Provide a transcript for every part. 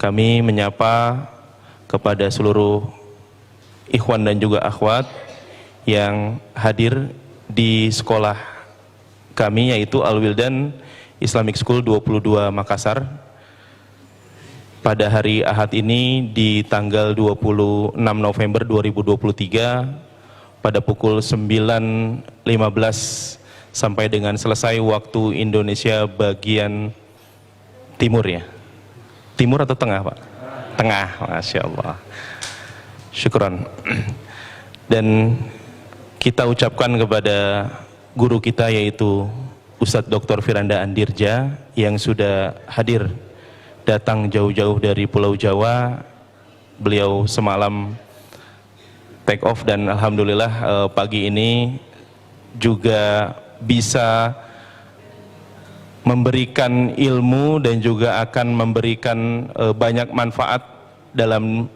Kami menyapa kepada seluruh ikhwan dan juga akhwat yang hadir di sekolah kami, yaitu Al-Wildan Islamic School 22 Makassar, pada hari Ahad ini di tanggal 26 November 2023 pada pukul 9.15 sampai dengan selesai waktu Indonesia bagian timur, ya. Timur atau tengah, Pak? Tengah, Masya Allah. Syukran. Dan kita ucapkan kepada guru kita, yaitu Ustadz Dr. Firanda Andirja, yang sudah hadir, datang jauh-jauh dari Pulau Jawa. Beliau semalam take off dan alhamdulillah pagi ini juga bisa memberikan ilmu dan juga akan memberikan banyak manfaat dalam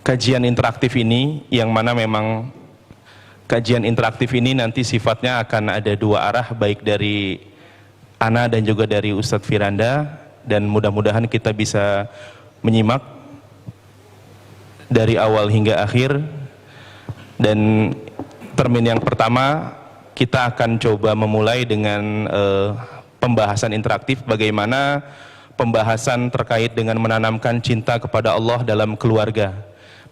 kajian interaktif ini, yang mana memang kajian interaktif ini nanti sifatnya akan ada dua arah, baik dari Ana dan juga dari Ustadz Firanda, dan mudah-mudahan kita bisa menyimak dari awal hingga akhir. Dan termin yang pertama kita akan coba memulai dengan pembahasan interaktif, bagaimana pembahasan terkait dengan menanamkan cinta kepada Allah dalam keluarga.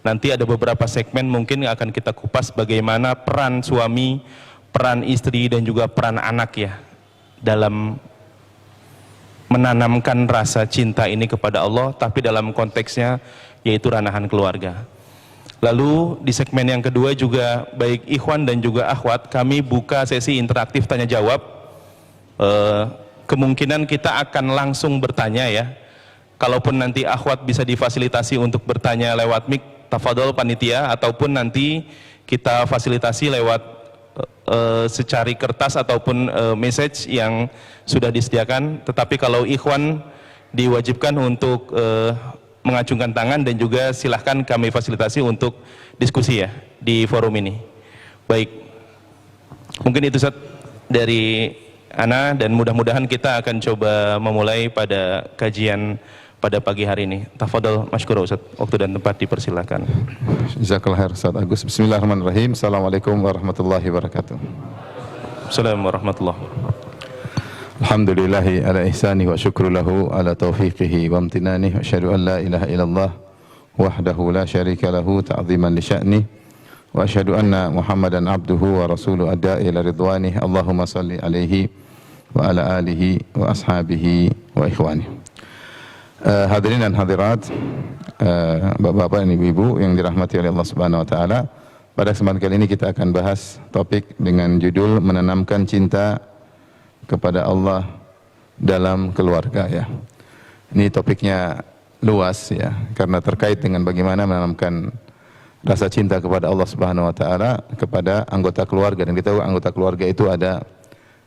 Nanti ada beberapa segmen mungkin yang akan kita kupas bagaimana peran suami, peran istri, dan juga peran anak, ya, dalam menanamkan rasa cinta ini kepada Allah, tapi dalam konteksnya yaitu ranahan keluarga. Lalu di segmen yang kedua juga baik ikhwan dan juga akhwat, kami buka sesi interaktif tanya jawab. Kemungkinan kita akan langsung bertanya, ya. Kalaupun nanti akhwat bisa difasilitasi untuk bertanya lewat mic, tafadhol panitia, ataupun nanti kita fasilitasi lewat secari kertas ataupun message yang sudah disediakan. Tetapi kalau ikhwan diwajibkan untuk mengacungkan tangan, dan juga silahkan kami fasilitasi untuk diskusi, ya, di forum ini. Baik, mungkin itu Ustaz dari Ana, dan mudah-mudahan kita akan coba memulai pada kajian pada pagi hari ini. Tafadhol masykur Ustaz, waktu dan tempat dipersilakan. Jazakallah khair Ustaz Agus. Bismillahirrahmanirrahim. Assalamualaikum warahmatullahi wabarakatuh. Assalamualaikum warahmatullahi wabarakatuh. Alhamdulillahi ala ihsani wa syukru lahu ala taufiqihi wa amtinani wa asyhadu an la ilaha illallah wahdahu la syarika lahu ta'ziman li sya'ni wa asyhadu anna Muhammadan abduhu wa rasuluhu adda'i ila ridwanih. Allahumma salli alaihi wa ala alihi wa ashabihi wa ikhwani. Hadirin dan hadirat, bapak-bapak dan ibu-ibu yang dirahmati oleh Allah Subhanahu wa taala, pada kesempatan kali ini kita akan bahas topik dengan judul menanamkan cinta kepada Allah dalam keluarga, ya. Ini topiknya luas, ya, karena terkait dengan bagaimana menanamkan rasa cinta kepada Allah Subhanahu wa taala kepada anggota keluarga. Dan kita tahu anggota keluarga itu ada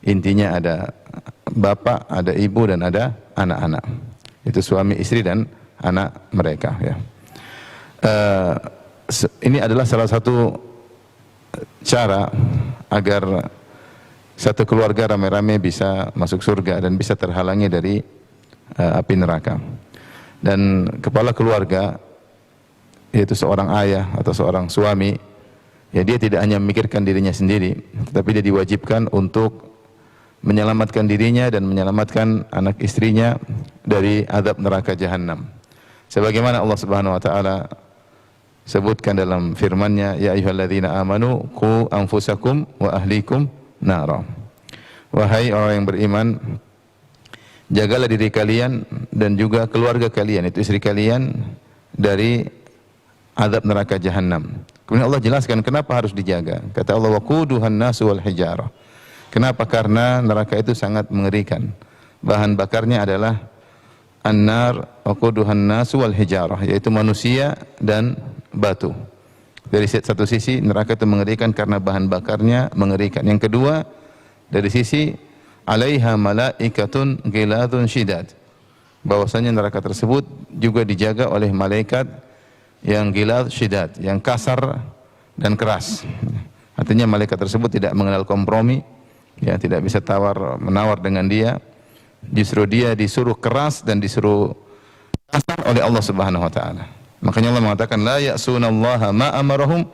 intinya, ada bapak, ada ibu, dan ada anak-anak. Itu suami, istri, dan anak mereka, ya. Ini adalah salah satu cara agar satu keluarga rame-rame bisa masuk surga dan bisa terhalangi dari api neraka. Dan kepala keluarga, yaitu seorang ayah atau seorang suami, ya, dia tidak hanya memikirkan dirinya sendiri, tetapi dia diwajibkan untuk menyelamatkan dirinya dan menyelamatkan anak istrinya dari azab neraka jahanam. Sebagaimana Allah Subhanahu wa taala sebutkan dalam firman-Nya, ya ayyuhalladzina amanu qu anfusakum wa ahlikum nara. Wahai orang yang beriman, jagalah diri kalian dan juga keluarga kalian, itu istri kalian, dari azab neraka jahanam. Kemudian Allah jelaskan kenapa harus dijaga. Kata Allah, waquduhan nasu wal hijarah. Kenapa? Karena neraka itu sangat mengerikan. Bahan bakarnya adalah an-nar waquduhan nasu wal hijarah, yaitu manusia dan batu. Dari satu sisi neraka itu mengerikan karena bahan bakarnya mengerikan. Yang kedua, dari sisi alaiha malaikatun ghiladun syidad, bahwasanya neraka tersebut juga dijaga oleh malaikat yang gilad syidad, yang kasar dan keras. Artinya malaikat tersebut tidak mengenal kompromi, ya, tidak bisa tawar menawar dengan dia, Justru dia disuruh keras dan disuruh kasar oleh Allah Subhanahu wa taala. Makanya Allah mengatakan la ya'sunallaha ma amarahum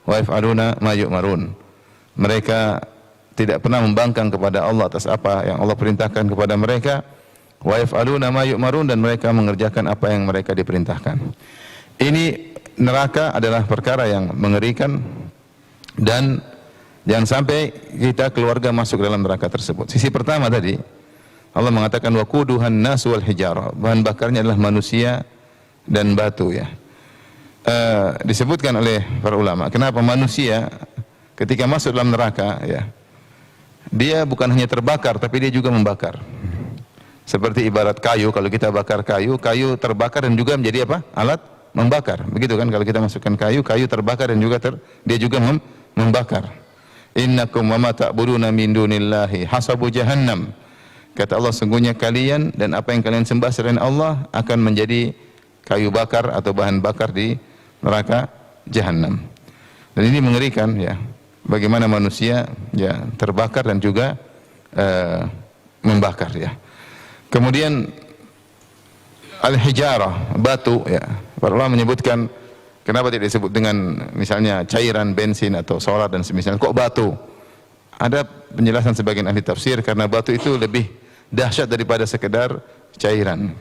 wa yaf'aluna ma yu'marun. Mereka tidak pernah membangkang kepada Allah atas apa yang Allah perintahkan kepada mereka, wa yaf'aluna ma yu'marun, dan mereka mengerjakan apa yang mereka diperintahkan. Ini neraka adalah perkara yang mengerikan, dan jangan sampai kita keluarga masuk dalam neraka tersebut. Sisi pertama tadi Allah mengatakan waquduhan nas wal hijarah, bahan bakarnya adalah manusia dan batu, ya. Disebutkan oleh para ulama kenapa manusia ketika masuk dalam neraka, ya, dia bukan hanya terbakar tapi dia juga membakar. Seperti ibarat kayu, kalau kita bakar kayu, kayu terbakar dan juga menjadi apa? Alat membakar. Begitu kan, kalau kita masukkan kayu, kayu terbakar dan juga dia juga membakar. Innakum wa ma ta'buduna min dunillahi hasabu jahannam. Kata Allah, sungguhnya kalian dan apa yang kalian sembah selain Allah akan menjadi kayu bakar atau bahan bakar di neraka Jahannam. Dan ini mengerikan, ya, bagaimana manusia, ya, terbakar dan juga membakar, ya. Kemudian al-hijarah, batu, ya. Para ulama menyebutkan kenapa tidak disebut dengan misalnya cairan bensin atau solar dan semisalnya, kok batu? Ada penjelasan sebagian ahli tafsir karena batu itu lebih dahsyat daripada sekedar cairan.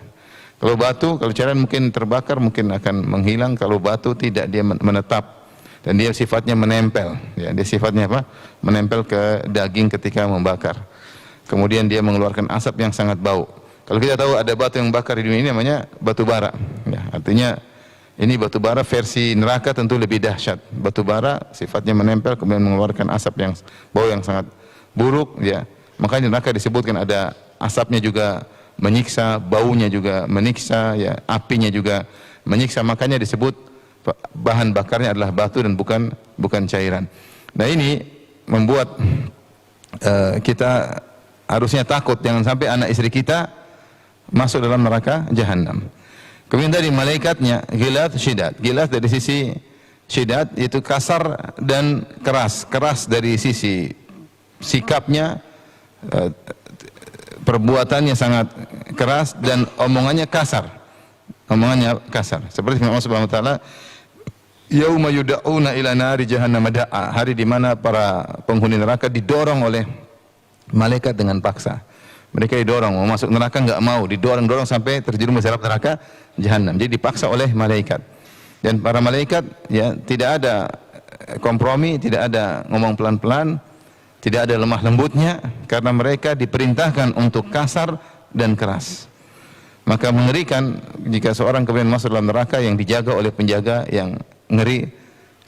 Kalau batu, kalau cairan mungkin terbakar, mungkin akan menghilang. Kalau batu tidak, dia menetap dan dia sifatnya menempel. Ya, dia sifatnya apa? Menempel ke daging ketika membakar. Kemudian dia mengeluarkan asap yang sangat bau. Kalau kita tahu ada batu yang bakar di dunia ini namanya batu bara. Ya, artinya ini batu bara versi neraka tentu lebih dahsyat. Batu bara sifatnya menempel kemudian mengeluarkan asap yang bau yang sangat buruk, ya. Makanya neraka disebutkan ada asapnya juga menyiksa, baunya juga menyiksa, ya, apinya juga menyiksa. Makanya disebut bahan bakarnya adalah batu dan bukan cairan. Nah, ini membuat kita harusnya takut jangan sampai anak istri kita masuk dalam neraka Jahannam. Kemudian dari malaikatnya ghilath syidad. Ghilath dari sisi syidad yaitu kasar dan keras. Keras dari sisi sikapnya, perbuatannya sangat keras dan omongannya kasar. Omongannya kasar. Seperti firman Allah Subhanahu wa taala, yauma yud'auna ila nari jahannam da'a. Hari di mana para penghuni neraka didorong oleh malaikat dengan paksa. Mereka didorong mau masuk neraka, enggak mau, didorong-dorong sampai terjerumus dalam neraka Jahannam. Jadi dipaksa oleh malaikat. Dan para malaikat, ya, tidak ada kompromi, tidak ada ngomong pelan-pelan, tidak ada lemah lembutnya, karena mereka diperintahkan untuk kasar dan keras. Maka mengerikan jika seorang kemudian masuk dalam neraka yang dijaga oleh penjaga yang ngeri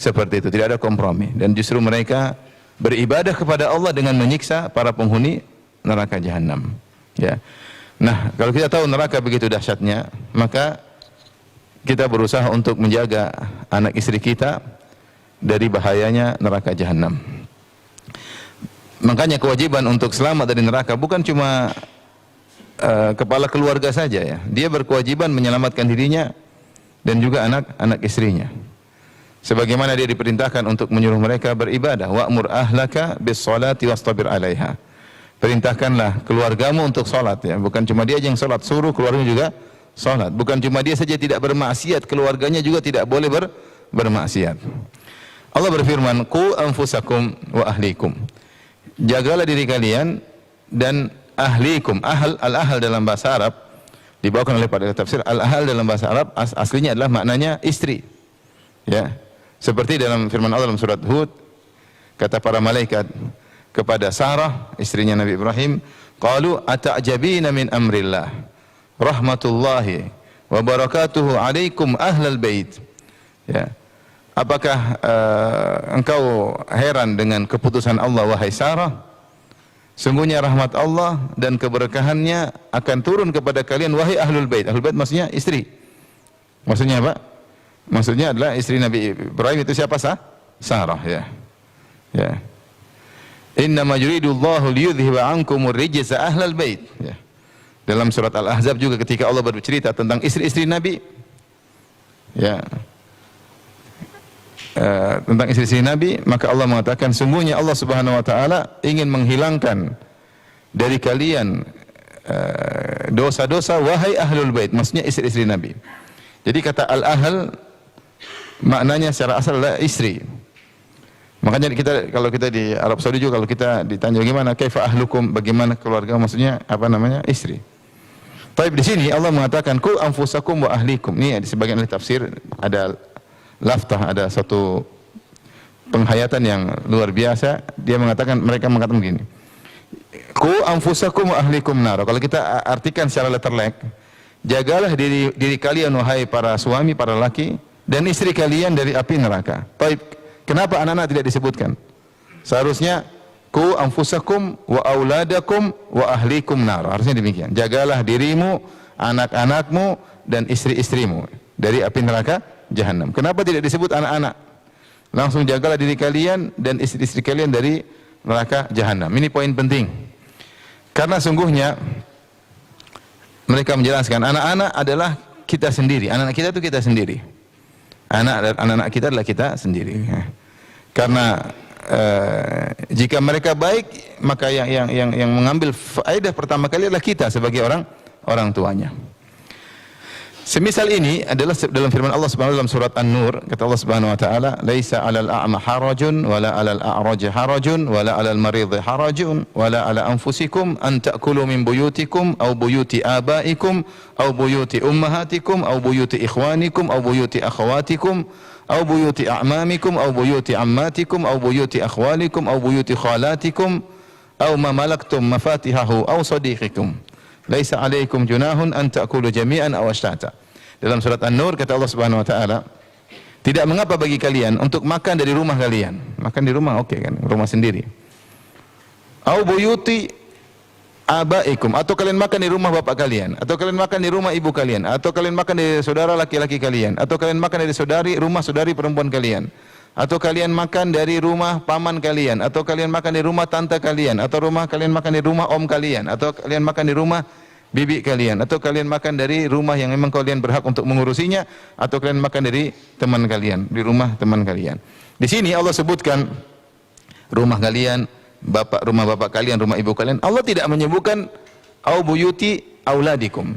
seperti itu, tidak ada kompromi. Dan justru mereka beribadah kepada Allah dengan menyiksa para penghuni neraka Jahannam, ya. Nah, kalau kita tahu neraka begitu dahsyatnya, maka kita berusaha untuk menjaga anak istri kita dari bahayanya neraka Jahannam. Makanya kewajiban untuk selamat dari neraka bukan cuma kepala keluarga saja, ya. Dia berkewajiban menyelamatkan dirinya dan juga anak-anak istrinya. Sebagaimana dia diperintahkan untuk menyuruh mereka beribadah, wa'mur ahlaka bis-sholati wastabir 'alaiha. Perintahkanlah keluargamu untuk salat, ya. Bukan cuma dia yang salat, suruh keluarganya juga salat. Bukan cuma dia saja tidak bermaksiat, keluarganya juga tidak boleh bermaksiat. Allah berfirman, qu anfusakum wa ahlikum. Jagalah diri kalian dan ahlikum. Al-ahl dalam bahasa Arab dibawakan oleh para tafsir. Al-ahl dalam bahasa Arab aslinya adalah maknanya istri, ya. Seperti dalam firman Allah dalam surat Hud, kata para malaikat kepada Sarah, istrinya Nabi Ibrahim, qalu ata'jabina min amrillah rahmatullahi wa barakatuhu alaikum ahlal bait. Ya. Apakah engkau heran dengan keputusan Allah, wahai Sarah? Sungguhnya rahmat Allah dan keberkahannya akan turun kepada kalian, wahai ahlul bait. Ahlul bait maksudnya istri. Maksudnya apa? Maksudnya adalah istri Nabi Ibrahim itu siapa? Sarah, ya. Ya. Innama yuridullahu liyudhhiba ankumur rijsa ahlal bait, ya. Dalam surat Al-Ahzab juga ketika Allah bercerita tentang istri-istri Nabi, ya, tentang istri-istri Nabi, maka Allah mengatakan sungguhnya Allah Subhanahu wa taala ingin menghilangkan dari kalian dosa-dosa wahai ahlul bait, maksudnya istri-istri Nabi. Jadi kata al-ahl maknanya secara asal adalah istri. Makanya kita kalau kita di Arab Saudi juga kalau kita ditanya bagaimana kaifa ahlukum, bagaimana keluarga, maksudnya apa namanya? Istri. Tapi di sini Allah mengatakan ku anfusakum wa ahlikum. Ini di sebagian ahli tafsir ada laftah, ada satu penghayatan yang luar biasa. Dia mengatakan, mereka mengatakan begini. Ku anfusakum wa ahlikum nar. Kalau kita artikan secara letterlek, jagalah diri kalian wahai para suami, para laki, dan istri kalian dari api neraka. Baik. Kenapa anak-anak tidak disebutkan? Seharusnya ku anfusakum wa auladakum wa ahlikum nar. Harusnya demikian. Jagalah dirimu, anak-anakmu dan istri-istrimu dari api neraka jahanam. Kenapa tidak disebut anak-anak? Langsung jagalah diri kalian dan istri-istri kalian dari neraka jahanam. Ini poin penting. Karena sungguhnya mereka menjelaskan anak-anak adalah kita sendiri. Anak-anak kita itu kita sendiri. Anak-anak kita adalah kita sendiri. Karena jika mereka baik, maka yang mengambil faedah pertama kali adalah kita sebagai orang tuanya. Semisal ini adalah dalam firman Allah Subhanahu dalam surat An-Nur, kata Allah Subhanahu wa taala, "Laisa 'alal a'ma harajun wala 'alal a'raj harajun wala 'alal marid harajun wala 'ala anfusikum an ta'kulu min buyutikum aw buyuti abaikum aw buyuti ummahatikum aw buyuti ikhwanikum aw buyuti akhawatikum aw buyuti a'mamikum aw buyuti ammatikum aw buyuti akhwalikum aw buyuti khalatikum aw ma malaktum mafatihahu aw sadiqikum. Laisa 'alaikum junahun an ta'kulu jami'an aw ashtata." Dalam surat An-Nur kata Allah Subhanahu wa taala, tidak mengapa bagi kalian untuk makan dari rumah kalian. Makan di rumah oke kan, rumah sendiri. Au buyuti abaikum, atau kalian makan di rumah bapak kalian, atau kalian makan di rumah ibu kalian, atau kalian makan dari saudara laki-laki kalian, atau kalian makan dari rumah saudari perempuan kalian, atau kalian makan dari rumah paman kalian, atau kalian makan di rumah tante kalian, atau kalian makan di rumah om kalian, atau kalian makan di rumah bibi kalian, atau kalian makan dari rumah yang memang kalian berhak untuk mengurusinya, atau kalian makan dari teman kalian, di rumah teman kalian. Di sini Allah sebutkan rumah kalian, rumah bapak kalian, rumah ibu kalian. Allah tidak menyebutkan au buyuti auladikum,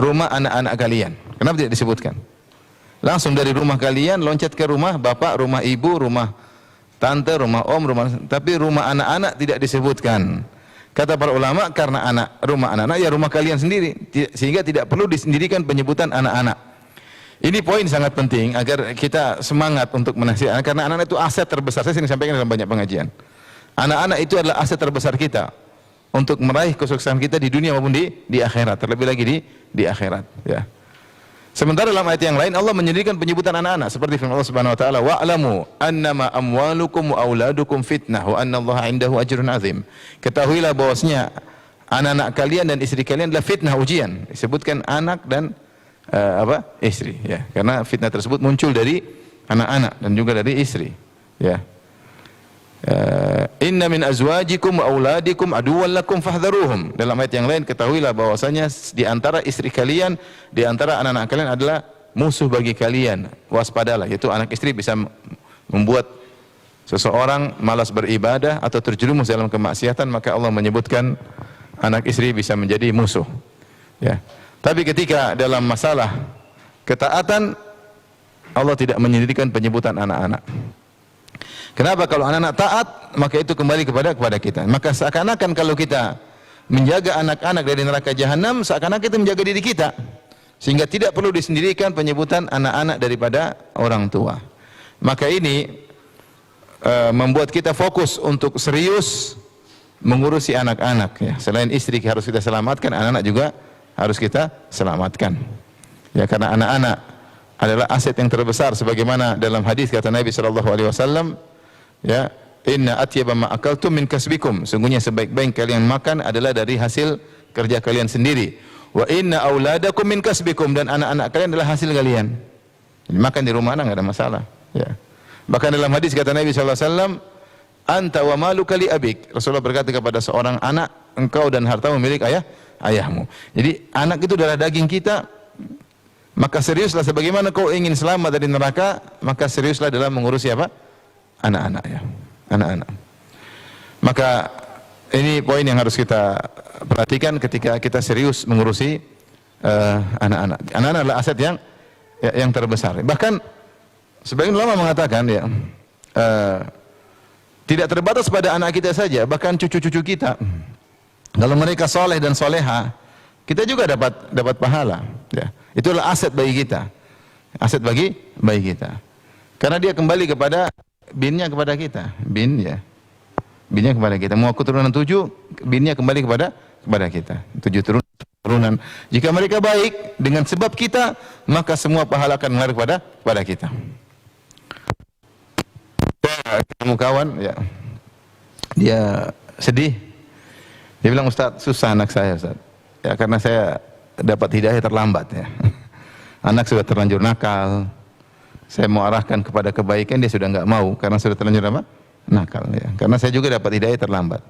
rumah anak-anak kalian. Kenapa tidak disebutkan? Langsung dari rumah kalian loncat ke rumah bapak, rumah ibu, rumah tante, rumah om, tapi rumah anak-anak tidak disebutkan. Kata para ulama, karena rumah anak-anak ya rumah kalian sendiri, sehingga tidak perlu disendirikan penyebutan anak-anak. Ini poin sangat penting agar kita semangat untuk menasihati, karena anak-anak itu aset terbesar. Saya sering sampaikan dalam banyak pengajian. Anak-anak itu adalah aset terbesar kita untuk meraih kesuksesan kita di dunia maupun di akhirat, terlebih lagi di akhirat. Ya. Sementara dalam ayat yang lain Allah menyendirikan penyebutan anak-anak seperti firman Allah Subhanahu wa taala, wa'lamu annama amwalukum wa auladukum fitnah wa annallaha 'indahu ajrun 'azim. Ketahuilah bahwasanya anak-anak kalian dan istri kalian adalah fitnah, ujian. Disebutkan anak dan istri, ya. Karena fitnah tersebut muncul dari anak-anak dan juga dari istri, ya. Inna min azwajikum wa auladikum aduwwan lakum fahdharuhum. Dalam ayat yang lain ketahuilah bahwasanya di antara istri kalian, di antara anak-anak kalian adalah musuh bagi kalian. Waspadalah, yaitu anak istri bisa membuat seseorang malas beribadah atau terjerumus dalam kemaksiatan, maka Allah menyebutkan anak istri bisa menjadi musuh. Ya. Tapi ketika dalam masalah ketaatan, Allah tidak menyendirikan penyebutan anak-anak. Kenapa? Kalau anak-anak taat, maka itu kembali kepada kita. Maka seakan-akan kalau kita menjaga anak-anak dari neraka jahanam, seakan-akan kita menjaga diri kita. Sehingga tidak perlu disendirikan penyebutan anak-anak daripada orang tua. Maka ini membuat kita fokus untuk serius mengurusi anak-anak. Ya. Selain istri harus kita selamatkan, anak-anak juga harus kita selamatkan. Ya, karena anak-anak adalah aset yang terbesar, sebagaimana dalam hadis kata Nabi SAW, ya, inna atyaba ma akaltum min kasbikum, sungguhnya sebaik-baik kalian makan adalah dari hasil kerja kalian sendiri. Wa inna auladakum min kasbikum, dan anak-anak kalian adalah hasil kalian. Jadi, makan di rumah anak enggak ada masalah, ya. Bahkan dalam hadis kata Nabi SAW, anta wa maluka li abik. Rasulullah berkata kepada seorang anak, engkau dan hartamu milik ayahmu. Jadi anak itu adalah daging kita. Maka seriuslah, sebagaimana kau ingin selamat dari neraka, maka seriuslah dalam mengurusi apa? Anak-anak, ya. Anak-anak. Maka Ini poin yang harus kita perhatikan ketika kita serius mengurusi anak-anak. Anak-anak adalah aset yang terbesar. Bahkan sebagian ulama mengatakan ya, tidak terbatas pada anak kita saja, bahkan cucu-cucu kita. Kalau mereka soleh dan soleha, kita juga dapat pahala. Ya. Itulah aset bagi kita, aset bagi kita. Karena dia kembali kepada binnya kepada kita, binnya kepada kita. Mau keturunan 7, binnya kembali kepada kita. 7 turunan. Jika mereka baik dengan sebab kita, maka semua pahala akan mengalir kepada kita. Ketemu kawan, ya, dia sedih. Dia bilang, Ustaz, susah anak saya, Ustaz. Ya, karena saya dapat hidayah terlambat, ya. Anak sudah terlanjur nakal. Saya mau arahkan kepada kebaikan, dia sudah enggak mau karena sudah terlanjur apa? Nakal, ya. Karena saya juga dapat hidayah terlambat.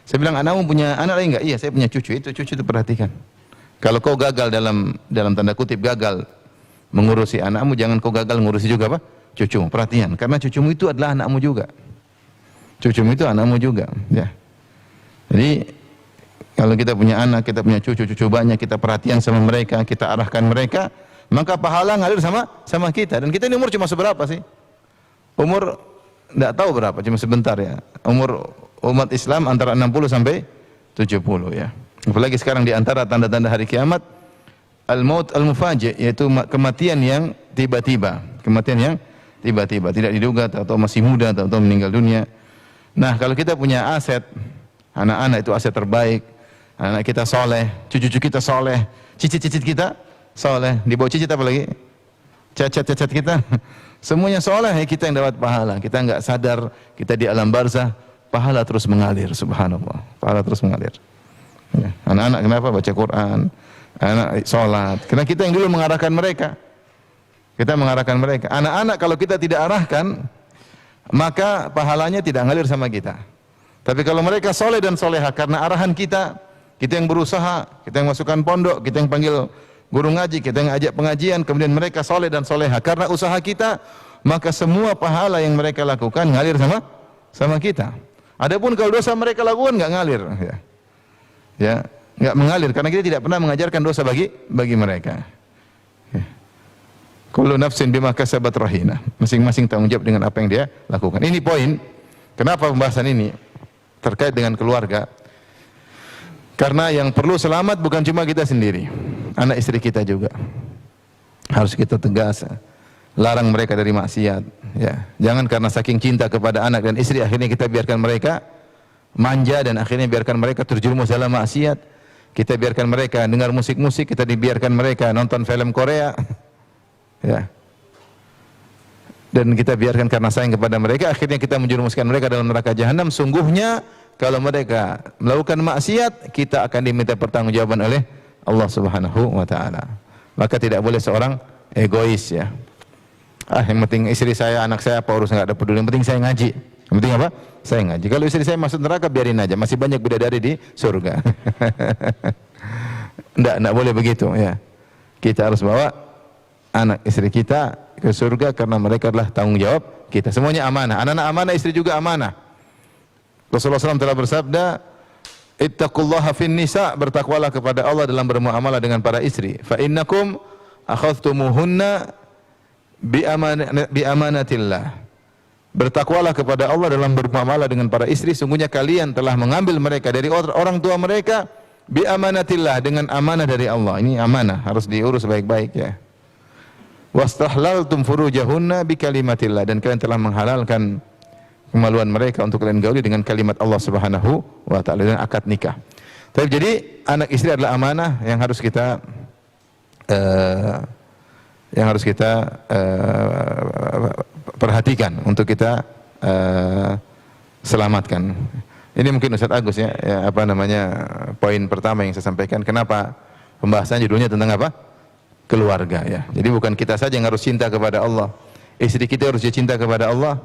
Saya bilang, anakmu punya anak lain enggak? Iya, saya punya cucu. Itu cucu itu perhatikan. Kalau kau gagal dalam tanda kutip gagal mengurusi anakmu, jangan kau gagal mengurusi juga apa? Cucumu. Perhatian, karena cucumu itu adalah anakmu juga. Cucumu itu anakmu juga, ya. Jadi kalau kita punya anak, kita punya cucu banyak, kita perhatian sama mereka, kita arahkan mereka, maka pahala ngalir sama kita. Dan kita ini umur cuma seberapa sih? Umur enggak tahu berapa, cuma sebentar ya. Umur umat Islam antara 60 sampai 70 ya. Apalagi sekarang di antara tanda-tanda hari kiamat, al-maut al-mufaji', yaitu kematian yang tiba-tiba. Kematian yang tiba-tiba, tidak diduga, atau masih muda, atau meninggal dunia. Nah, kalau kita punya aset, anak-anak itu aset terbaik. Anak kita soleh, cucu-cucu kita soleh, cicit-cicit kita soleh. Di bawah cicit apa lagi? Cacat-cacat kita. Semuanya soleh, kita yang dapat pahala. Kita enggak sadar, kita di alam barzah, pahala terus mengalir, subhanallah. Pahala terus mengalir. Ya. Anak-anak kenapa baca Quran, anak sholat? Karena kita yang dulu mengarahkan mereka. Kita mengarahkan mereka. Anak-anak kalau kita tidak arahkan, maka pahalanya tidak ngalir sama kita. Tapi kalau mereka soleh dan soleha karena arahan kita yang berusaha, kita yang masukkan pondok, kita yang panggil guru ngaji, kita yang ajak pengajian, kemudian mereka soleh dan soleha karena usaha kita, maka semua pahala yang mereka lakukan ngalir sama kita. Adapun kalau dosa mereka lakukan nggak ngalir, ya nggak mengalir karena kita tidak pernah mengajarkan dosa bagi mereka. Kullu nafsin bima kasabat rahina. Masing-masing tanggung jawab dengan apa yang dia lakukan. Ini poin. Kenapa pembahasan ini terkait dengan keluarga? Karena yang perlu selamat bukan cuma kita sendiri, anak istri kita juga. Harus kita tegas, larang mereka dari maksiat. Ya, jangan karena saking cinta kepada anak dan istri akhirnya kita biarkan mereka manja dan akhirnya biarkan mereka terjerumus dalam maksiat. Kita biarkan mereka dengar musik-musik, kita dibiarkan mereka nonton film Korea. Ya. Dan kita biarkan karena sayang kepada mereka, akhirnya kita menjerumuskan mereka dalam neraka jahanam. Sungguhnya kalau mereka melakukan maksiat, kita akan diminta pertanggungjawaban oleh Allah Subhanahu wa taala. Maka tidak boleh seorang egois ya. Yang penting istri saya, anak saya apa urusan, enggak ada peduli. Yang penting saya ngaji. Yang penting apa? Saya ngaji. Kalau istri saya masuk neraka biarin aja, masih banyak bidadari di surga. Enggak boleh begitu ya. Kita harus bawa anak istri kita ke surga karena mereka adalah tanggung jawab kita. Semuanya amanah. Anak-anak amanah, istri juga amanah. Rasulullah SAW telah bersabda, ittaqullaha fin nisa, bertakwalah kepada Allah dalam bermuamalah dengan para istri. Fa innakum akhadhtumuhunna bi amanatillah. Bertakwalah kepada Allah dalam bermuamalah dengan para istri, sungguhnya kalian telah mengambil mereka dari orang tua mereka bi amanatillah, dengan amanah dari Allah. Ini amanah, harus diurus baik-baik ya. Wastahlaltum furujahunna bi kalimatillah, dan kalian telah menghalalkan kemaluan mereka untuk kalian gauli dengan kalimat Allah Subhanahu wa taala, dan akad nikah. Tapi jadi anak istri adalah amanah yang harus kita perhatikan untuk kita selamatkan. Ini mungkin Ustaz Agus ya, poin pertama yang saya sampaikan. Kenapa pembahasan judulnya tentang apa? Keluarga ya. Jadi bukan kita saja yang harus cinta kepada Allah. Istri kita harus cinta kepada Allah,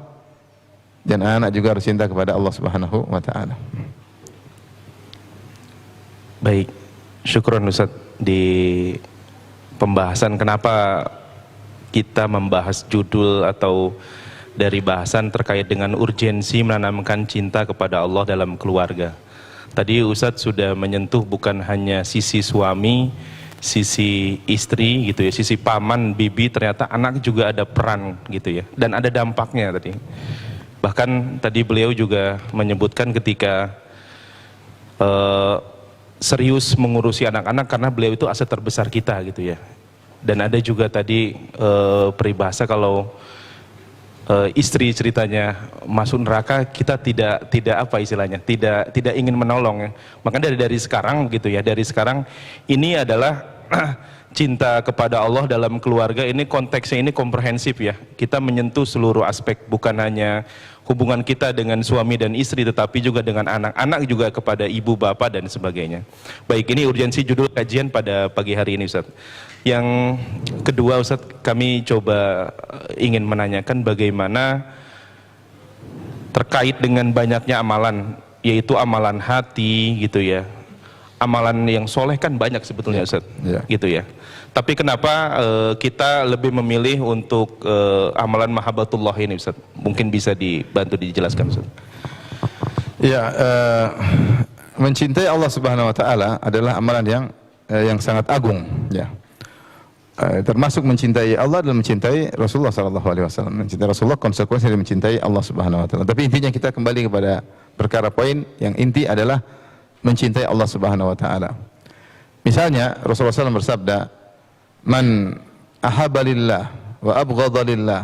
dan anak juga harus cinta kepada Allah Subhanahu wa taala. Baik, syukron Ustaz di pembahasan kenapa kita membahas judul atau dari bahasan terkait dengan urgensi menanamkan cinta kepada Allah dalam keluarga. Tadi Ustadz sudah menyentuh bukan hanya sisi suami, sisi istri gitu ya, sisi paman, bibi, ternyata anak juga ada peran gitu ya, dan ada dampaknya tadi. Bahkan tadi beliau juga menyebutkan ketika serius mengurusi anak-anak karena beliau itu aset terbesar kita gitu ya. Dan ada juga tadi peribahasa kalau istri ceritanya masuk neraka, kita tidak apa istilahnya, tidak ingin menolong ya. Maka dari sekarang gitu ya, dari sekarang ini adalah cinta kepada Allah dalam keluarga ini, konteksnya ini komprehensif ya. Kita menyentuh seluruh aspek, bukan hanya hubungan kita dengan suami dan istri, tetapi juga dengan anak-anak, juga kepada ibu, bapak, dan sebagainya. Baik, ini urgensi judul kajian pada pagi hari ini, Ustaz. Yang kedua, Ustaz, kami coba ingin menanyakan bagaimana terkait dengan banyaknya amalan, yaitu amalan hati gitu ya. Amalan yang soleh kan banyak sebetulnya, Ustaz, gitu ya. Tapi kenapa kita lebih memilih untuk amalan mahabbatullah ini, Ustaz? Mungkin bisa dibantu dijelaskan, Ustaz. Ya, mencintai Allah Subhanahu wa taala adalah amalan yang sangat agung, ya. Termasuk mencintai Allah dan mencintai Rasulullah sallallahu alaihi wasallam. Mencintai Rasulullah konsekuensi dari mencintai Allah Subhanahu wa taala. Tapi intinya kita kembali kepada perkara poin yang inti adalah mencintai Allah Subhanahu wa taala. Misalnya Rasulullah SAW bersabda, "Man ahabba lillah wa abghadha lillah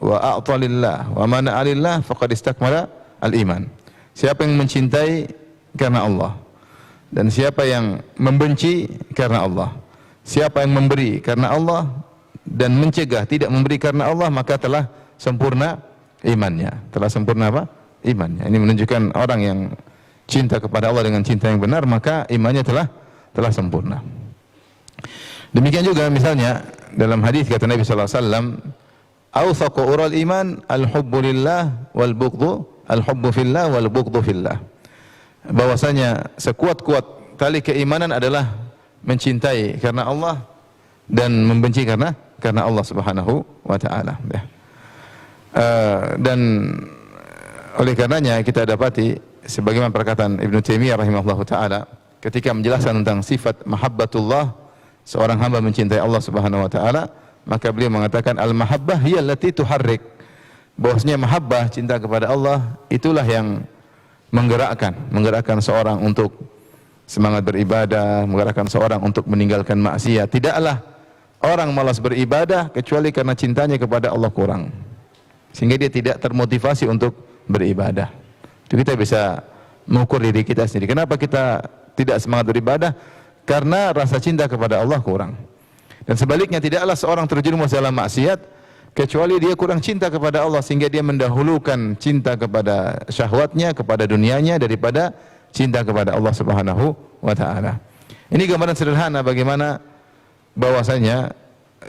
wa a'ta lillah wa mana'a lillah faqad istakmala al-iman." Siapa yang mencintai karena Allah dan siapa yang membenci karena Allah, siapa yang memberi karena Allah dan mencegah tidak memberi karena Allah, maka telah sempurna imannya. Telah sempurna apa? Imannya. Ini menunjukkan orang yang cinta kepada Allah dengan cinta yang benar, maka imannya telah sempurna. Demikian juga misalnya dalam hadis kata Nabi sallallahu alaihi wasallam, "Awthaqu ural iman al-hubbu lillah wal bughdhu al-hubbu fillah wal bughdhu fillah." Bahwasanya sekuat-kuat tali keimanan adalah mencintai karena Allah dan membenci karena Allah Subhanahu wa taala, ya. Dan oleh karenanya kita dapati sebagaimana perkataan Ibnu Taimiyah rahimahullahu taala ketika menjelaskan tentang sifat mahabbatullah, seorang hamba mencintai Allah Subhanahu wa taala, maka beliau mengatakan al-mahabbah hiya allati tuharrik. Bahwasanya mahabbah, cinta kepada Allah, itulah yang menggerakkan seorang untuk semangat beribadah, menggerakkan seorang untuk meninggalkan maksiat. Tidaklah orang malas beribadah kecuali karena cintanya kepada Allah kurang, sehingga dia tidak termotivasi untuk beribadah. Itu kita bisa mengukur diri kita sendiri. Kenapa kita tidak semangat beribadah? Karena rasa cinta kepada Allah kurang. Dan sebaliknya, tidaklah seorang terjerumus dalam maksiat kecuali dia kurang cinta kepada Allah, sehingga dia mendahulukan cinta kepada syahwatnya, kepada dunianya daripada cinta kepada Allah Subhanahu wa taala. Ini gambaran sederhana bagaimana bahwasanya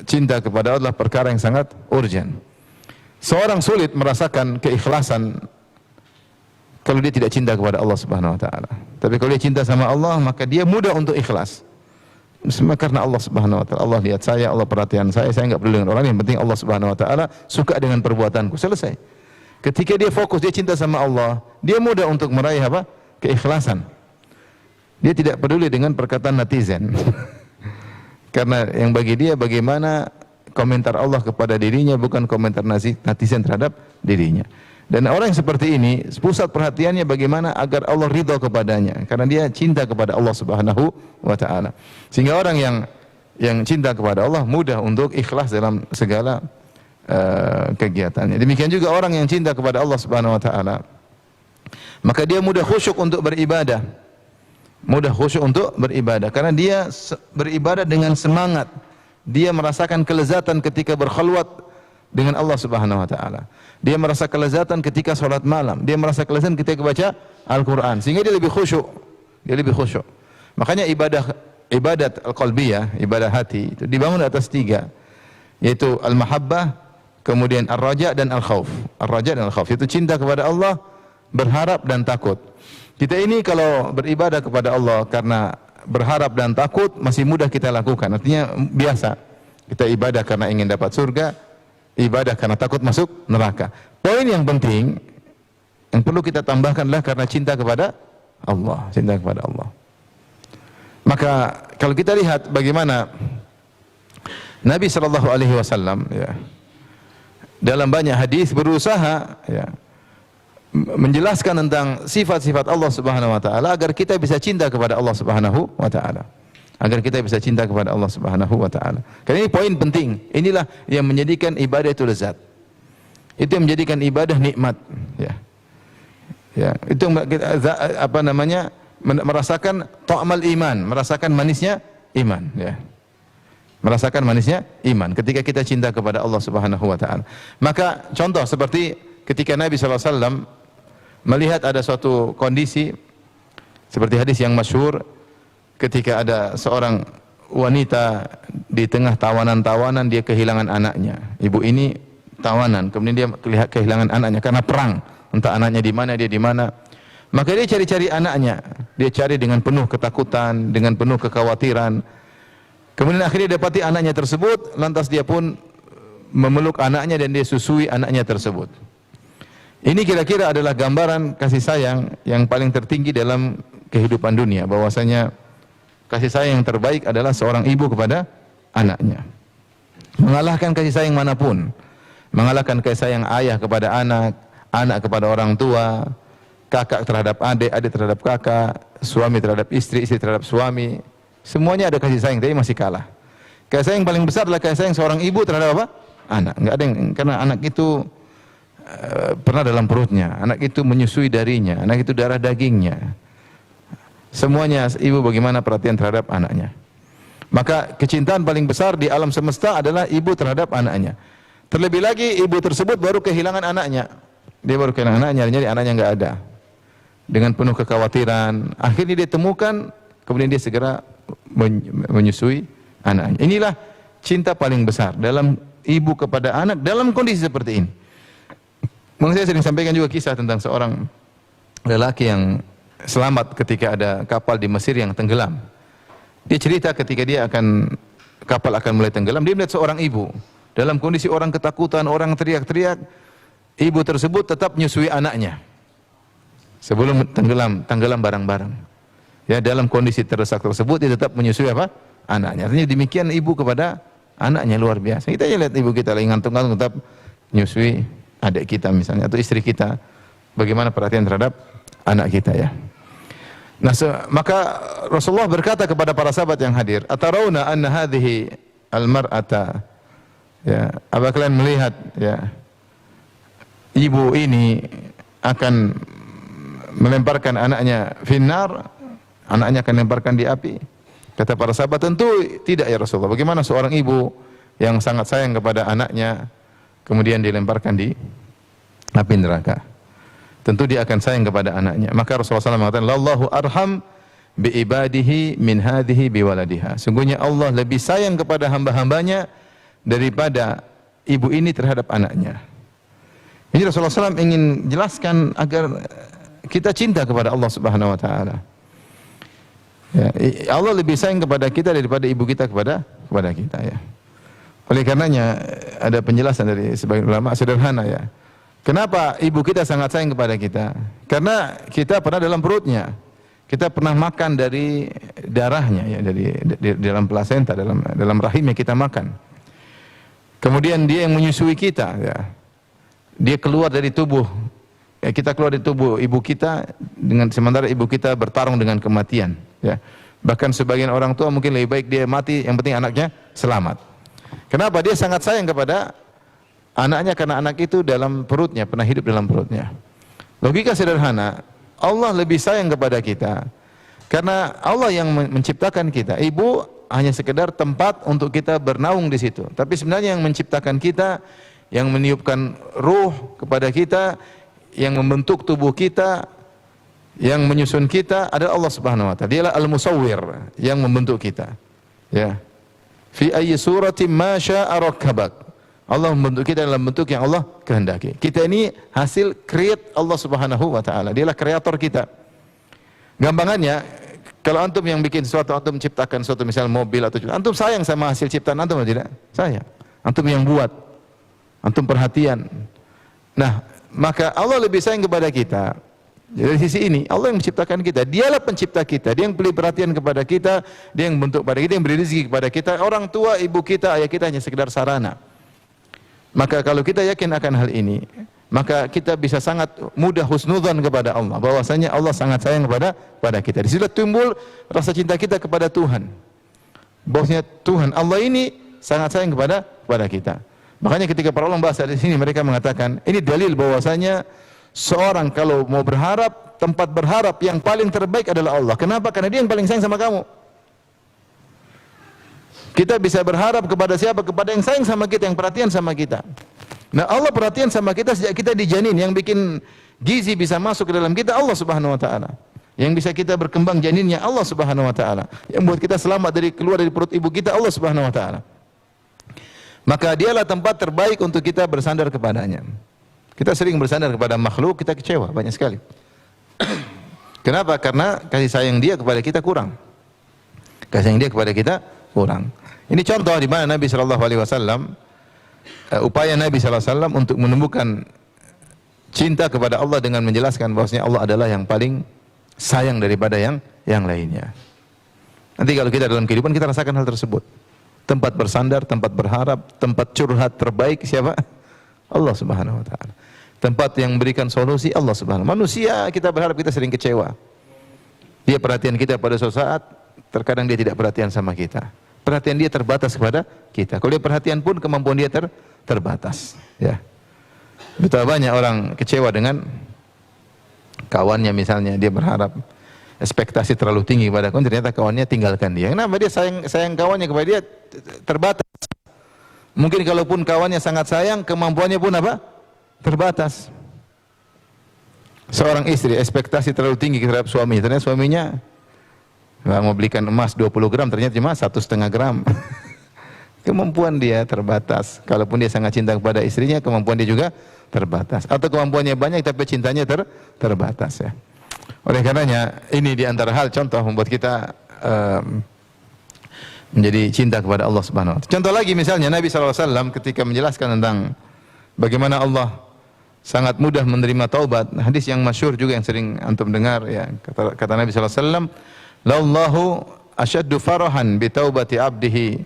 cinta kepada Allah perkara yang sangat urgent. Seorang sulit merasakan keikhlasan kalau dia tidak cinta kepada Allah Subhanahu wa taala. Tapi kalau dia cinta sama Allah, maka dia mudah untuk ikhlas. Semua karena Allah Subhanahu wa taala. Allah lihat saya, Allah perhatian saya enggak peduli dengan orang, yang penting Allah Subhanahu wa taala suka dengan perbuatanku, selesai. Ketika dia fokus, dia cinta sama Allah, dia mudah untuk meraih apa? Keikhlasan. Dia tidak peduli dengan perkataan netizen. Karena yang bagi dia bagaimana komentar Allah kepada dirinya, bukan komentar netizen terhadap dirinya. Dan orang yang seperti ini, pusat perhatiannya bagaimana agar Allah ridha kepadanya, karena dia cinta kepada Allah Subhanahu wa taala. Sehingga orang yang cinta kepada Allah mudah untuk ikhlas dalam segala kegiatannya. Demikian juga orang yang cinta kepada Allah Subhanahu wa taala, maka dia mudah khusyuk untuk beribadah. Mudah khusyuk untuk beribadah karena dia beribadah dengan semangat. Dia merasakan kelezatan ketika berkhulwat dengan Allah Subhanahu wa taala. Dia merasa kelezatan ketika salat malam, dia merasa kelezatan ketika baca Al-Qur'an, sehingga dia lebih khusyuk. Dia lebih khusyuk. Makanya ibadat al-qalbiyah, ibadah hati itu dibangun atas tiga, yaitu al-mahabbah, kemudian ar-raja dan al-khauf. Ar-raja dan al-khauf itu cinta kepada Allah, berharap dan takut. Kita ini kalau beribadah kepada Allah karena berharap dan takut masih mudah kita lakukan. Artinya biasa. Kita ibadah karena ingin dapat surga, ibadah karena takut masuk neraka. Poin yang penting yang perlu kita tambahkan adalah karena cinta kepada Allah, cinta kepada Allah. Maka kalau kita lihat bagaimana Nabi sallallahu alaihi wasallam ya, dalam banyak hadis berusaha ya, menjelaskan tentang sifat-sifat Allah Subhanahu wa taala agar kita bisa cinta kepada Allah Subhanahu wa taala. Agar kita bisa cinta kepada Allah Subhanahu wa taala. Karena ini poin penting. Inilah yang menjadikan ibadah itu lezat. Itu yang menjadikan ibadah nikmat, ya. Ya, itu apa namanya? Merasakan ta'mal iman, merasakan manisnya iman, ya. Merasakan manisnya iman ketika kita cinta kepada Allah Subhanahu wa taala. Maka contoh seperti ketika Nabi sallallahu alaihi wasallam melihat ada suatu kondisi seperti hadis yang masyhur ketika ada seorang wanita di tengah tawanan-tawanan, dia kehilangan anaknya. Ibu ini tawanan, kemudian dia kehilangan anaknya karena perang. Entah anaknya di mana, dia di mana. Maka dia cari-cari anaknya. Dia cari dengan penuh ketakutan, dengan penuh kekhawatiran. Kemudian akhirnya dapati anaknya tersebut, lantas dia pun memeluk anaknya dan dia susui anaknya tersebut. Ini kira-kira adalah gambaran kasih sayang yang paling tertinggi dalam kehidupan dunia, bahwasanya kasih sayang yang terbaik adalah seorang ibu kepada anaknya. Mengalahkan kasih sayang manapun. Mengalahkan kasih sayang ayah kepada anak, anak kepada orang tua, kakak terhadap adik, adik terhadap kakak, suami terhadap istri, istri terhadap suami. Semuanya ada kasih sayang, tapi masih kalah. Kasih sayang paling besar adalah kasih sayang seorang ibu terhadap apa? Anak. Enggak ada yang, karena anak itu pernah dalam perutnya, anak itu menyusui darinya, anak itu darah dagingnya. Semuanya ibu bagaimana perhatian terhadap anaknya. Maka kecintaan paling besar di alam semesta adalah ibu terhadap anaknya. Terlebih lagi ibu tersebut baru kehilangan anaknya. Dia baru kehilangan anaknya, jadi anaknya enggak ada. Dengan penuh kekhawatiran, akhirnya dia temukan, kemudian dia segera menyusui anaknya. Inilah cinta paling besar dalam ibu kepada anak dalam kondisi seperti ini. Mungkin saya sering sampaikan juga kisah tentang seorang lelaki yang selamat ketika ada kapal di Mesir yang tenggelam. Dia cerita ketika kapal akan mulai tenggelam, dia melihat seorang ibu dalam kondisi orang ketakutan, orang teriak-teriak. Ibu tersebut tetap menyusui anaknya sebelum tenggelam barang-barang. Ya, dalam kondisi terdesak tersebut dia tetap menyusui apa? Anaknya. Artinya demikian ibu kepada anaknya, luar biasa. Kita lihat ibu kita lagi ngantuk-ngantuk tetap menyusui adik kita misalnya atau istri kita. Bagaimana perhatian terhadap anak kita, ya. Nah, maka Rasulullah berkata kepada para sahabat yang hadir, "Atarawna anna hadhihi al-mar'ata?" Ya, apa kalian melihat, ya, ibu ini akan melemparkan anaknya finnar, anaknya akan lemparkan di api? Kata para sahabat, tentu tidak ya Rasulullah. Bagaimana seorang ibu yang sangat sayang kepada anaknya kemudian dilemparkan di api neraka? Tentu dia akan sayang kepada anaknya. Maka Rasulullah SAW mengatakan, "Lallahu arham bi ibadihi min hadhihi bi waladiha." Sungguhnya Allah lebih sayang kepada hamba-hambanya daripada ibu ini terhadap anaknya. Ini Rasulullah SAW ingin jelaskan agar kita cinta kepada Allah Subhanahu wa taala. Ya, Allah lebih sayang kepada kita daripada ibu kita kepada kita, ya. Oleh karenanya ada penjelasan dari sebagian ulama sederhana, ya. Kenapa ibu kita sangat sayang kepada kita? Karena kita pernah dalam perutnya. Kita pernah makan dari darahnya, ya, dari dalam plasenta, dalam rahimnya kita makan. Kemudian dia yang menyusui kita, ya. Dia keluar dari tubuh, ya, kita keluar dari tubuh ibu kita dengan sementara ibu kita bertarung dengan kematian, ya. Bahkan sebagian orang tua mungkin lebih baik dia mati, yang penting anaknya selamat. Kenapa? Dia sangat sayang kepada anaknya karena anak itu dalam perutnya, pernah hidup dalam perutnya. Logika sederhana, Allah lebih sayang kepada kita karena Allah yang menciptakan kita. Ibu hanya sekedar tempat untuk kita bernaung di situ. Tapi sebenarnya yang menciptakan kita, yang meniupkan ruh kepada kita, yang membentuk tubuh kita, yang menyusun kita adalah Allah Subhanahu wa taala. Dialah Al-Musawwir, yang membentuk kita. Ya. Fi ayyi suratin ma syaa rakkabak. Allah membentuk kita dalam bentuk yang Allah kehendaki. Kita ini hasil create Allah Subhanahu wa taala. Dialah kreator kita. Gampangannya, kalau antum yang bikin sesuatu, antum menciptakan suatu misal mobil atau antum sayang sama hasil ciptaan antum atau tidak? Sayang. Antum yang buat. Antum perhatian. Nah, maka Allah lebih sayang kepada kita Dari sisi ini, Allah yang menciptakan kita. Dialah pencipta kita. Dia yang beri perhatian kepada kita. Dia yang bentuk pada kita, yang beri rezeki kepada kita. Orang tua, ibu kita, ayah kita hanya sekedar sarana. Maka kalau kita yakin akan hal ini, maka kita bisa sangat mudah husnudzon kepada Allah. Bahwasanya Allah sangat sayang kepada kita. Di situ timbul rasa cinta kita kepada Tuhan. Bahwasanya Tuhan, Allah ini sangat sayang kepada kita. Makanya ketika para ulama bahas di sini, mereka mengatakan, ini dalil bahwasanya seorang kalau mau berharap, tempat berharap yang paling terbaik adalah Allah. Kenapa? Karena Dia yang paling sayang sama kamu. Kita bisa berharap kepada siapa? Kepada yang sayang sama kita, yang perhatian sama kita. Nah, Allah perhatian sama kita sejak kita dijanin. Yang bikin gizi bisa masuk ke dalam kita, Allah Subhanahu wa taala. Yang bisa kita berkembang janinnya, Allah Subhanahu wa taala. Yang buat kita selamat dari keluar dari perut ibu kita, Allah Subhanahu wa taala. Maka Dialah tempat terbaik untuk kita bersandar kepadanya. Kita sering bersandar kepada makhluk, kita kecewa banyak sekali. Kenapa? Karena kasih sayang Dia kepada kita kurang. Kasih sayang Dia kepada kita kurang. Ini contoh di mana Nabi sallallahu alaihi wasallam, upaya Nabi sallallahu alaihi wasallam untuk menumbuhkan cinta kepada Allah dengan menjelaskan bahwasanya Allah adalah yang paling sayang daripada yang lainnya. Nanti kalau kita dalam kehidupan kita rasakan hal tersebut. Tempat bersandar, tempat berharap, tempat curhat terbaik siapa? Allah Subhanahu wa taala. Tempat yang memberikan solusi Allah Subhanahu. Manusia kita berharap kita sering kecewa. Dia perhatian kita pada suatu saat, terkadang dia tidak perhatian sama kita. Perhatian dia terbatas kepada kita. Kalau dia perhatian pun kemampuan dia terbatas. Ya. Betapa banyak orang kecewa dengan kawannya misalnya, dia berharap ekspektasi terlalu tinggi kepada kawan, ternyata kawannya tinggalkan dia. Kenapa? Dia sayang kawannya kepada dia terbatas. Mungkin kalaupun kawannya sangat sayang, kemampuannya pun apa? Terbatas. Seorang istri ekspektasi terlalu tinggi terhadap suami, ternyata suaminya mau belikan emas 20 gram, ternyata cuma 1,5 gram. Kemampuan dia terbatas. Kalaupun dia sangat cinta kepada istrinya, kemampuan dia juga terbatas. Atau kemampuannya banyak tapi cintanya terbatas ya. Oleh karenanya ini di antara hal contoh membuat kita menjadi cinta kepada Allah Subhanahu wa taala. Contoh lagi misalnya Nabi sallallahu alaihi wasallam ketika menjelaskan tentang bagaimana Allah sangat mudah menerima taubat. Hadis yang masyhur juga yang sering antum dengar ya. Kata Nabi sallallahu alaihi wasallam, "Lallahu ashaddu farahan bi taubati 'abdihi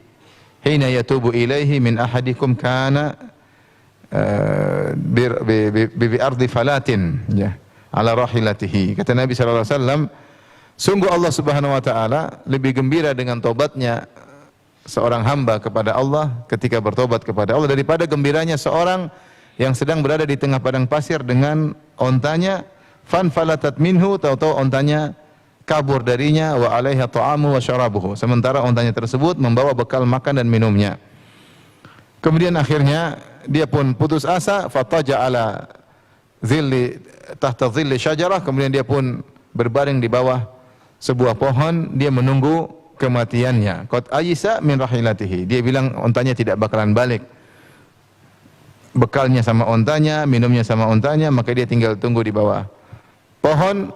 hina yatubu ilaihi min ahadikum kana bi ardi falatin ya ala rahilatihi." Kata Nabi sallallahu alaihi wasallam, sungguh Allah Subhanahu wa taala lebih gembira dengan tobatnya seorang hamba kepada Allah ketika bertobat kepada Allah daripada gembiranya seorang yang sedang berada di tengah padang pasir dengan ontanya fanfalatat minhu, tahu-tahu ontanya kabur darinya, wa alaiha ta'amu wa syarabuhu, sementara ontanya tersebut membawa bekal makan dan minumnya. Kemudian akhirnya dia pun putus asa, fataja ala zilli tahta zilli syajarah, kemudian dia pun berbaring di bawah sebuah pohon, dia menunggu kematiannya. Qad ayisa min rahilatihi, dia bilang ontanya tidak bakalan balik. Bekalnya sama ontanya, minumnya sama ontanya, maka dia tinggal tunggu di bawah pohon,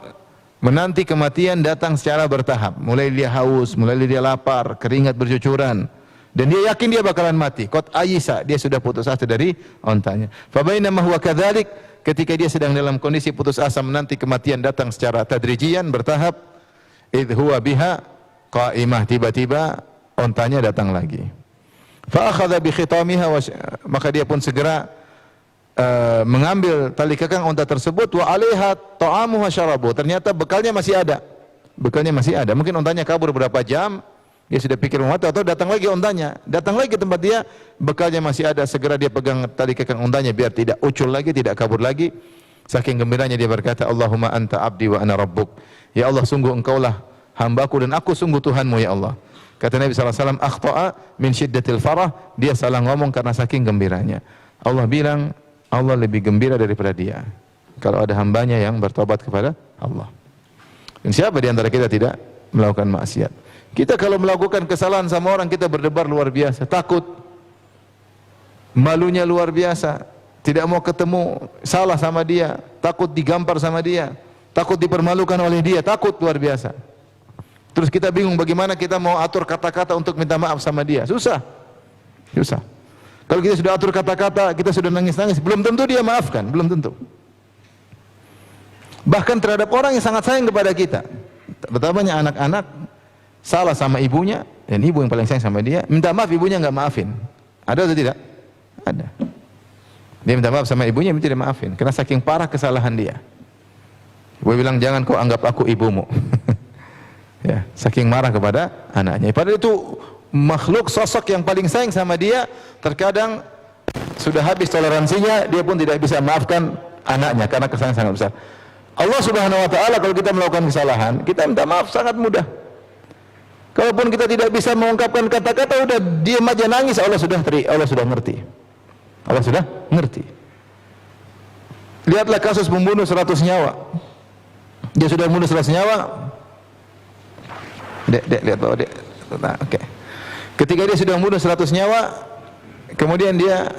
menanti kematian datang secara bertahap. Mulai dia haus, mulai dia lapar, keringat bercucuran, dan dia yakin dia bakalan mati. Qad ayisa, dia sudah putus asa dari ontanya. Fa bainama huwa kadzalik, ketika dia sedang dalam kondisi putus asa menanti kematian datang secara tadrijian, bertahap, idh huwa biha qa'imah, tiba-tiba ontanya datang lagi. Fa akhadha bi khitamiha, maka dia pun segera mengambil tali kekang onta tersebut, wa 'alaiha ta'amuhu wa syarabuhu, ternyata bekalnya masih ada. Bekalnya masih ada. Mungkin ontanya kabur berapa jam, dia sudah pikir mau mati, atau datang lagi ontanya, datang lagi ke tempat dia, bekalnya masih ada, segera dia pegang tali kekang ontanya biar tidak ucul lagi, tidak kabur lagi. Saking gembiranya dia berkata, Allahumma anta abdi wa ana rabbuk. Ya Allah, sungguh engkaulah hambaku dan aku sungguh Tuhanmu ya Allah. Kata Nabi SAW, akhta'a min syiddatil farah, dia salah ngomong karena saking gembiranya. Allah bilang, Allah lebih gembira daripada dia kalau ada hambanya yang bertobat kepada Allah. Dan siapa di antara kita tidak melakukan maksiat? Kita kalau melakukan kesalahan sama orang, kita berdebar luar biasa, takut, malunya luar biasa, tidak mau ketemu salah sama dia, takut digampar sama dia, takut dipermalukan oleh dia, takut luar biasa. Terus kita bingung bagaimana kita mau atur kata-kata untuk minta maaf sama dia. Susah. Susah. Kalau kita sudah atur kata-kata, kita sudah nangis-nangis, belum tentu dia maafkan, belum tentu. Bahkan terhadap orang yang sangat sayang kepada kita. Betapa banyak anak-anak salah sama ibunya, dan ibu yang paling sayang sama dia, minta maaf, ibunya nggak maafin. Ada atau tidak? Ada. Dia minta maaf sama ibunya, ibu tidak maafin, karena saking parah kesalahan dia. Ibu bilang, jangan kau anggap aku ibumu. Ya, saking marah kepada anaknya. Padahal itu makhluk sosok yang paling sayang sama dia, terkadang sudah habis toleransinya, dia pun tidak bisa maafkan anaknya karena kesalahan sangat besar. Allah Subhanahu wa taala, kalau kita melakukan kesalahan, kita minta maaf sangat mudah. Kalaupun kita tidak bisa mengungkapkan kata-kata, udah diam aja nangis, Allah sudah ngerti. Allah sudah ngerti. Lihatlah kasus membunuh 100 nyawa. Dia sudah membunuh 100 nyawa. Dek, lihat bawa dek. Nah, oke. Ketika dia sudah membunuh 100 nyawa, kemudian dia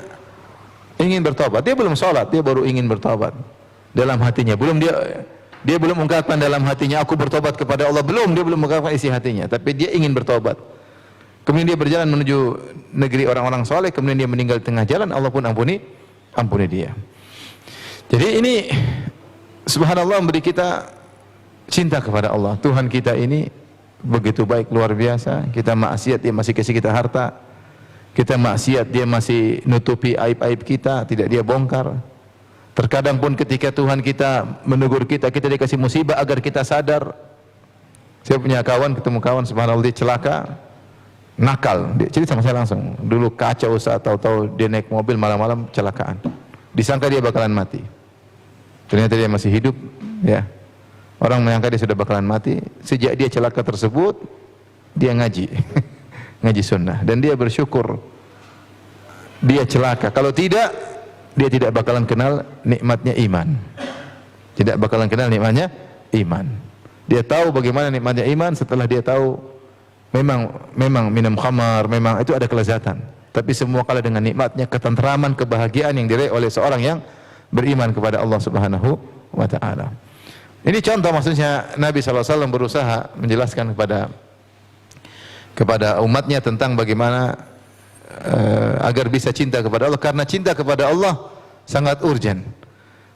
ingin bertobat. Dia belum sholat, dia baru ingin bertobat. Dalam hatinya, dia belum mengungkapkan dalam hatinya, aku bertobat kepada Allah. Dia belum mengungkapkan isi hatinya, tapi dia ingin bertobat. Kemudian dia berjalan menuju negeri orang-orang soleh, kemudian dia meninggal di tengah jalan, Allah pun ampuni dia. Jadi ini subhanallah, memberi kita cinta kepada Allah. Tuhan kita ini begitu baik, luar biasa. Kita maksiat, dia masih kasih kita harta. Kita maksiat, dia masih nutupi aib-aib kita, tidak dia bongkar. Terkadang pun ketika Tuhan kita menegur kita, kita dikasih musibah agar kita sadar. Saya punya kawan, ketemu kawan, subhanallah, dia celaka, nakal. Dia cerita sama saya langsung. Dulu kacau, tahu-tahu dia naik mobil malam-malam kecelakaan. Disangka dia bakalan mati. Ternyata dia masih hidup, ya. Orang menyangka dia sudah bakalan mati. Sejak dia celaka tersebut, dia ngaji, ngaji sunnah, dan dia bersyukur dia celaka. Kalau tidak, dia tidak bakalan kenal nikmatnya iman. Tidak bakalan kenal nikmatnya iman. Dia tahu bagaimana nikmatnya iman setelah dia tahu memang minum khamar, memang itu ada kelezatan. Tapi semua kalah dengan nikmatnya ketenteraman, kebahagiaan yang diraih oleh seorang yang beriman kepada Allah Subhanahu wa taala. Ini contoh, maksudnya Nabi SAW berusaha menjelaskan kepada umatnya tentang bagaimana agar bisa cinta kepada Allah, karena cinta kepada Allah sangat urgen.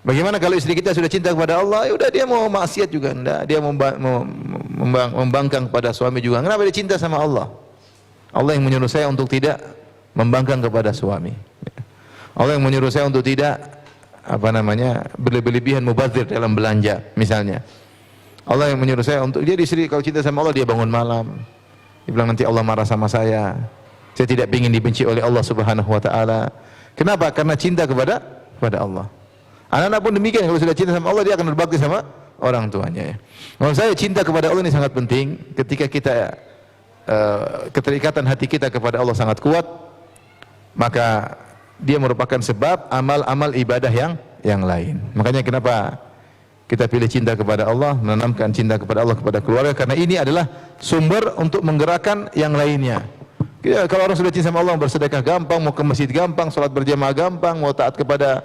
Bagaimana kalau istri kita sudah cinta kepada Allah, ya udah dia mau maksiat juga enggak, dia membangkang kepada suami juga. Kenapa dia cinta sama Allah? Allah yang menyuruh saya untuk tidak membangkang kepada suami. Allah yang menyuruh saya untuk tidak berlebihan mubazir dalam belanja misalnya. Allah yang menyuruh saya untuk, dia istri kalau cinta sama Allah dia bangun malam. Dia bilang nanti Allah marah sama saya. Saya tidak ingin dibenci oleh Allah Subhanahu wa taala. Kenapa? Karena cinta kepada Allah. Anak-anak pun demikian, kalau sudah cinta sama Allah dia akan berbakti sama orang tuanya, ya. Menurut saya cinta kepada Allah ini sangat penting. Ketika kita keterikatan hati kita kepada Allah sangat kuat, maka dia merupakan sebab amal-amal ibadah yang lain. Makanya kenapa kita pilih cinta kepada Allah, menanamkan cinta kepada Allah kepada keluarga, karena ini adalah sumber untuk menggerakkan yang lainnya. Ya, kalau orang sudah cinta sama Allah, bersedekah gampang, mau ke masjid gampang, sholat berjamaah gampang, mau taat kepada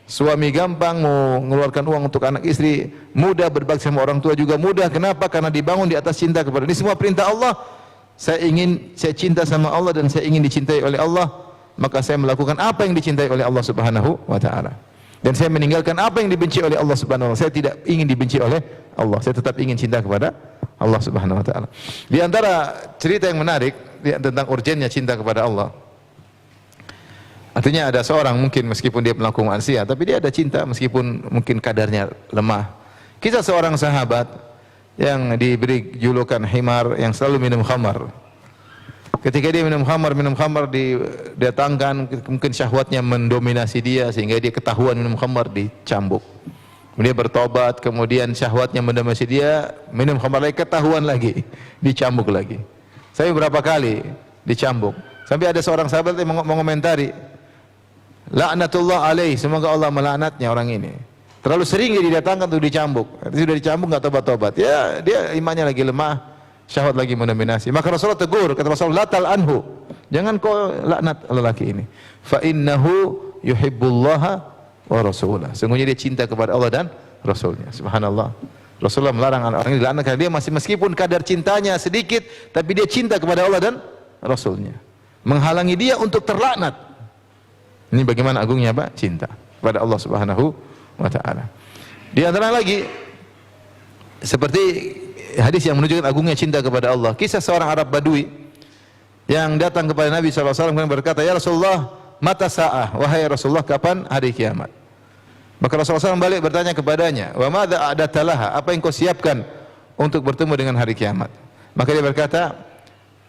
suami gampang, mau mengeluarkan uang untuk anak istri mudah, berbakti sama orang tua juga mudah. Kenapa? Karena dibangun di atas cinta kepada, ini semua perintah Allah. Saya cinta sama Allah dan saya ingin dicintai oleh Allah, maka saya melakukan apa yang dicintai oleh Allah Subhanahu wa taala. Dan saya meninggalkan apa yang dibenci oleh Allah Subhanahu wa taala. Saya tidak ingin dibenci oleh Allah. Saya tetap ingin cinta kepada Allah Subhanahu wa taala. Di antara cerita yang menarik tentang urgennya cinta kepada Allah. Artinya ada seorang mungkin meskipun dia melakukan maksiat, tapi dia ada cinta meskipun mungkin kadarnya lemah. Kisah seorang sahabat yang diberi julukan himar, yang selalu minum khamar. Ketika dia minum khamar didatangkan, mungkin syahwatnya mendominasi dia sehingga dia ketahuan minum khamar, dicambuk. Kemudian bertobat, kemudian syahwatnya mendominasi dia, minum khamar lagi, ketahuan lagi, dicambuk lagi. Saya beberapa kali dicambuk. Sampai ada seorang sahabat yang mengomentari, laknatullah alaih, semoga Allah melaknatnya orang ini. Terlalu sering dia didatangkan untuk dicambuk. Sudah dicambuk enggak tobat-tobat. Ya, dia imannya lagi lemah, syahwat lagi mendominasi. Maka Rasulullah tegur, kata Rasulullah, la tal anhu. Jangan kau laknat lelaki ini. Fa innahu yuhibbullaha wa rasulah. Sungguhnya dia cinta kepada Allah dan Rasulnya. Subhanallah. Rasulullah melarang orang ini dilaknat karena dia masih, meskipun kadar cintanya sedikit, tapi dia cinta kepada Allah dan Rasulnya. Menghalangi dia untuk terlaknat. Ini bagaimana agungnya apa? Cinta kepada Allah Subhanahu wa taala. Di antara lagi seperti hadis yang menunjukkan agungnya cinta kepada Allah. Kisah seorang Arab Badui yang datang kepada Nabi SAW dan berkata, "Ya Rasulullah, mata sa'ah, wahai Rasulullah, kapan hari kiamat?" Maka Rasulullah SAW balik bertanya kepadanya, "Wa madza a'dadta laha?" Apa yang kau siapkan untuk bertemu dengan hari kiamat? Maka dia berkata,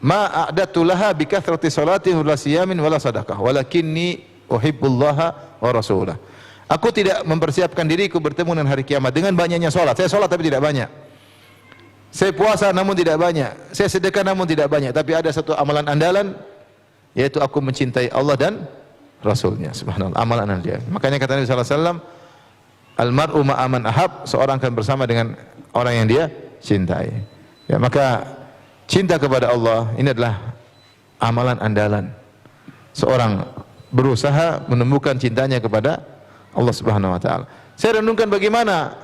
"Ma a'dadtu laha bi kathrati salati wa siyamin wala sadaqah, walakinni uhibbullaha wa rasulah." Aku tidak mempersiapkan diriku bertemu dengan hari kiamat dengan banyaknya salat. Saya salat tapi tidak banyak. Saya puasa namun tidak banyak. Saya sedekah namun tidak banyak. Tapi ada satu amalan andalan, yaitu aku mencintai Allah dan Rasulnya. Subhanallah, amalan andalan. Makanya kata Nabi SAW, "Al-mar'u ma'aman ahab", seorang akan bersama dengan orang yang dia cintai. Ya, maka cinta kepada Allah ini adalah amalan andalan. Seorang berusaha menemukan cintanya kepada Allah Subhanahu wa taala. Saya renungkan bagaimana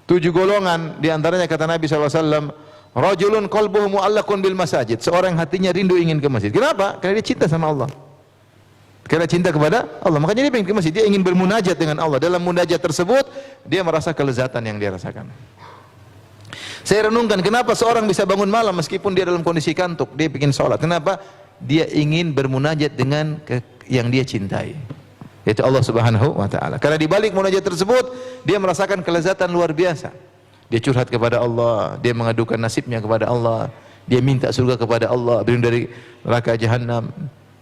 7 golongan di antaranya kata Nabi SAW, rajulun qalbuhu mu'allaqun bil masajid, seorang yang hatinya rindu ingin ke masjid. Kenapa? Karena dia cinta sama Allah. Karena cinta kepada Allah, makanya dia ingin ke masjid, dia ingin bermunajat dengan Allah. Dalam munajat tersebut, dia merasa kelezatan yang dia rasakan. Saya renungkan kenapa seorang bisa bangun malam meskipun dia dalam kondisi kantuk, dia ingin sholat. Kenapa? Dia ingin bermunajat dengan yang dia cintai, yaitu Allah Subhanahu wa taala. Karena di balik munajat tersebut, dia merasakan kelezatan luar biasa. Dia curhat kepada Allah, dia mengadukan nasibnya kepada Allah, dia minta surga kepada Allah, berlindung dari neraka jahanam.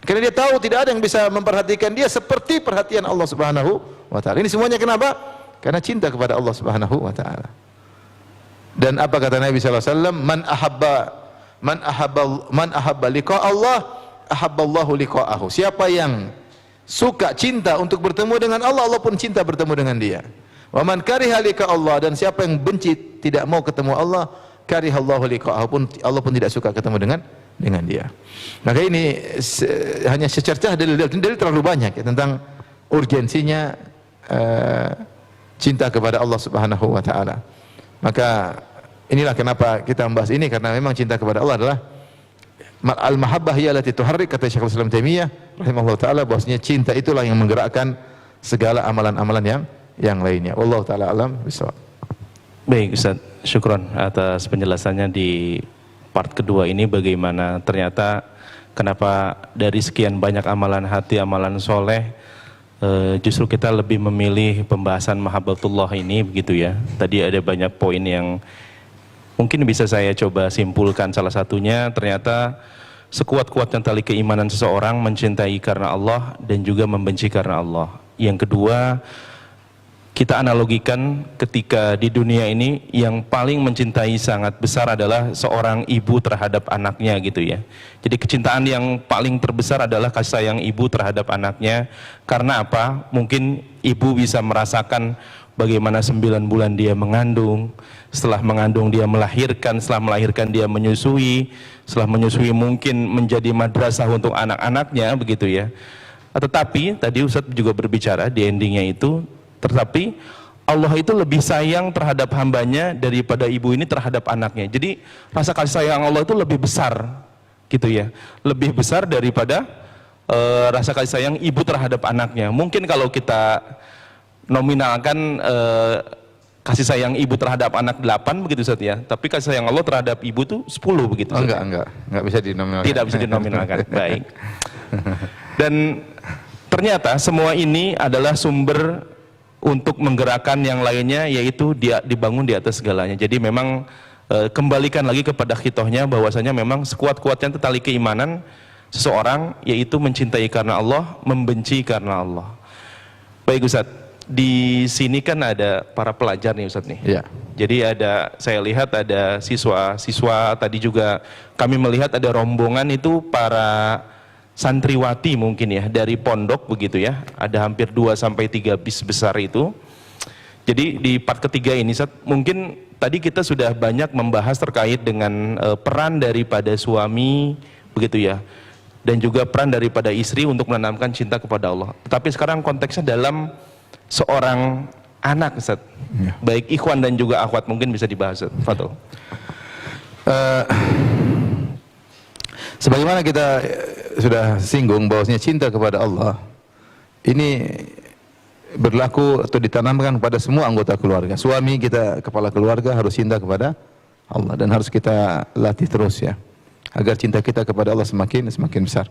Karena dia tahu tidak ada yang bisa memperhatikan dia seperti perhatian Allah Subhanahu wa taala. Ini semuanya kenapa? Karena cinta kepada Allah Subhanahu wa taala. Dan apa kata Nabi sallallahu alaihi wasallam? Man ahabba liqa Allah, ahabballahu liqa'ahu. Siapa yang suka cinta untuk bertemu dengan Allah, Allah pun cinta bertemu dengan dia. Wa man kariha liqa Allah, dan siapa yang benci tidak mau ketemu Allah, karihallahu liqa'ahu, pun Allah pun tidak suka ketemu dengan dia. Maka ini hanya secercah dalil terlalu banyak ya, tentang urgensinya cinta kepada Allah Subhanahu wa taala. Maka inilah kenapa kita membahas ini, karena memang cinta kepada Allah adalah al-mahabbah hiya allati tuharrik, kata Syekhul Islam Taimiyah rahimahullah taala, bahwasanya cinta itulah yang menggerakkan segala amalan-amalan yang lainnya. Wallahu taala alam bisawab. Baik Ustaz, syukron atas penjelasannya di part kedua ini, bagaimana ternyata kenapa dari sekian banyak amalan hati, amalan soleh, justru kita lebih memilih pembahasan mahabbatullah ini, begitu ya. Tadi ada banyak poin yang mungkin bisa saya coba simpulkan. Salah satunya ternyata sekuat-kuatnya tali keimanan seseorang mencintai karena Allah dan juga membenci karena Allah. Yang kedua, kita analogikan ketika di dunia ini yang paling mencintai sangat besar adalah seorang ibu terhadap anaknya, gitu ya. Jadi kecintaan yang paling terbesar adalah kasih sayang ibu terhadap anaknya. Karena apa? Mungkin ibu bisa merasakan bagaimana 9 bulan dia mengandung, setelah mengandung dia melahirkan, setelah melahirkan dia menyusui, setelah menyusui mungkin menjadi madrasah untuk anak-anaknya, begitu ya. Tetapi tadi Ustadz juga berbicara di endingnya itu, tetapi Allah itu lebih sayang terhadap hambanya daripada ibu ini terhadap anaknya. Jadi rasa kasih sayang Allah itu lebih besar, gitu ya, lebih besar daripada rasa kasih sayang ibu terhadap anaknya. Mungkin kalau kita nominalkan kasih sayang ibu terhadap anak 8 begitu Ustaz ya, tapi kasih sayang Allah terhadap ibu tuh 10 begitu. Oh, enggak bisa dinominalkan. Tidak bisa dinominalkan. Baik. Dan ternyata semua ini adalah sumber untuk menggerakkan yang lainnya, yaitu dia dibangun di atas segalanya. Jadi memang kembalikan lagi kepada khitohnya, bahwasanya memang sekuat-kuatnya tali keimanan seseorang yaitu mencintai karena Allah, membenci karena Allah. Baik Ustaz, di sini kan ada para pelajar nih Ustaz nih. Iya. Jadi saya lihat ada siswa tadi juga kami melihat ada rombongan itu para santriwati mungkin ya, dari pondok begitu ya, ada hampir 2-3 bis besar itu. Jadi di part ketiga ini mungkin tadi kita sudah banyak membahas terkait dengan peran daripada suami begitu ya, dan juga peran daripada istri untuk menanamkan cinta kepada Allah. Tapi sekarang konteksnya dalam seorang anak Ustaz, ya. Baik ikhwan dan juga akhwat mungkin bisa dibahas Ustaz. Fadhol. Sebagaimana kita sudah singgung bahwasanya cinta kepada Allah ini berlaku atau ditanamkan kepada semua anggota keluarga. Suami kita, kepala keluarga, harus cinta kepada Allah, dan harus kita latih terus ya, agar cinta kita kepada Allah semakin besar.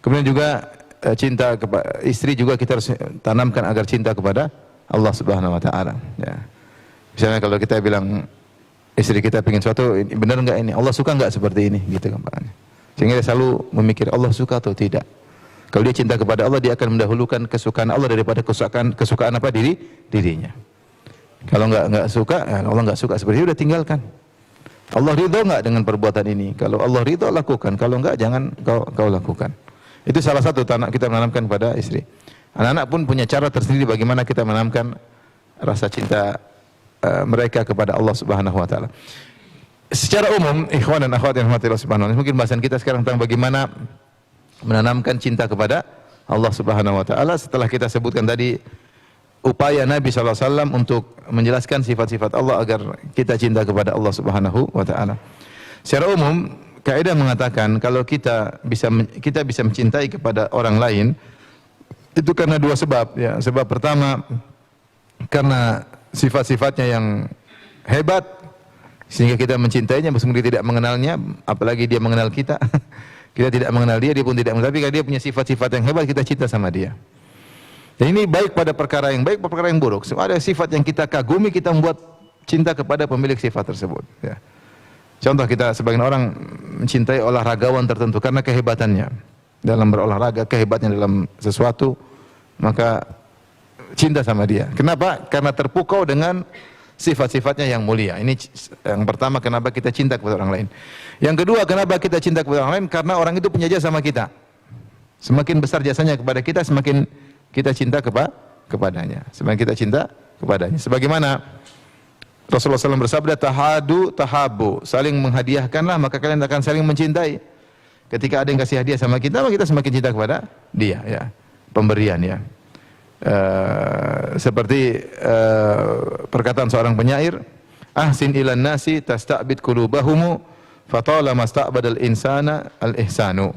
Kemudian juga cinta kepada istri juga kita harus tanamkan agar cinta kepada Allah Subhanahu wa taala ya. Misalnya kalau kita bilang istri kita pengen sesuatu, benar enggak ini? Allah suka enggak seperti ini? Gitu kan Pak. Sehingga dia selalu memikir Allah suka atau tidak. Kalau dia cinta kepada Allah, dia akan mendahulukan kesukaan Allah daripada kesukaan apa dirinya. Kalau enggak suka, ya Allah enggak suka, seperti itu udah tinggalkan. Allah ridho enggak dengan perbuatan ini? Kalau Allah ridho, lakukan. Kalau enggak, jangan kau lakukan. Itu salah satu kita menanamkan pada istri. Anak-anak pun punya cara tersendiri bagaimana kita menanamkan rasa cinta mereka kepada Allah Subhanahu wa taala. Secara umum, ikhwan dan akhwat yang dirahmati Allah Subhanahu wa taala, mungkin bahasan kita sekarang tentang bagaimana menanamkan cinta kepada Allah Subhanahu wa taala. Setelah kita sebutkan tadi upaya Nabi sallallahu alaihi wasallam untuk menjelaskan sifat-sifat Allah agar kita cinta kepada Allah Subhanahu wa taala. Secara umum, kaidah mengatakan kalau kita bisa mencintai kepada orang lain itu karena dua sebab ya. Sebab pertama karena sifat-sifatnya yang hebat sehingga kita mencintainya meskipun dia tidak mengenalnya, apalagi dia mengenal kita. Kita tidak mengenal dia, dia pun tidak mengenal, tapi kalau dia punya sifat-sifat yang hebat, kita cinta sama dia. Dan ini baik pada perkara yang baik, perkara yang buruk. So, ada sifat yang kita kagumi, kita membuat cinta kepada pemilik sifat tersebut. Ya. Contoh, kita sebagian orang mencintai olahragawan tertentu karena kehebatannya dalam berolahraga, kehebatannya dalam sesuatu, maka cinta sama dia. Kenapa? Karena terpukau dengan sifat-sifatnya yang mulia. Ini yang pertama, kenapa kita cinta kepada orang lain. Yang kedua, kenapa kita cinta kepada orang lain? Karena orang itu punya jasa sama kita. Semakin besar jasanya kepada kita, semakin kita cinta kepadanya. Semakin kita cinta kepadanya. Sebagaimana Rasulullah SAW bersabda, tahadu tahabu, saling menghadiahkanlah maka kalian akan saling mencintai. Ketika ada yang kasih hadiah sama kita, maka kita semakin cinta kepada dia. Ya, pemberian ya. Seperti perkataan seorang penyair, ahsin ilan nasi tasta'bid qulubahumu fatalama sta'badal insana al-ihsanu.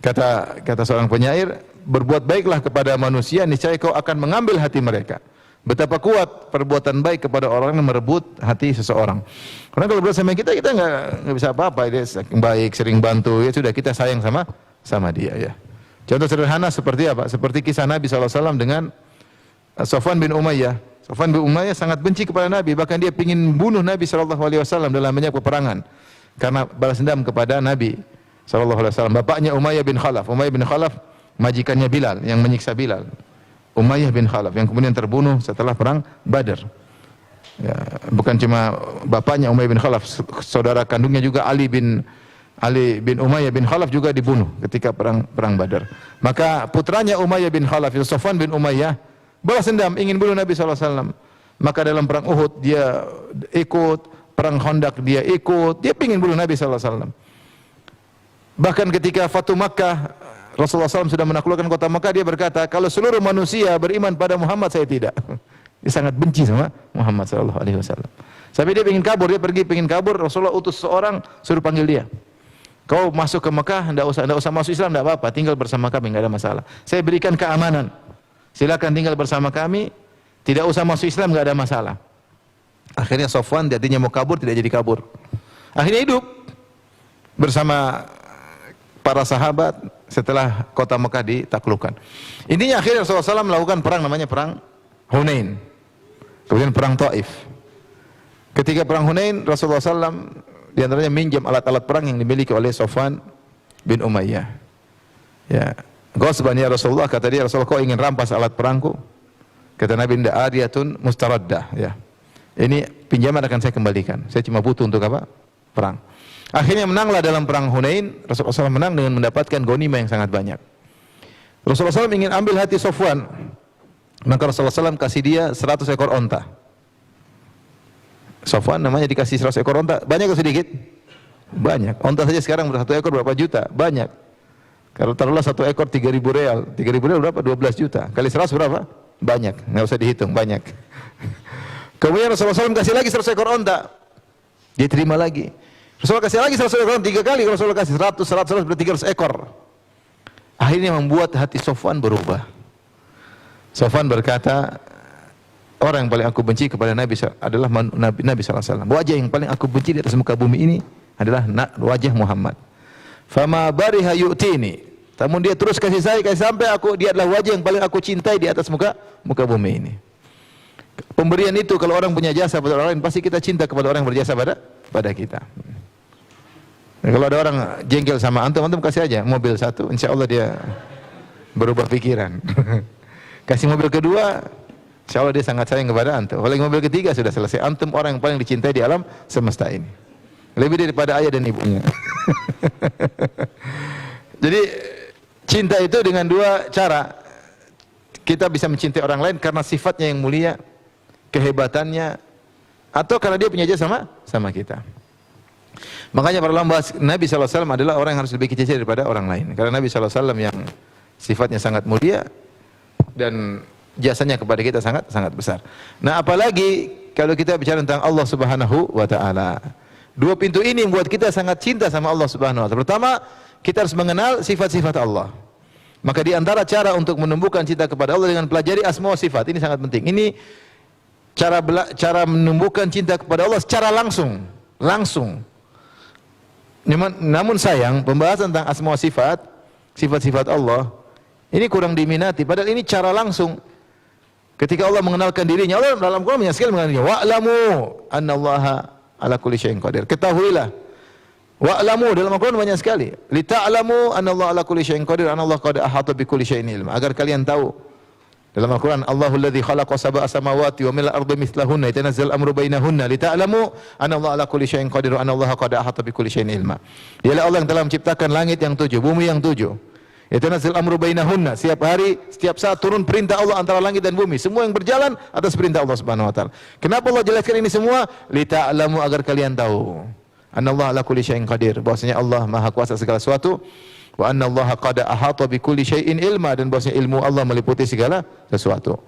Kata seorang penyair, berbuat baiklah kepada manusia, niscaya kau akan mengambil hati mereka. Betapa kuat perbuatan baik kepada orang yang merebut hati seseorang. Karena kalau berbuat sama kita nggak bisa apa-apa. Dia baik, sering bantu, ya sudah, kita sayang sama dia ya. Contoh sederhana seperti apa? Seperti kisah Nabi SAW dengan Safwan bin Umayyah. Safwan bin Umayyah sangat benci kepada Nabi, bahkan dia ingin bunuh Nabi SAW dalam banyak peperangan karena balas dendam kepada Nabi SAW. Bapaknya Umayyah bin Khalaf. Umayyah bin Khalaf majikannya Bilal yang menyiksa Bilal. Umayyah bin Khalaf yang kemudian terbunuh setelah perang Badar. Ya, bukan cuma bapaknya Umayyah bin Khalaf, saudara kandungnya juga Ali bin Umayyah bin Khalaf juga dibunuh ketika perang Badar. Maka putranya Umayyah bin Khalaf, Safwan bin Umayyah, balas dendam ingin bunuh Nabi SAW. Maka dalam perang Uhud dia ikut, perang Khandaq dia ikut, dia ingin bunuh Nabi SAW. Bahkan ketika Fatu Makkah, Rasulullah SAW sudah menaklukkan kota Makkah, dia berkata, kalau seluruh manusia beriman pada Muhammad, saya tidak. Dia sangat benci sama Muhammad SAW. Sampai dia ingin kabur, dia pergi ingin kabur, Rasulullah utus seorang suruh panggil dia. Kau masuk ke Mekah, tidak usah masuk Islam, tidak apa-apa, tinggal bersama kami, tidak ada masalah. Saya berikan keamanan, silakan tinggal bersama kami, tidak usah masuk Islam, tidak ada masalah. Akhirnya Safwan, jadinya mau kabur, tidak jadi kabur. Akhirnya hidup bersama para sahabat setelah kota Mekah ditaklukkan. Intinya akhirnya Rasulullah SAW melakukan perang, namanya perang Hunain. Kemudian perang Taif. Ketika perang Hunain, Rasulullah SAW di antaranya minjam alat-alat perang yang dimiliki oleh Safwan bin Umayyah. Ya, Ghasban ya Rasulullah, kata dia, Rasulullah, kau ingin rampas alat perangku? Kata Nabi, inda ariyatun mustaraddah, ya. Ini pinjaman akan saya kembalikan. Saya cuma butuh untuk apa? Perang. Akhirnya menanglah dalam perang Hunain. Rasulullah SAW menang dengan mendapatkan ghanimah yang sangat banyak. Rasulullah SAW ingin ambil hati Safwan. Maka Rasulullah SAW kasih dia 100 ekor onta. Safwan namanya dikasih 100 ekor onta. Banyak atau sedikit? Banyak. Onta saja sekarang satu ekor berapa juta? Banyak. Kalau taruhlah satu ekor 3.000 real. 3.000 real berapa? 12 juta. Kali 100 berapa? Banyak. Nggak usah dihitung. Banyak. Kemudian Rasulullah SAW kasih lagi 100 ekor onta. Dia terima lagi. Rasulullah kasih lagi 100 ekor, 3 kali. Rasulullah kasih 100 berarti 300 ekor. Akhirnya membuat hati Safwan berubah. Sofwan berkata, orang yang paling aku benci kepada Nabi adalah Nabi SAW. Wajah yang paling aku benci di atas muka bumi ini adalah wajah Muhammad. Fama bariha yu'tini. Namun dia terus kasih sampai dia adalah wajah yang paling aku cintai di atas muka bumi ini. Pemberian itu kalau orang punya jasa pada orang lain, pasti kita cinta kepada orang yang berjasa pada kita. Nah, kalau ada orang jengkel sama antum kasih aja mobil satu, insya Allah dia berubah pikiran. Kasih mobil kedua, insya Allah dia sangat sayang kepada antum. Kalau mobil ketiga sudah selesai. Antum orang yang paling dicintai di alam semesta ini, lebih daripada ayah dan ibunya. Jadi cinta itu dengan dua cara. Kita bisa mencintai orang lain karena sifatnya yang mulia, kehebatannya, atau karena dia punya jasa sama kita. Makanya para ulama bahas Nabi SAW adalah orang yang harus lebih kita cintai daripada orang lain. Karena Nabi SAW yang sifatnya sangat mulia dan jasanya kepada kita sangat besar. Nah, apalagi kalau kita bicara tentang Allah Subhanahu wa taala. Dua pintu ini membuat kita sangat cinta sama Allah Subhanahu wa taala. Pertama, kita harus mengenal sifat-sifat Allah. Maka di antara cara untuk menumbuhkan cinta kepada Allah dengan pelajari asma wa sifat. Ini sangat penting. Ini cara menumbuhkan cinta kepada Allah secara langsung. Namun sayang, pembahasan tentang asma wa sifat, sifat-sifat Allah, ini kurang diminati. Padahal ini cara langsung. Ketika Allah mengenalkan dirinya, Allah dalam Quran banyak sekali mengenalnya. Wa'lamu annallaha ala kulli syai'in qadir. Ketahuilah. Wa'lamu dalam Al-Quran banyak sekali. Lita'lamu annallaha ala kulli syai'in qadir, anallahu qad ahata bi kulli syai'in ilma. Agar kalian tahu. Dalam Al-Quran, Allahu alladzi khalaqa sab'a samawati wa mil ardi mithlahunna yatanazzal amru bainahunna lita'lamu annallaha ala kulli syai'in qadir, anallahu qad ahata bi kulli syai'in ilma. Dialah Allah yang telah menciptakan langit yang 7, bumi yang 7. Yatanazzal amru bainahunna, setiap hari, setiap saat turun perintah Allah antara langit dan bumi. Semua yang berjalan atas perintah Allah Subhanahu wa taala. Kenapa Allah jelaskan ini semua? Lita'lamu, agar kalian tahu. Anallahu ala kulli syai'in qadir, bahwasanya Allah Maha Kuasa segala sesuatu. Wa annallaha qad ahata bi kulli syai'in ilma, dan bahwasanya ilmu Allah meliputi segala sesuatu.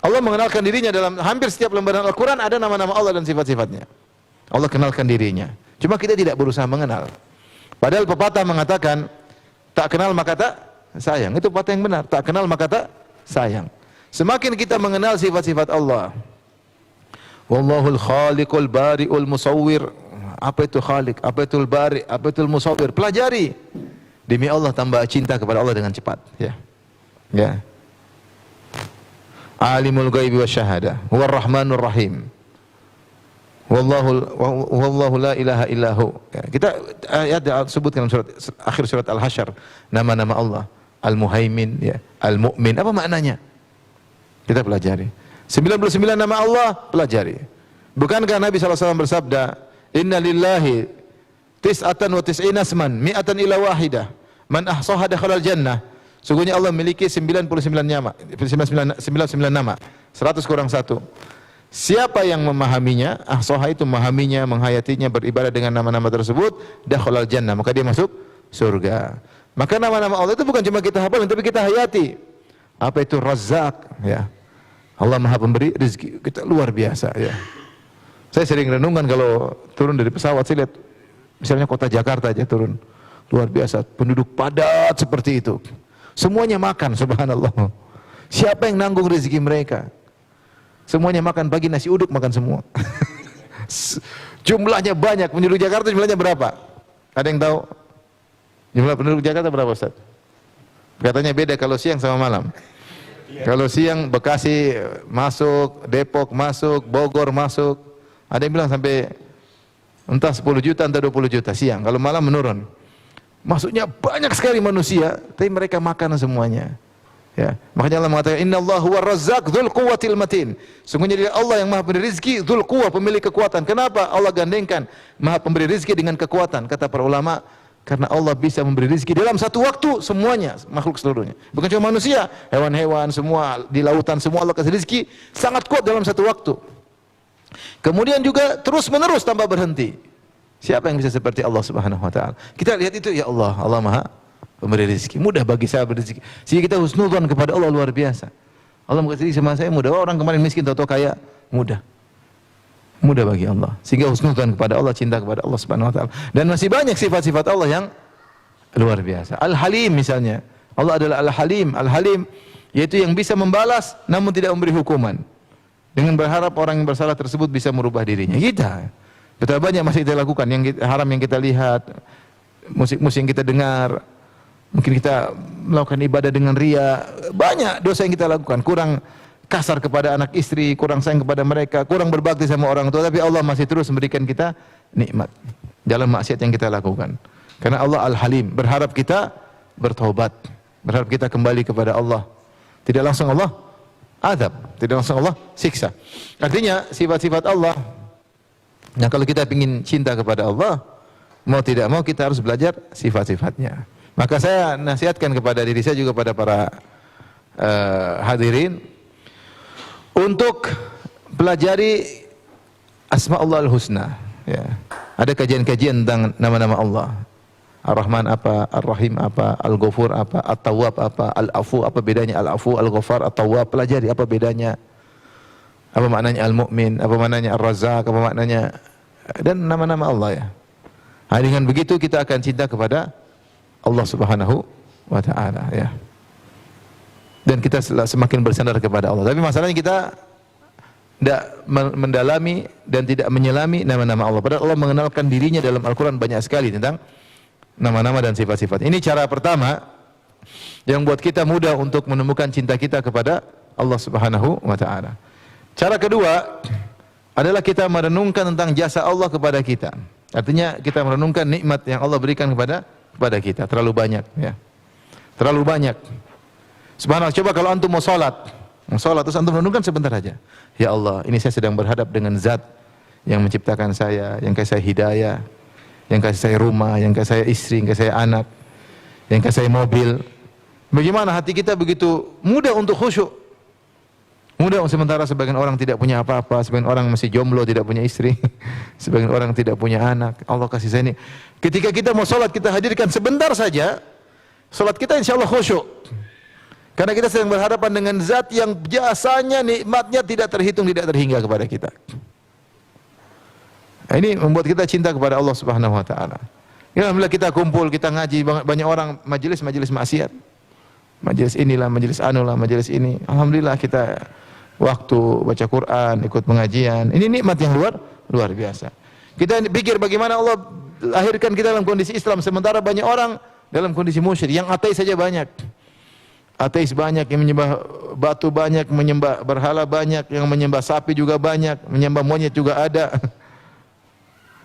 Allah mengenalkan dirinya dalam hampir setiap lembaran Al-Qur'an, ada nama-nama Allah dan sifat-sifatnya. Allah kenalkan dirinya. Cuma kita tidak berusaha mengenal. Padahal pepatah mengatakan, tak kenal maka tak sayang. Itu pepatah yang benar. Tak kenal maka tak sayang. Semakin kita mengenal sifat-sifat Allah. Wallahul khaliqul bari'ul musawwir. Apa itu khaliq? Apa itu bari? Apa itu musawwir? Pelajari. Demi Allah tambah cinta kepada Allah dengan cepat. Ya. Alimul ghaibi wasyahada, huwar rahmanur rahim. Wallahu la ilaha illahu. Ya, kita ayat sebutkan dalam akhir surat Al-Hasyr nama-nama Allah. Al-Muhaimin, ya, Al-Mu'min. Apa maknanya? Kita pelajari. 99 nama Allah, pelajari. Bukankah Nabi SAW bersabda, "Inna lillahi tis'atan wa tis'ina asman, mi'atan ila wahidah. Man ahsaha dakhala al-jannah." Sungguhnya Allah memiliki 99 nama. 100 kurang 1. Siapa yang memahaminya, ahsaha itu memahaminya, menghayatinya, beribadah dengan nama-nama tersebut, dakhala al-jannah, maka dia masuk surga. Maka nama-nama Allah itu bukan cuma kita hafal, tapi kita hayati. Apa itu Razzaq, ya. Allah Maha Pemberi rezeki. Kita luar biasa, ya. Saya sering renungkan kalau turun dari pesawat, saya lihat misalnya kota Jakarta aja turun, luar biasa, penduduk padat seperti itu. Semuanya makan, subhanallah. Siapa yang nanggung rezeki mereka? Semuanya makan, pagi nasi uduk makan semua. Jumlahnya banyak. Penduduk Jakarta jumlahnya berapa? Ada yang tahu? Jumlah penduduk Jakarta berapa, Ustaz? Katanya beda kalau siang sama malam. Kalau siang Bekasi masuk, Depok masuk, Bogor masuk. Ada yang bilang sampai entah 10 juta, entah 20 juta siang. Kalau malam menurun. Maksudnya banyak sekali manusia, tapi mereka makan semuanya. Ya, makanya Allah mengatakan Innallaha huwar razzaq dzul quwwatil matin. Sungguhnya dia Allah yang Maha Pemberi rezeki, dzul quwwah, pemilik kekuatan. Kenapa Allah gandengkan Maha Pemberi rezeki dengan kekuatan? Kata para ulama, karena Allah bisa memberi rezeki dalam satu waktu semuanya, makhluk seluruhnya. Bukan cuma manusia, hewan-hewan semua di lautan semua Allah kasih rezeki sangat kuat dalam satu waktu. Kemudian juga terus-menerus tanpa berhenti. Siapa yang bisa seperti Allah Subhanahu wa taala? Kita lihat itu, ya Allah, Allah Maha Pemberi rezeki, mudah bagi saya berrezeki. Sehingga kita husnudzon kepada Allah luar biasa. Allah mengasihi sama saya mudah. Orang kemarin miskin tahu-tahu kaya, mudah. Mudah bagi Allah. Sehingga husnudzon kepada Allah, cinta kepada Allah Subhanahu wa taala. Dan masih banyak sifat-sifat Allah yang luar biasa. Al-Halim misalnya. Allah adalah Al-Halim. Al-Halim yaitu yang bisa membalas namun tidak memberi hukuman, dengan berharap orang yang bersalah tersebut bisa merubah dirinya. Betapa banyak masih kita lakukan, haram yang kita lihat, musik-musik yang kita dengar, mungkin kita melakukan ibadah dengan ria, banyak dosa yang kita lakukan, kurang kasar kepada anak istri, kurang sayang kepada mereka, kurang berbakti sama orang tua, tapi Allah masih terus memberikan kita nikmat jalan maksiat yang kita lakukan. Karena Allah Al-Halim, berharap kita bertaubat, berharap kita kembali kepada Allah. Tidak langsung Allah azab, tidak langsung Allah siksa. Artinya sifat-sifat Allah. Nah, kalau kita ingin cinta kepada Allah, mau tidak mau kita harus belajar sifat-sifatnya. Maka saya nasihatkan kepada diri saya juga pada para hadirin untuk pelajari Asma'ullahul Husna. Ya. Ada kajian-kajian tentang nama-nama Allah. Ar-Rahman apa, Ar-Rahim apa, Al-Ghafur apa, At-Tawwab apa, Al-Afu apa bedanya Al-Afu, Al-Ghafar, At-Tawwab, pelajari apa bedanya. Apa maknanya Al-Mu'min, apa maknanya Ar-Razzaq, apa maknanya, dan nama-nama Allah ya. Nah, dengan begitu kita akan cinta kepada Allah Subhanahu wa taala ya. Dan kita semakin bersandar kepada Allah. Tapi masalahnya kita tidak mendalami dan tidak menyelami nama-nama Allah. Padahal Allah mengenalkan dirinya dalam Al-Quran banyak sekali tentang nama-nama dan sifat-sifat. Ini cara pertama yang buat kita mudah untuk menemukan cinta kita kepada Allah Subhanahu wa taala. Cara kedua adalah kita merenungkan tentang jasa Allah kepada kita. Artinya kita merenungkan nikmat yang Allah berikan kepada kita. Terlalu banyak ya. Terlalu banyak. Subhanallah, coba kalau antum mau salat terus antum merenungkan sebentar aja. Ya Allah, ini saya sedang berhadap dengan zat yang menciptakan saya, yang kasih saya hidayah, yang kasih saya rumah, yang kasih saya istri, yang kasih saya anak, yang kasih saya mobil. Bagaimana hati kita begitu mudah untuk khusyuk. Mudah, sementara sebagian orang tidak punya apa-apa, sebagian orang masih jomblo, tidak punya istri, sebagian orang tidak punya anak. Allah kasih saya ini. Ketika kita mau sholat, kita hadirkan sebentar saja, sholat kita insya Allah khusyuk. Karena kita sedang berhadapan dengan zat yang jasanya, nikmatnya tidak terhitung, tidak terhingga kepada kita. Nah, ini membuat kita cinta kepada Allah Subhanahu wa taala. Alhamdulillah kita kumpul, kita ngaji, banyak orang majelis maksiat. Majelis inilah, majelis anulah, majelis ini. Alhamdulillah kita waktu baca Quran, ikut pengajian. Ini nikmat yang luar biasa. Kita pikir bagaimana Allah lahirkan kita dalam kondisi Islam, sementara banyak orang dalam kondisi musyrik. Yang ateis saja banyak. Ateis banyak, yang menyembah batu banyak, menyembah berhala banyak, yang menyembah sapi juga banyak, menyembah monyet juga ada.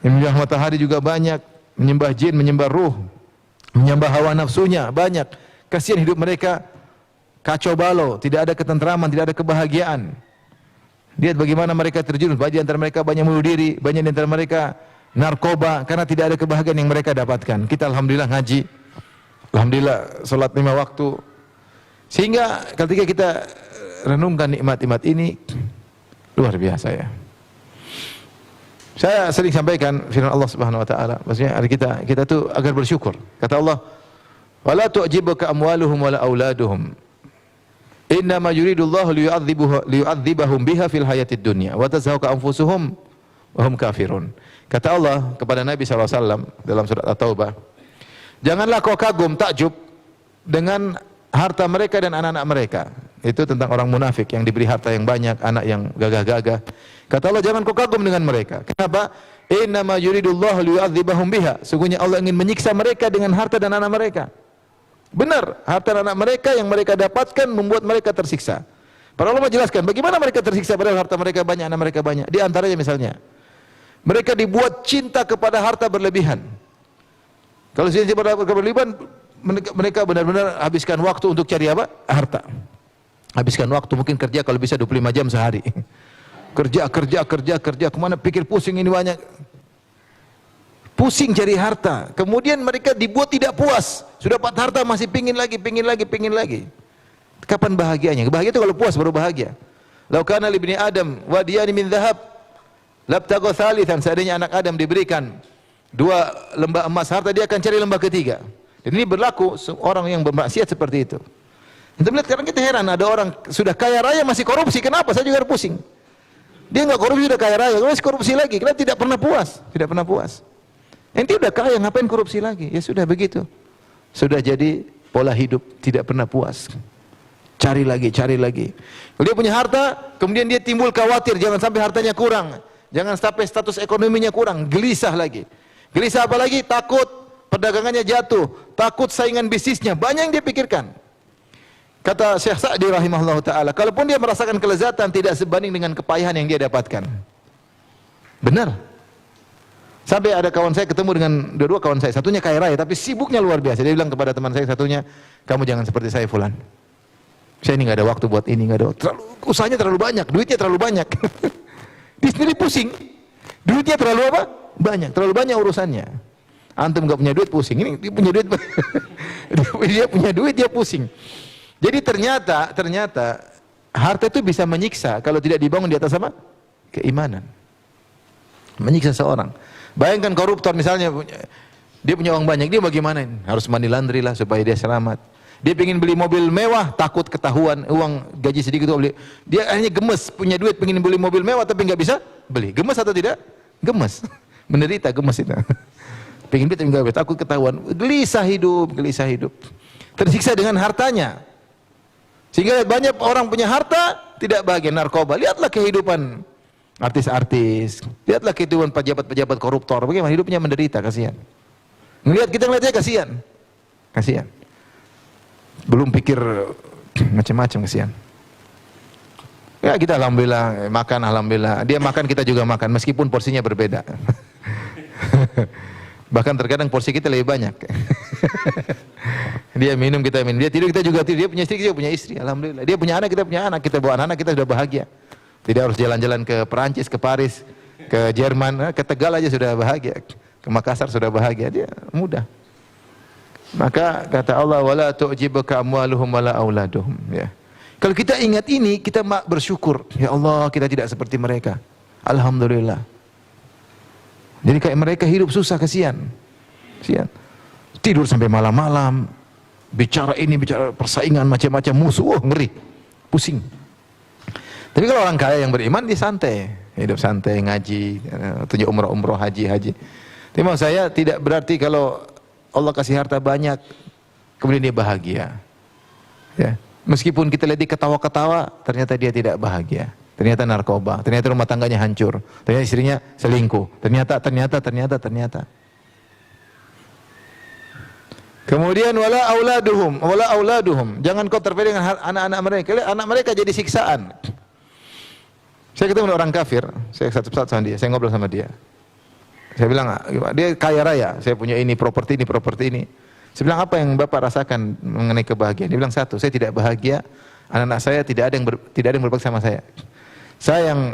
Yang menyembah matahari juga banyak, menyembah jin, menyembah ruh, menyembah hawa nafsunya banyak. Kasihan hidup mereka kacau balau, tidak ada ketentraman, tidak ada kebahagiaan. Lihat bagaimana mereka terjun, banyak di antara mereka banyak bunuh diri, banyak di antara mereka narkoba karena tidak ada kebahagiaan yang mereka dapatkan. Kita alhamdulillah ngaji, alhamdulillah salat 5 waktu. Sehingga ketika kita renungkan nikmat-nikmat ini luar biasa ya. Saya sering sampaikan firman Allah Subhanahu wa taala, maksudnya kita tuh agar bersyukur. Kata Allah, "Wala tu'jibuka amwaluhum wala auladuhum. Innama yuridullahu liyu'adzibahum biha fil hayatid dunya wa tazhaqa anfusuhum wa hum kafirun." Kata Allah kepada Nabi SAW dalam surat At-Taubah, janganlah kau kagum, takjub dengan harta mereka dan anak-anak mereka. Itu tentang orang munafik yang diberi harta yang banyak, anak yang gagah-gagah. Kata Allah, jangan kau kagum dengan mereka. Kenapa? Innama yuridullahu liyu'adzibahum biha. Sungguhnya Allah ingin menyiksa mereka dengan harta dan anak mereka. Benar, harta dan anak mereka yang mereka dapatkan membuat mereka tersiksa. Para ulama jelaskan bagaimana mereka tersiksa padahal harta mereka banyak, anak mereka banyak. Di antaranya misalnya, mereka dibuat cinta kepada harta berlebihan. Kalau cinta kepada harta berlebihan, mereka benar-benar habiskan waktu untuk cari apa? Harta. Habiskan waktu, mungkin kerja kalau bisa 25 jam sehari. Kerja, kemana pikir pusing ini banyak. Pusing cari harta. Kemudian mereka dibuat tidak puas. Sudah dapat harta masih pingin lagi. Kapan bahagianya? Bahagia itu kalau puas baru bahagia. Lau kana li ibni Adam wadiyani min dhahab labtagha thalithan. Seandainya anak Adam diberikan 2 lembah emas harta, dia akan cari lembah ketiga. Dan ini berlaku orang yang bermaksiat seperti itu. Kita melihat sekarang, kita heran, ada orang sudah kaya raya masih korupsi. Kenapa? Saya juga pusing. Dia enggak korupsi sudah kaya raya, masih korupsi lagi. Karena tidak pernah puas. Ente udah kaya, ngapain korupsi lagi? Ya sudah begitu. Sudah jadi pola hidup, tidak pernah puas. Cari lagi, cari lagi. Kalau dia punya harta, kemudian dia timbul khawatir, jangan sampai hartanya kurang, jangan sampai status ekonominya kurang, gelisah lagi. Gelisah apa lagi? Takut perdagangannya jatuh, takut saingan bisnisnya, banyak yang dia pikirkan. Kata Syekh Sa'di rahimahullah ta'ala, kalaupun dia merasakan kelezatan, tidak sebanding dengan kepayahan yang dia dapatkan. Benar. Sampai ada kawan saya ketemu dengan dua kawan saya, satunya kaya raya, tapi sibuknya luar biasa. Dia bilang kepada teman saya satunya, kamu jangan seperti saya fulan. Saya ini nggak ada waktu buat ini, nggak ada waktu. Usahanya terlalu banyak, duitnya terlalu banyak. Dia sendiri pusing. Duitnya terlalu apa? Banyak, terlalu banyak urusannya. Antum nggak punya duit pusing. Ini dia punya duit, dia punya duit dia pusing. Jadi ternyata harta itu bisa menyiksa kalau tidak dibangun di atas apa? Keimanan. Menyiksa seorang. Bayangkan koruptor misalnya, dia punya uang banyak, dia bagaimana? Harus mandi laundry lah supaya dia selamat. Dia pengen beli mobil mewah, takut ketahuan uang gaji sedikit beli. Dia akhirnya gemes, punya duit pengen beli mobil mewah tapi nggak bisa beli. Gemes atau tidak? Gemes. Menderita gemes itu. Pengen duit tapi nggak bisa, takut ketahuan. Gelisah hidup. Tersiksa dengan hartanya. Sehingga banyak orang punya harta tidak bahagia, narkoba. Lihatlah kehidupan artis-artis. Lihatlah kehidupan pejabat-pejabat koruptor. Bagaimana hidupnya menderita, kasihan. Kita ngeliatnya kasihan. Kasihan. Belum pikir macam-macam, kasihan. Ya kita alhamdulillah makan, alhamdulillah. Dia makan, kita juga makan meskipun porsinya berbeda. Bahkan terkadang porsi kita lebih banyak. Dia minum, kita minum. Dia tidur, kita juga tidur. Dia punya istri, kita punya istri. Alhamdulillah. Dia punya anak, kita punya anak. Kita bawa anak, kita sudah bahagia. Tidak harus jalan-jalan ke Perancis, ke Paris, ke Jerman, ke Tegal aja sudah bahagia. Ke Makassar sudah bahagia. Dia mudah. Maka kata Allah, wala tu'jibuka amwaluhum wala auladuhum, ya. Kalau kita ingat ini, kita bersyukur. Ya Allah, kita tidak seperti mereka. Alhamdulillah. Jadi kayak mereka hidup susah, kasihan. Kasihan. Tidur sampai malam-malam. Bicara ini, bicara persaingan macam-macam, musuh, ngeri. Pusing. Tapi kalau orang kaya yang beriman, dia santai. Hidup santai, ngaji, tunjuk umroh, haji. Tapi maksud saya tidak berarti kalau Allah kasih harta banyak, kemudian dia bahagia. Ya. Meskipun kita lihat dia ketawa-ketawa, ternyata dia tidak bahagia. Ternyata narkoba, ternyata rumah tangganya hancur, ternyata istrinya selingkuh, ternyata. Kemudian wala auladuhum. Jangan kau terpedaya dengan anak-anak mereka. Anak mereka jadi siksaan. Saya ketemu dengan orang kafir, saya satu saat sama dia, saya ngobrol sama dia. Saya bilang, dia kaya raya, saya punya ini, properti ini. Saya bilang, apa yang Bapak rasakan mengenai kebahagiaan? Dia bilang, satu, saya tidak bahagia, anak-anak saya tidak ada yang berbakti sama saya. Saya yang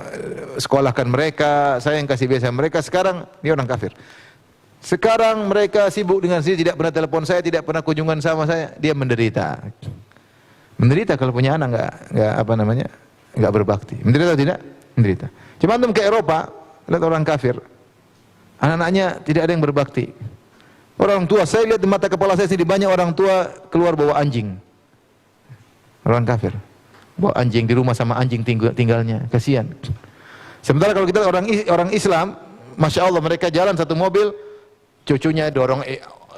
sekolahkan mereka, saya yang kasih biasa mereka. Sekarang, dia orang kafir. Sekarang mereka sibuk dengan saya, tidak pernah telepon saya, tidak pernah kunjungan sama saya. Dia menderita. Menderita kalau punya anak nggak berbakti. Menderita atau tidak? Menderita. Coba antum ke Eropa, lihat orang kafir. Anak-anaknya tidak ada yang berbakti. Orang tua, saya lihat di mata kepala saya sendiri banyak orang tua keluar bawa anjing. Orang kafir. Bawa anjing di rumah sama anjing tinggalnya. Kasihan. Sementara kalau kita orang Islam, Masya Allah mereka jalan satu mobil, cucunya dorong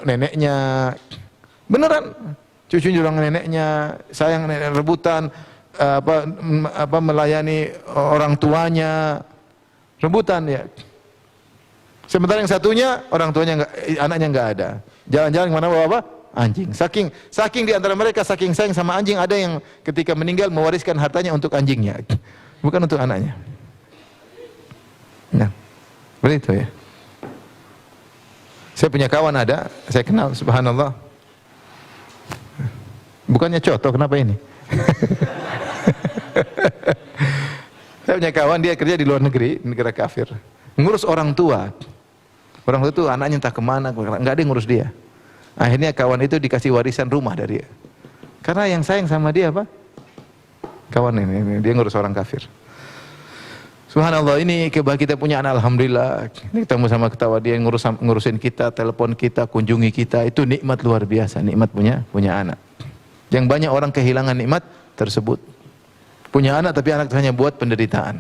neneknya. Beneran. Cucunya dorong neneknya, sayang nenek, rebutan melayani orang tuanya. Rebutan ya. Sementara yang satunya orang tuanya anaknya nggak ada. Jalan-jalan kemana bawa apa? Anjing. Saking di antara mereka saking sayang sama anjing, ada yang ketika meninggal mewariskan hartanya untuk anjingnya, bukan untuk anaknya. Nah, begitu ya. Saya punya kawan ada, saya kenal, subhanallah. Bukannya contoh, kenapa ini? Saya punya kawan, dia kerja di luar negeri, negara kafir. Ngurus orang tua. Orang tua itu anaknya entah kemana, nggak ada yang ngurus dia. Akhirnya kawan itu dikasih warisan rumah dari dia. Karena yang sayang sama dia apa? Kawan ini dia ngurus orang kafir. Subhanallah, ini kebahagiaan kita punya anak, alhamdulillah. Ini ketemu sama ketawa dia, ngurusin kita, telepon kita, kunjungi kita, itu nikmat luar biasa, nikmat punya anak. Yang banyak orang kehilangan nikmat tersebut. Punya anak tapi anak itu hanya buat penderitaan.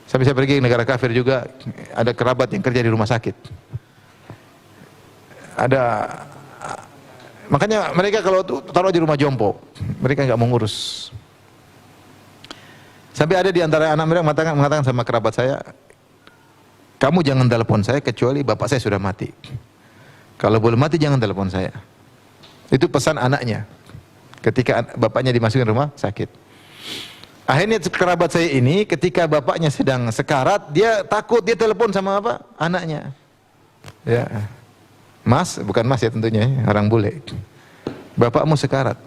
Sampai saya pergi ke negara kafir juga, ada kerabat yang kerja di rumah sakit. Ada Makanya mereka kalau taruh di rumah jompo, mereka nggak mau ngurus. Sampai ada di antara anak mereka mengatakan sama kerabat saya, kamu jangan telepon saya kecuali bapak saya sudah mati. Kalau belum mati jangan telepon saya. Itu pesan anaknya ketika bapaknya dimasukin rumah sakit. Akhirnya kerabat saya ini ketika bapaknya sedang sekarat, dia takut, dia telepon sama apa? Anaknya. Ya. Mas, bukan mas ya tentunya, orang bule. Bapakmu sekarat.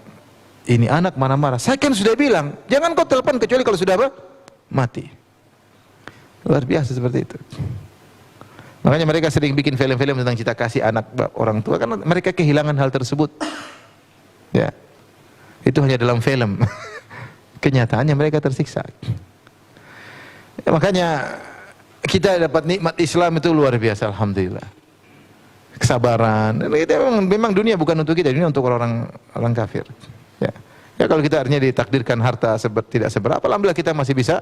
Ini anak marah-marah. Saya kan sudah bilang, jangan kau telepon kecuali kalau sudah apa? Mati. Luar biasa seperti itu. Makanya mereka sering bikin film-film tentang cinta kasih anak orang tua karena mereka kehilangan hal tersebut. Ya. Itu hanya dalam film. Kenyataannya mereka tersiksa. Ya, makanya kita dapat nikmat Islam itu luar biasa, alhamdulillah. Kesabaran. Memang dunia bukan untuk kita, dunia untuk orang kafir. Ya. Ya kalau kita artinya ditakdirkan harta tidak seberapa, alhamdulillah kita masih bisa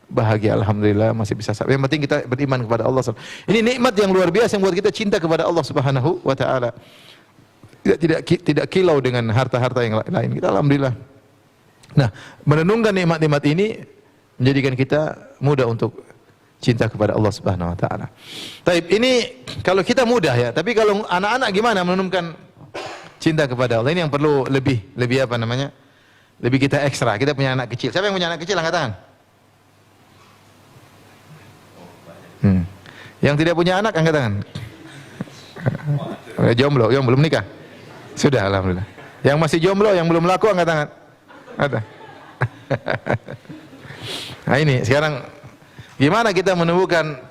bahagia, alhamdulillah masih bisa. Yang penting kita beriman kepada Allah. Ini nikmat yang luar biasa yang buat kita cinta kepada Allah Subhanahu wa taala. Tidak kilau dengan harta-harta yang lain. Kita alhamdulillah. Nah, merenungkan nikmat-nikmat ini menjadikan kita mudah untuk cinta kepada Allah Subhanahu wa taala. Taib, ini kalau kita mudah ya, tapi kalau anak-anak gimana menanamkan cinta kepada Allah? Ini yang perlu lebih apa namanya? Lebih kita ekstra. Kita punya anak kecil. Siapa yang punya anak kecil angkat tangan? Yang tidak punya anak angkat tangan. Jomblo, yang belum nikah. Sudah alhamdulillah. Yang masih jomblo, yang belum laku angkat tangan. Ada. Nah ini sekarang gimana kita menemukan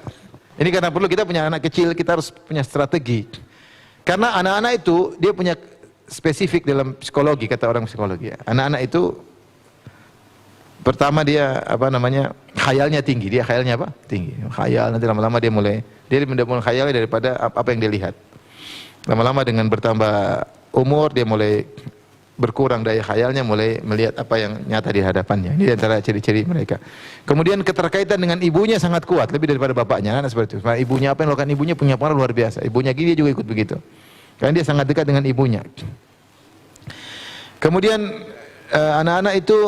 ini, karena perlu kita punya anak kecil, kita harus punya strategi. Karena anak-anak itu dia punya spesifik dalam psikologi, kata orang psikologi ya. Anak-anak itu pertama dia apa namanya? Khayalnya tinggi. Dia khayalnya apa? Tinggi. Khayal, nanti lama-lama dia mulai khayalnya daripada apa yang dia lihat. Lama-lama dengan bertambah umur dia mulai berkurang daya khayalnya, mulai melihat apa yang nyata di hadapannya. Ini antara ciri-ciri mereka. Kemudian keterkaitan dengan ibunya sangat kuat, lebih daripada bapaknya. Anak seperti itu. Nah, ibunya apa yang lakukan ibunya punya pengaruh luar biasa. Ibunya gini dia juga ikut begitu. Karena dia sangat dekat dengan ibunya. Kemudian anak-anak itu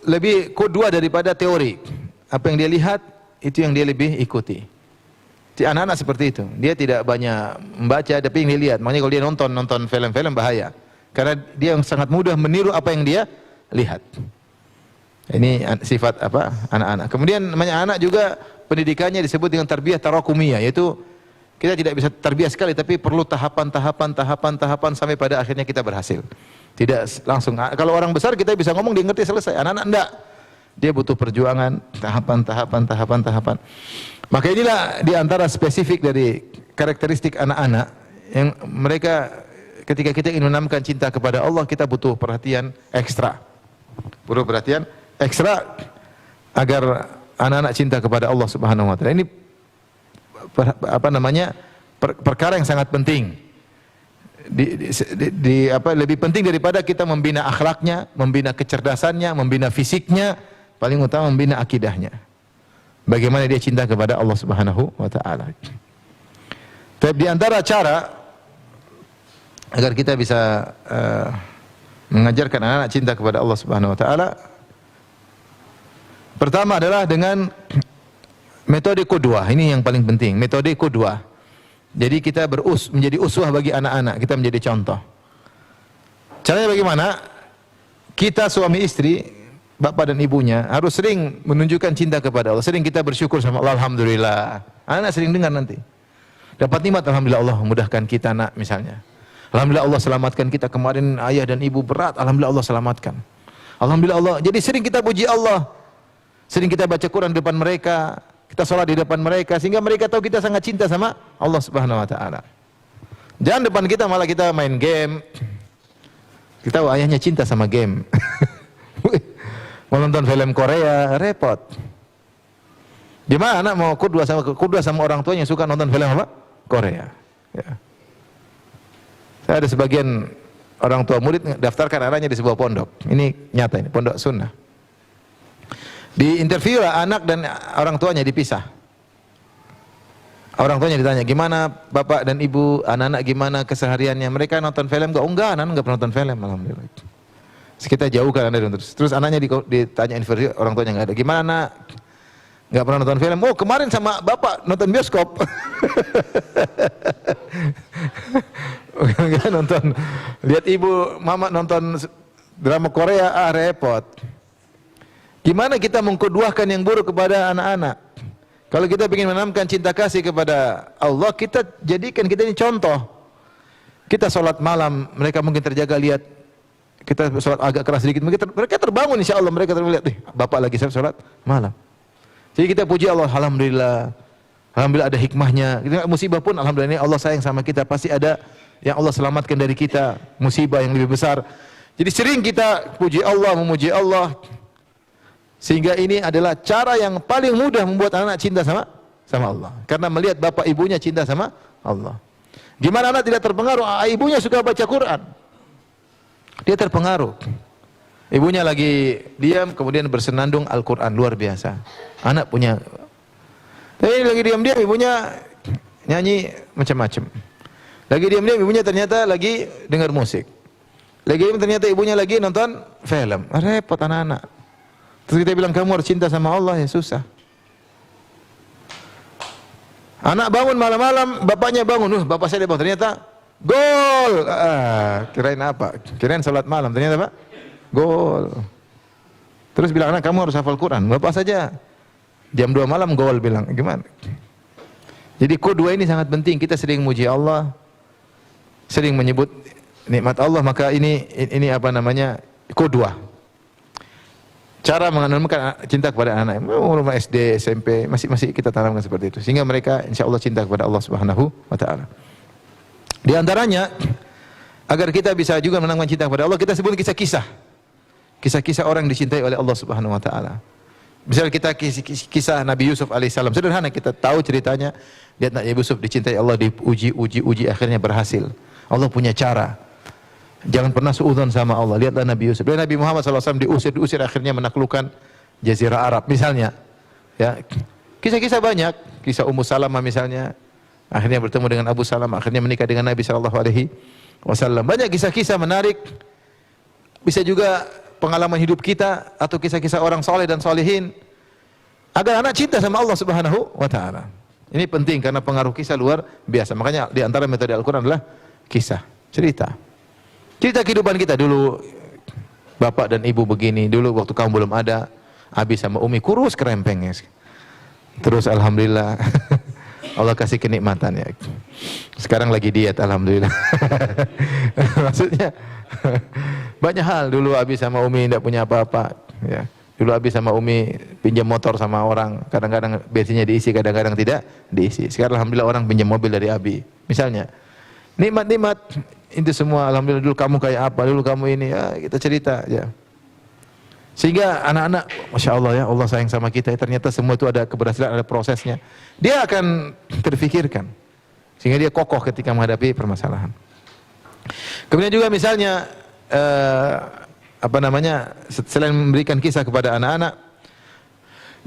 lebih kedua daripada teori. Apa yang dia lihat itu yang dia lebih ikuti. Anak-anak seperti itu. Dia tidak banyak membaca, tapi yang dia lihat. Makanya kalau dia nonton film-film bahaya. Karena dia sangat mudah meniru apa yang dia lihat. Ini sifat apa? Anak-anak. Kemudian namanya anak juga pendidikannya disebut dengan tarbiyah tarakumiyah, yaitu kita tidak bisa tarbiyah sekali, tapi perlu tahapan sampai pada akhirnya kita berhasil. Tidak langsung. Kalau orang besar kita bisa ngomong dia ngerti selesai. Anak-anak enggak. Dia butuh perjuangan, tahapan. Maka inilah di antara spesifik dari karakteristik anak-anak yang mereka ketika kita ingin menanamkan cinta kepada Allah, kita butuh perhatian ekstra. Butuh perhatian ekstra agar anak-anak cinta kepada Allah Subhanahu wa taala. Ini perkara yang sangat penting. Lebih penting daripada kita membina akhlaknya, membina kecerdasannya, membina fisiknya, paling utama membina akidahnya. Bagaimana dia cinta kepada Allah Subhanahu wa taala. Tapi di antara cara agar kita bisa mengajarkan anak-anak cinta kepada Allah Subhanahu wa taala, pertama adalah dengan metode qudwah. Ini yang paling penting, metode qudwah. Jadi kita menjadi uswah bagi anak-anak, kita menjadi contoh. Caranya bagaimana? Kita suami istri, bapak dan ibunya harus sering menunjukkan cinta kepada Allah. Sering kita bersyukur sama Allah, alhamdulillah. Anak sering dengar nanti. Dapat nikmat, alhamdulillah Allah memudahkan kita nak misalnya. Alhamdulillah Allah selamatkan kita kemarin, ayah dan ibu berat, alhamdulillah Allah selamatkan. Alhamdulillah Allah. Jadi sering kita puji Allah. Sering kita baca Quran di depan mereka, kita sholat di depan mereka, sehingga mereka tahu kita sangat cinta sama Allah Subhanahu wa taala. Jangan depan kita malah kita main game. Kita tahu ayahnya cinta sama game. Mau nonton film Korea, repot. Gimana anak mau kudua sama orang tuanya yang suka nonton film apa? Korea. Ya. Saya ada sebagian orang tua murid daftarkan anaknya di sebuah pondok. Ini nyata ini, pondok sunnah. Di interview lah anak dan orang tuanya dipisah. Orang tuanya ditanya, gimana bapak dan ibu, anak-anak gimana kesehariannya? Mereka nonton film enggak? Oh enggak, anak enggak pernah nonton film, alhamdulillah. Terus kita jauhkan anak terus anaknya ditanya informasi, orang tuanya enggak ada. Gimana nak? Enggak pernah nonton film? Oh kemarin sama bapak nonton bioskop. Enggak nonton. Lihat ibu, mama nonton drama Korea, repot. Gimana kita mengkuduahkan yang buruk kepada anak-anak? Kalau kita ingin menanamkan cinta kasih kepada Allah, kita jadikan kita ini contoh. Kita sholat malam, mereka mungkin terjaga lihat kita sholat agak keras sedikit, mereka terbangun insya Allah, mereka terlihat, bapak lagi sholat malam. Jadi kita puji Allah, alhamdulillah, alhamdulillah ada hikmahnya. Musibah pun alhamdulillah ini Allah sayang sama kita, pasti ada yang Allah selamatkan dari kita, musibah yang lebih besar. Jadi sering kita puji Allah, memuji Allah. Sehingga ini adalah cara yang paling mudah membuat anak cinta sama Allah. Karena melihat bapak ibunya cinta sama Allah. Gimana anak tidak terpengaruh? Ibunya suka baca Quran. Dia terpengaruh. Ibunya lagi diam, kemudian bersenandung Al-Quran, luar biasa. Anak punya. Tapi lagi diam-diam, ibunya nyanyi macam-macam. Lagi diam-diam, ibunya ternyata lagi dengar musik. Lagi diam, ternyata ibunya lagi nonton film. Repot anak-anak. Terus kita bilang kamu harus cinta sama Allah, ya susah. Anak bangun malam-malam, bapaknya bangun, bapak saya bangun, ternyata gol. Kirain apa? Kirain salat malam, ternyata apa? Gol. Terus bilang anak kamu harus hafal Quran, bapak saja jam 2 malam gol, bilang gimana? Jadi kedua ini sangat penting. Kita sering muji Allah, sering menyebut nikmat Allah, maka ini apa namanya? Kedua. Cara menanamkan cinta kepada anak, umur SD, SMP, masih kita tanamkan seperti itu. Sehingga mereka insya Allah cinta kepada Allah Subhanahu wa ta'ala. Di antaranya, agar kita bisa juga menanamkan cinta kepada Allah, kita sebut kisah-kisah. Kisah-kisah orang yang dicintai oleh Allah Subhanahu wa ta'ala. Misalnya kita kisah Nabi Yusuf alaihissalam, sederhana kita tahu ceritanya. Lihat Nabi Yusuf dicintai Allah, diuji, akhirnya berhasil. Allah punya cara. Jangan pernah suudzon sama Allah. Lihatlah Nabi Yusuf. Lihat Nabi Muhammad SAW diusir, akhirnya menaklukkan Jazirah Arab. Misalnya, ya kisah-kisah banyak. Kisah Ummu Salamah misalnya, akhirnya bertemu dengan Abu Salamah, akhirnya menikah dengan Nabi SAW. Banyak kisah-kisah menarik. Bisa juga pengalaman hidup kita atau kisah-kisah orang soleh dan solehin, agar anak cinta sama Allah Subhanahu wa ta'ala. Ini penting karena pengaruh kisah luar biasa. Makanya di antara metode Al-Quran adalah kisah, cerita. Cerita kehidupan kita dulu, bapak dan ibu begini, dulu waktu kamu belum ada, Abi sama Umi kurus kerempengnya. Terus alhamdulillah Allah kasih kenikmatan ya. Sekarang lagi diet alhamdulillah. Maksudnya banyak hal. Dulu Abi sama Umi tidak punya apa-apa ya. Dulu Abi sama Umi pinjam motor sama orang, kadang-kadang bensinnya diisi, kadang-kadang tidak diisi. Sekarang alhamdulillah orang pinjam mobil dari Abi. Misalnya nikmat-nikmat itu semua, alhamdulillah. Dulu kamu kayak apa, dulu kamu ini, ya kita cerita ya. Sehingga anak-anak, Masya Allah ya, Allah sayang sama kita. Ternyata semua itu ada keberhasilan, ada prosesnya. Dia akan terfikirkan, sehingga dia kokoh ketika menghadapi permasalahan. Kemudian juga misalnya, selain memberikan kisah kepada anak-anak,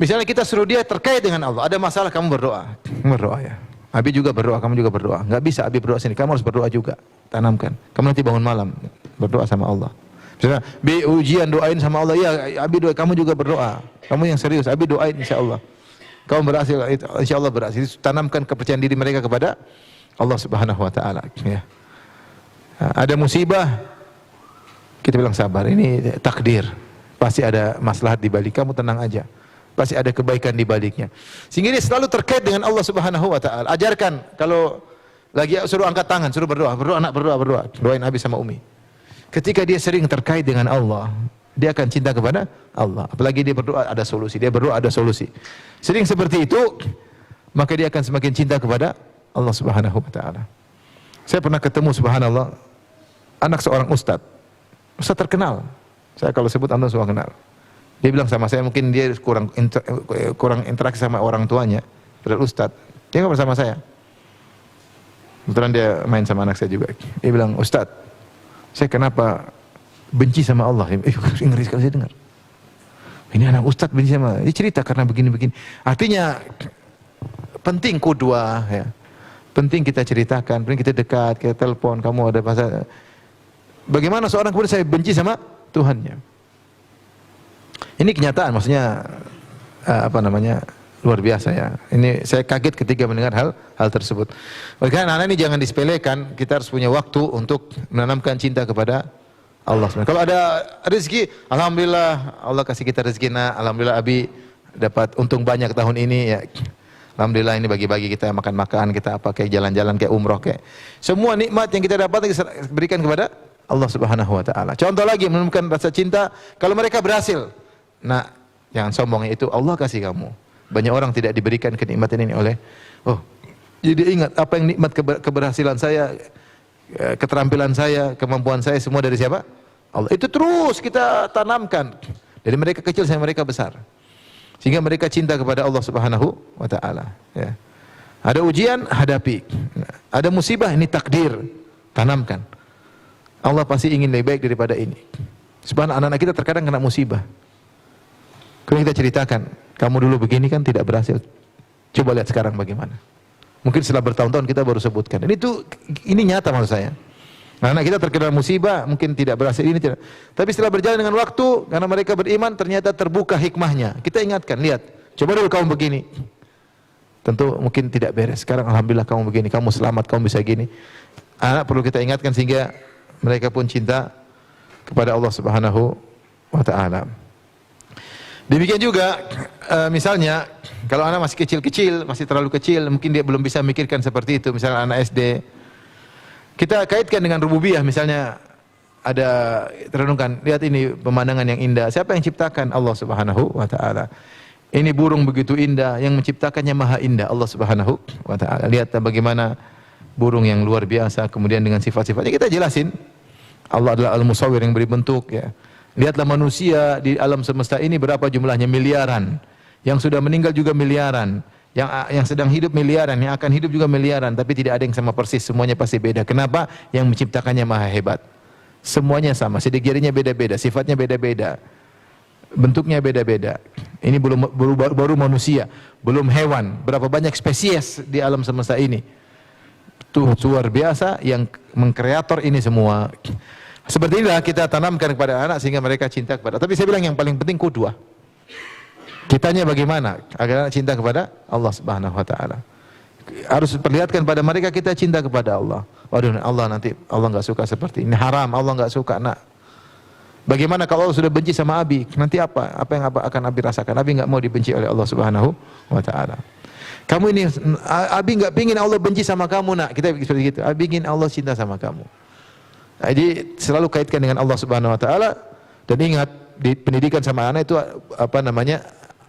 misalnya kita suruh dia terkait dengan Allah. Ada masalah, kamu berdoa ya. Abi juga berdoa, kamu juga berdoa. Enggak bisa Abi berdoa sini, kamu harus berdoa juga. Tanamkan. Kamu nanti bangun malam berdoa sama Allah. Misalnya, ujian doain sama Allah. Ya, Abi doa, kamu juga berdoa. Kamu yang serius, Abi doain insyaallah. Kamu berhasil, insyaallah berhasil. Tanamkan kepercayaan diri mereka kepada Allah Subhanahu wa taala, ya. Ada musibah, kita bilang sabar, ini takdir. Pasti ada maslahat di balik, kamu tenang aja. Pasti ada kebaikan di baliknya. Sehingga dia selalu terkait dengan Allah Subhanahu wa taala. Ajarkan kalau lagi suruh angkat tangan, suruh berdoa, anak berdoa. Doain Abi sama Umi. Ketika dia sering terkait dengan Allah, dia akan cinta kepada Allah. Apalagi dia berdoa ada solusi, Sering seperti itu, maka dia akan semakin cinta kepada Allah Subhanahu wa taala. Saya pernah ketemu subhanallah anak seorang ustaz terkenal. Saya kalau sebut antum semua kenal. Dia bilang sama saya, mungkin dia kurang interaksi sama orang tuanya, padahal ustaz. Dia nggak bersama saya. Kebetulan dia main sama anak saya juga. Dia bilang, Ustaz, saya kenapa benci sama Allah? Ngeri sekali saya dengar. Ini anak Ustaz benci sama Allah. Dia cerita karena begini-begini. Artinya penting kudwah ya. Penting kita ceritakan, penting kita dekat, kita telepon, kamu ada masa. Bagaimana seorang kemudian saya benci sama Tuhannya. Ini kenyataan, maksudnya luar biasa ya. Ini saya kaget ketika mendengar hal tersebut. Oleh karena anak ini jangan disepelekan, kita harus punya waktu untuk menanamkan cinta kepada Allah SWT. Kalau ada rezeki, alhamdulillah Allah kasih kita rezeki. Alhamdulillah Abi dapat untung banyak tahun ini ya. Alhamdulillah ini bagi-bagi kita makan-makan, kita apa kayak jalan-jalan, kayak umroh, kayak semua nikmat yang kita dapat kita berikan kepada Allah Subhanahu wa taala. Contoh lagi menemukan rasa cinta kalau mereka berhasil. Nah, jangan sombongnya itu Allah kasih kamu. Banyak orang tidak diberikan kenikmatan ini oleh jadi ingat apa yang nikmat keberhasilan saya, keterampilan saya, kemampuan saya semua dari siapa? Allah. Itu terus kita tanamkan. Dari mereka kecil sampai mereka besar. Sehingga mereka cinta kepada Allah Subhanahu wa taala, ya. Ada ujian, hadapi. Ada musibah, ini takdir, tanamkan. Allah pasti ingin lebih baik daripada ini. Subhanallah, anak-anak kita terkadang kena musibah. Kalau kita ceritakan, kamu dulu begini kan tidak berhasil. Coba lihat sekarang bagaimana. Mungkin setelah bertahun-tahun kita baru sebutkan. Ini nyata maksud saya. Anak kita terkena musibah, mungkin tidak berhasil ini tidak. Tapi setelah berjalan dengan waktu, karena mereka beriman, ternyata terbuka hikmahnya. Kita ingatkan, lihat, coba dulu kamu begini. Tentu mungkin tidak beres. Sekarang alhamdulillah kamu begini, kamu selamat, kamu bisa gini. Anak perlu kita ingatkan sehingga mereka pun cinta kepada Allah Subhanahu wa taala. Demikian juga misalnya kalau anak masih kecil-kecil, masih terlalu kecil, mungkin dia belum bisa memikirkan seperti itu. Misalnya anak SD, kita kaitkan dengan rububiyah, misalnya ada terenungkan, lihat ini pemandangan yang indah. Siapa yang ciptakan? Allah Subhanahu wa taala. Ini burung begitu indah, yang menciptakannya maha indah, Allah Subhanahu wa taala. Lihat bagaimana burung yang luar biasa, kemudian dengan sifat-sifatnya kita jelasin. Allah adalah Al-Musawwir yang beri bentuk ya. Lihatlah manusia di alam semesta ini berapa jumlahnya, miliaran. Yang sudah meninggal juga miliaran. Yang sedang hidup miliaran, yang akan hidup juga miliaran, tapi tidak ada yang sama persis, semuanya pasti beda. Kenapa? Yang menciptakannya maha hebat. Semuanya sama, sidik jarinya beda-beda, sifatnya beda-beda, bentuknya beda-beda. Ini baru manusia, belum hewan. Berapa banyak spesies di alam semesta ini? Tuh luar biasa yang mengkreator ini semua. Seperti inilah kita tanamkan kepada anak sehingga mereka cinta kepada. Tapi saya bilang yang paling penting kudwah. Kitanya bagaimana agar anak cinta kepada Allah Subhanahu wa taala. Harus perlihatkan pada mereka kita cinta kepada Allah. Waduh, Allah nanti Allah enggak suka seperti ini. Haram, Allah enggak suka, Nak. Bagaimana kalau Allah sudah benci sama Abi? Nanti apa? Apa yang akan Abi rasakan? Abi enggak mau dibenci oleh Allah Subhanahu wa taala. Kamu ini Abi enggak pengin Allah benci sama kamu, Nak. Kita seperti itu. Abi ingin Allah cinta sama kamu. Jadi selalu kaitkan dengan Allah Subhanahu wa taala dan ingat di pendidikan sama anak itu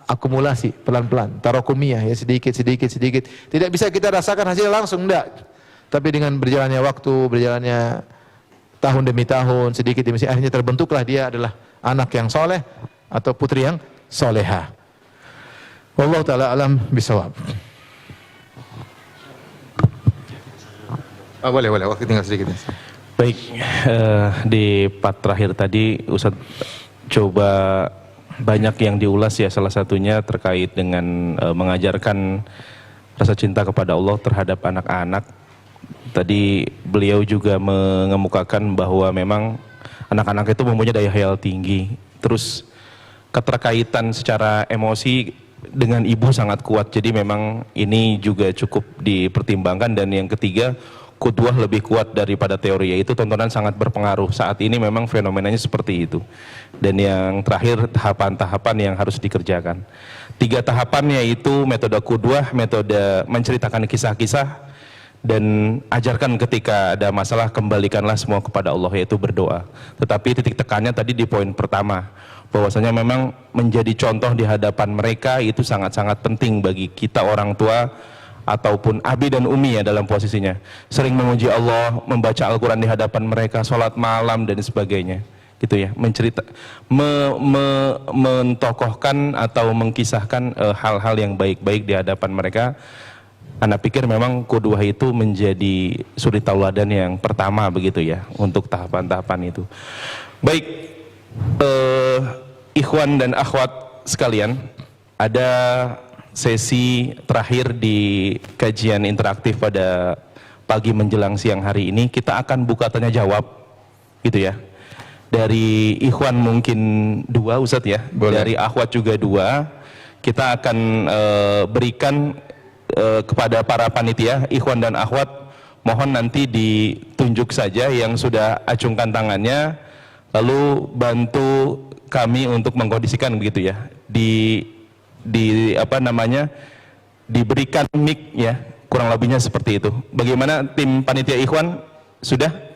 akumulasi pelan-pelan, tarakumiyah ya, sedikit. Tidak bisa kita rasakan hasil langsung, enggak. Tapi dengan berjalannya waktu, berjalannya tahun demi tahun, sedikit demi sedikit, akhirnya terbentuklah dia adalah anak yang soleh atau putri yang soleha. Wallahu taala alam bisawab. Boleh, waktu tinggal sedikit. Baik, di part terakhir tadi Ustaz coba banyak yang diulas ya, salah satunya terkait dengan mengajarkan rasa cinta kepada Allah terhadap anak-anak. Tadi beliau juga mengemukakan bahwa memang anak-anak itu mempunyai daya hayal tinggi. Terus keterkaitan secara emosi dengan ibu sangat kuat. Jadi memang ini juga cukup dipertimbangkan. Dan yang ketiga, kudwah lebih kuat daripada teori, yaitu tontonan sangat berpengaruh. Saat ini memang fenomenanya seperti itu. Dan yang terakhir, tahapan-tahapan yang harus dikerjakan. 3 tahapan yaitu metode kudwah, metode menceritakan kisah-kisah, dan ajarkan ketika ada masalah, kembalikanlah semua kepada Allah, yaitu berdoa. Tetapi titik tekannya tadi di poin pertama, bahwasanya memang menjadi contoh di hadapan mereka itu sangat-sangat penting bagi kita orang tua ataupun abi dan umi ya dalam posisinya. Sering memuji Allah, membaca Al-Quran di hadapan mereka, sholat malam dan sebagainya. Gitu ya, mentokohkan atau mengkisahkan hal-hal yang baik-baik di hadapan mereka. Anda pikir memang kudwah itu menjadi suri tauladan yang pertama begitu ya untuk tahapan-tahapan itu. Baik, ikhwan dan akhwat sekalian, ada sesi terakhir di kajian interaktif pada pagi menjelang siang hari ini. Kita akan buka tanya jawab, gitu ya. Dari ikhwan mungkin 2 Ustadz ya, Boleh. dari akhwat juga 2. Kita akan berikan kepada para panitia, ikhwan dan akhwat, mohon nanti ditunjuk saja yang sudah acungkan tangannya, lalu bantu kami untuk mengkondisikan begitu ya, diberikan mic ya, kurang lebihnya seperti itu. Bagaimana tim panitia ikhwan? Sudah?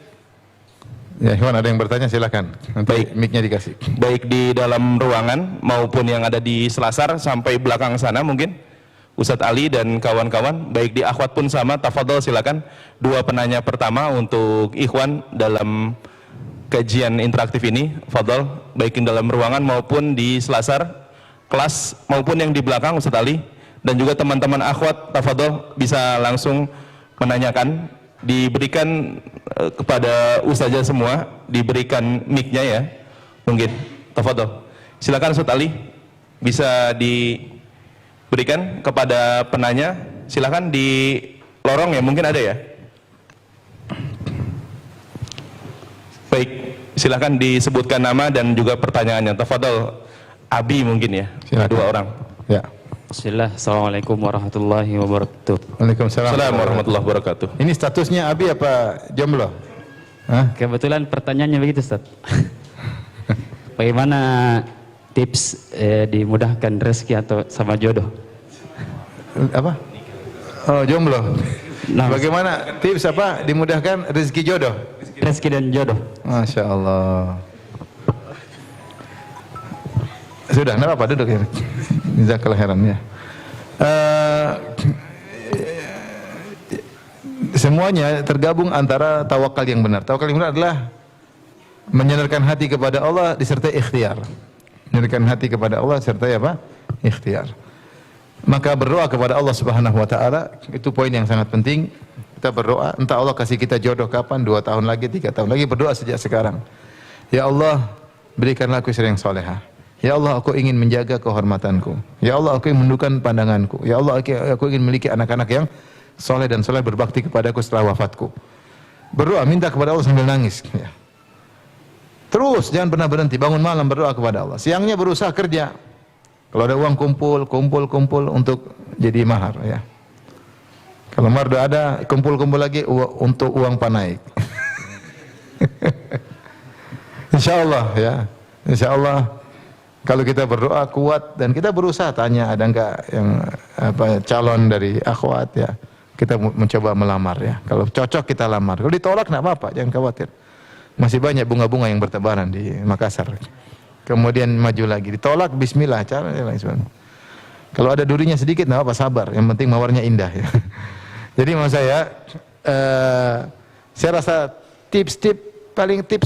Ya, Ikhwan ada yang bertanya silakan. Nanti Baik. mic-nya dikasih. Baik di dalam ruangan maupun yang ada di selasar sampai belakang sana mungkin Ustadz Ali dan kawan-kawan. Baik di akhwat pun sama, tafadhol silakan. 2 penanya pertama untuk ikhwan dalam kajian interaktif ini, fadhol, baik di dalam ruangan maupun di selasar kelas maupun yang di belakang Ustadz Ali, dan juga teman-teman akhwat, tafadhol bisa langsung menanyakan. Diberikan kepada ustazah semua, diberikan mic-nya ya, mungkin, tafadhol. Silakan Ustadz Ali, bisa diberikan kepada penanya, silakan di lorong ya, mungkin ada ya. Baik, silakan disebutkan nama dan juga pertanyaannya. Tafadhol, Abi mungkin ya, Silakan. 2 orang. Ya. Bismillah, Assalamualaikum warahmatullahi wabarakatuh. Waalaikumsalam. Assalamualaikum warahmatullahi wabarakatuh. Ini statusnya Abi apa jomblo? Hah? Kebetulan pertanyaannya begitu, Ustaz. Bagaimana tips dimudahkan rezeki atau sama jodoh? Apa? Oh, jomblo. Nah, Bagaimana tips apa dimudahkan rezeki jodoh? rezeki dan jodoh. Masya Allah. Sudah, enggak apa-apa, duduk ya. Jazakallah khairan ya. Semuanya tergabung antara tawakal yang benar. Tawakal yang benar adalah menyandarkan hati kepada Allah disertai ikhtiar. Menyandarkan hati kepada Allah disertai apa? Ikhtiar. Maka berdoa kepada Allah Subhanahu wa taala, itu poin yang sangat penting. Kita berdoa, entah Allah kasih kita jodoh kapan, 2 tahun lagi, 3 tahun lagi, berdoa sejak sekarang. Ya Allah, berikanlah aku istri yang salehah. Ya Allah, aku ingin menjaga kehormatanku. Ya Allah, aku ingin menundukkan pandanganku. Ya Allah, aku ingin memiliki anak-anak yang soleh dan soleh berbakti kepadaku setelah wafatku. Berdoa, minta kepada Allah sambil nangis. Ya. Terus, jangan pernah berhenti. Bangun malam berdoa kepada Allah. Siangnya berusaha kerja. Kalau ada uang kumpul untuk jadi mahar. Ya. Kalau mahar sudah ada, kumpul lagi untuk uang panaik. Insya Allah ya. Insya Allah. Kalau kita berdoa kuat dan kita berusaha tanya ada enggak yang calon dari akhwat ya. Kita mencoba melamar ya. Kalau cocok kita lamar. Kalau ditolak enggak apa-apa, jangan khawatir. Masih banyak bunga-bunga yang bertebaran di Makassar. Kemudian maju lagi, ditolak bismillah, kalau ada durinya sedikit enggak apa, sabar. Yang penting mawarnya indah ya. Jadi maksud saya rasa tips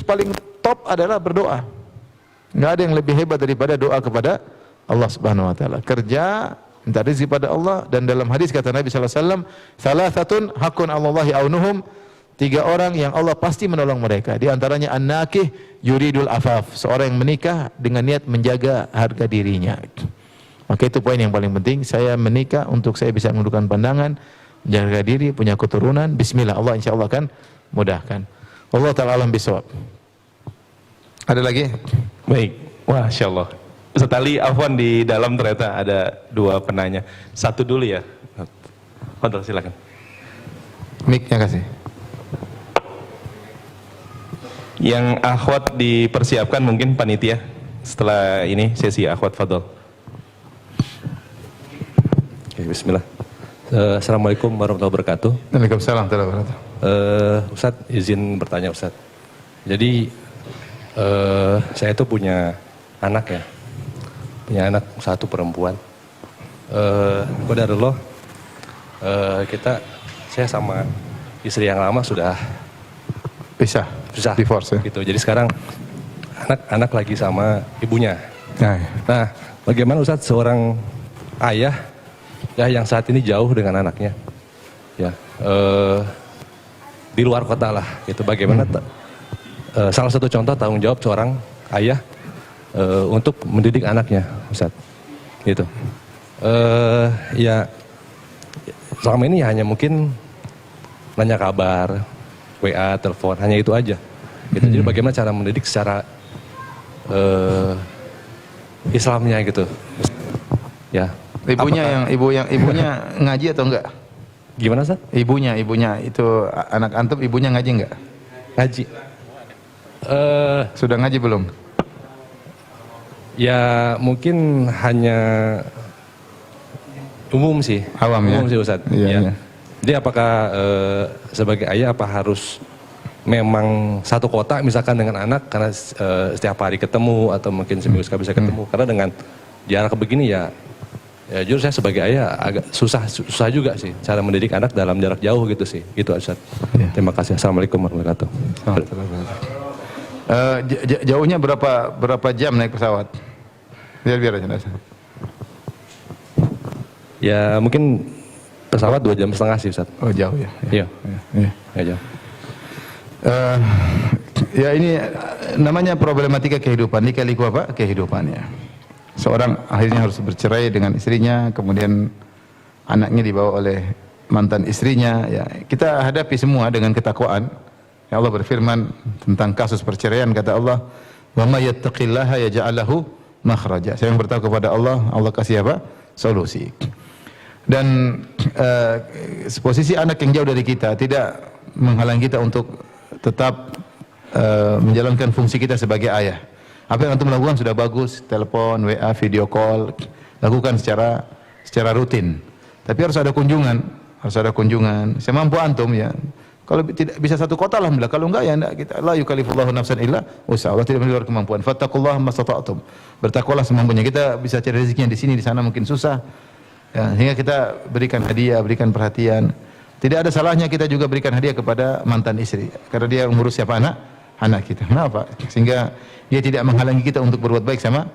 paling top adalah berdoa. Enggak ada yang lebih hebat daripada doa kepada Allah Subhanahu wa taala. Kerja, minta rezeki pada Allah, dan dalam hadis kata Nabi sallallahu alaihi wasallam, "Salasatun haqqun 'alallahi aunuhum." 3 orang yang Allah pasti menolong mereka. Di antaranya an-nakih yuridul afaf, seorang yang menikah dengan niat menjaga harga dirinya. Maka itu poin yang paling penting. Saya menikah untuk saya bisa menundukkan pandangan, menjaga diri, punya keturunan. Bismillah, Allah insyaallah akan mudahkan. Allah taala alam bisawab. Ada lagi? Baik, wah, Masya Allah. Ustadz Ali, afwan, di dalam ternyata ada 2 penanya. 1 dulu ya. Fadhol, silakan. Mic-nya kasih. Yang akhwat dipersiapkan mungkin panitia. Setelah ini sesi akhwat, fadhol. Oke, bismillah. Assalamualaikum warahmatullahi wabarakatuh. Waalaikumsalam warahmatullahi wabarakatuh. Ustadz, izin bertanya Ustadz. Jadi saya itu punya anak ya, punya anak 1 perempuan. Qadarullah, saya sama istri yang lama sudah Pisah, divorce ya. gitu. Jadi sekarang anak lagi sama ibunya. Nah, Nah, bagaimana Ustadz seorang ayah ya yang saat ini jauh dengan anaknya, ya di luar kota lah, gitu. Bagaimana salah satu contoh tanggung jawab seorang ayah untuk mendidik anaknya, Ustadz, gitu. Ya selama ini hanya mungkin nanya kabar, WA, telepon, hanya itu aja. Gitu. Jadi bagaimana cara mendidik secara Islamnya gitu. Ya. Ibunya ngaji atau enggak? Gimana, Ustaz? Ibunya itu anak antum, ibunya ngaji enggak? Ngaji. Sudah ngaji belum? Ya mungkin hanya umum sih. Awam ya? Umum sih, Ustaz. Iya, Ya. iya. Jadi apakah sebagai ayah apa harus memang satu kota misalkan dengan anak karena setiap hari ketemu atau mungkin seminggu sekali bisa ketemu? Karena dengan jarak begini ya jujur saya sebagai ayah agak susah juga sih cara mendidik anak dalam jarak jauh gitu sih. Itu Ustaz. Ya. Terima kasih. Assalamualaikum warahmatullahi wabarakatuh. Jauhnya berapa jam naik pesawat? Biar aja. Ya mungkin pesawat 2,5 jam sih Ustaz. Oh jauh ya. Iya. Ya. Ya, jauh. Ya ini namanya problematika kehidupan. Lika-liku apa? Kehidupannya. Seorang akhirnya harus bercerai dengan istrinya, kemudian anaknya dibawa oleh mantan istrinya. Ya, kita hadapi semua dengan ketakwaan. Ya Allah berfirman tentang kasus perceraian, kata Allah, "Wa may yattaqillaha yaj'al lahu makhraja." Saya yang bertakwa kepada Allah, Allah kasih apa? Solusi. Dan posisi anak yang jauh dari kita tidak menghalangi kita untuk tetap menjalankan fungsi kita sebagai ayah. Apa yang antum lakukan sudah bagus, telepon, WA, video call, lakukan secara rutin. Tapi harus ada kunjungan, semampu antum ya. Kalau tidak bisa satu kota alhamdulillah, kalau enggak ya enggak, kita la yukallifullahu nafsan illa wus'aha. Allah tidak mengeluarkan kemampuan. Fattaqullaha mastata'tum. Bertakwalah semampunya. Kita bisa cari rezekinya di sini, di sana mungkin susah. Ya, sehingga kita berikan hadiah, berikan perhatian. Tidak ada salahnya kita juga berikan hadiah kepada mantan istri, karena dia mengurus siapa anak kita. Kenapa? Sehingga dia tidak menghalangi kita untuk berbuat baik sama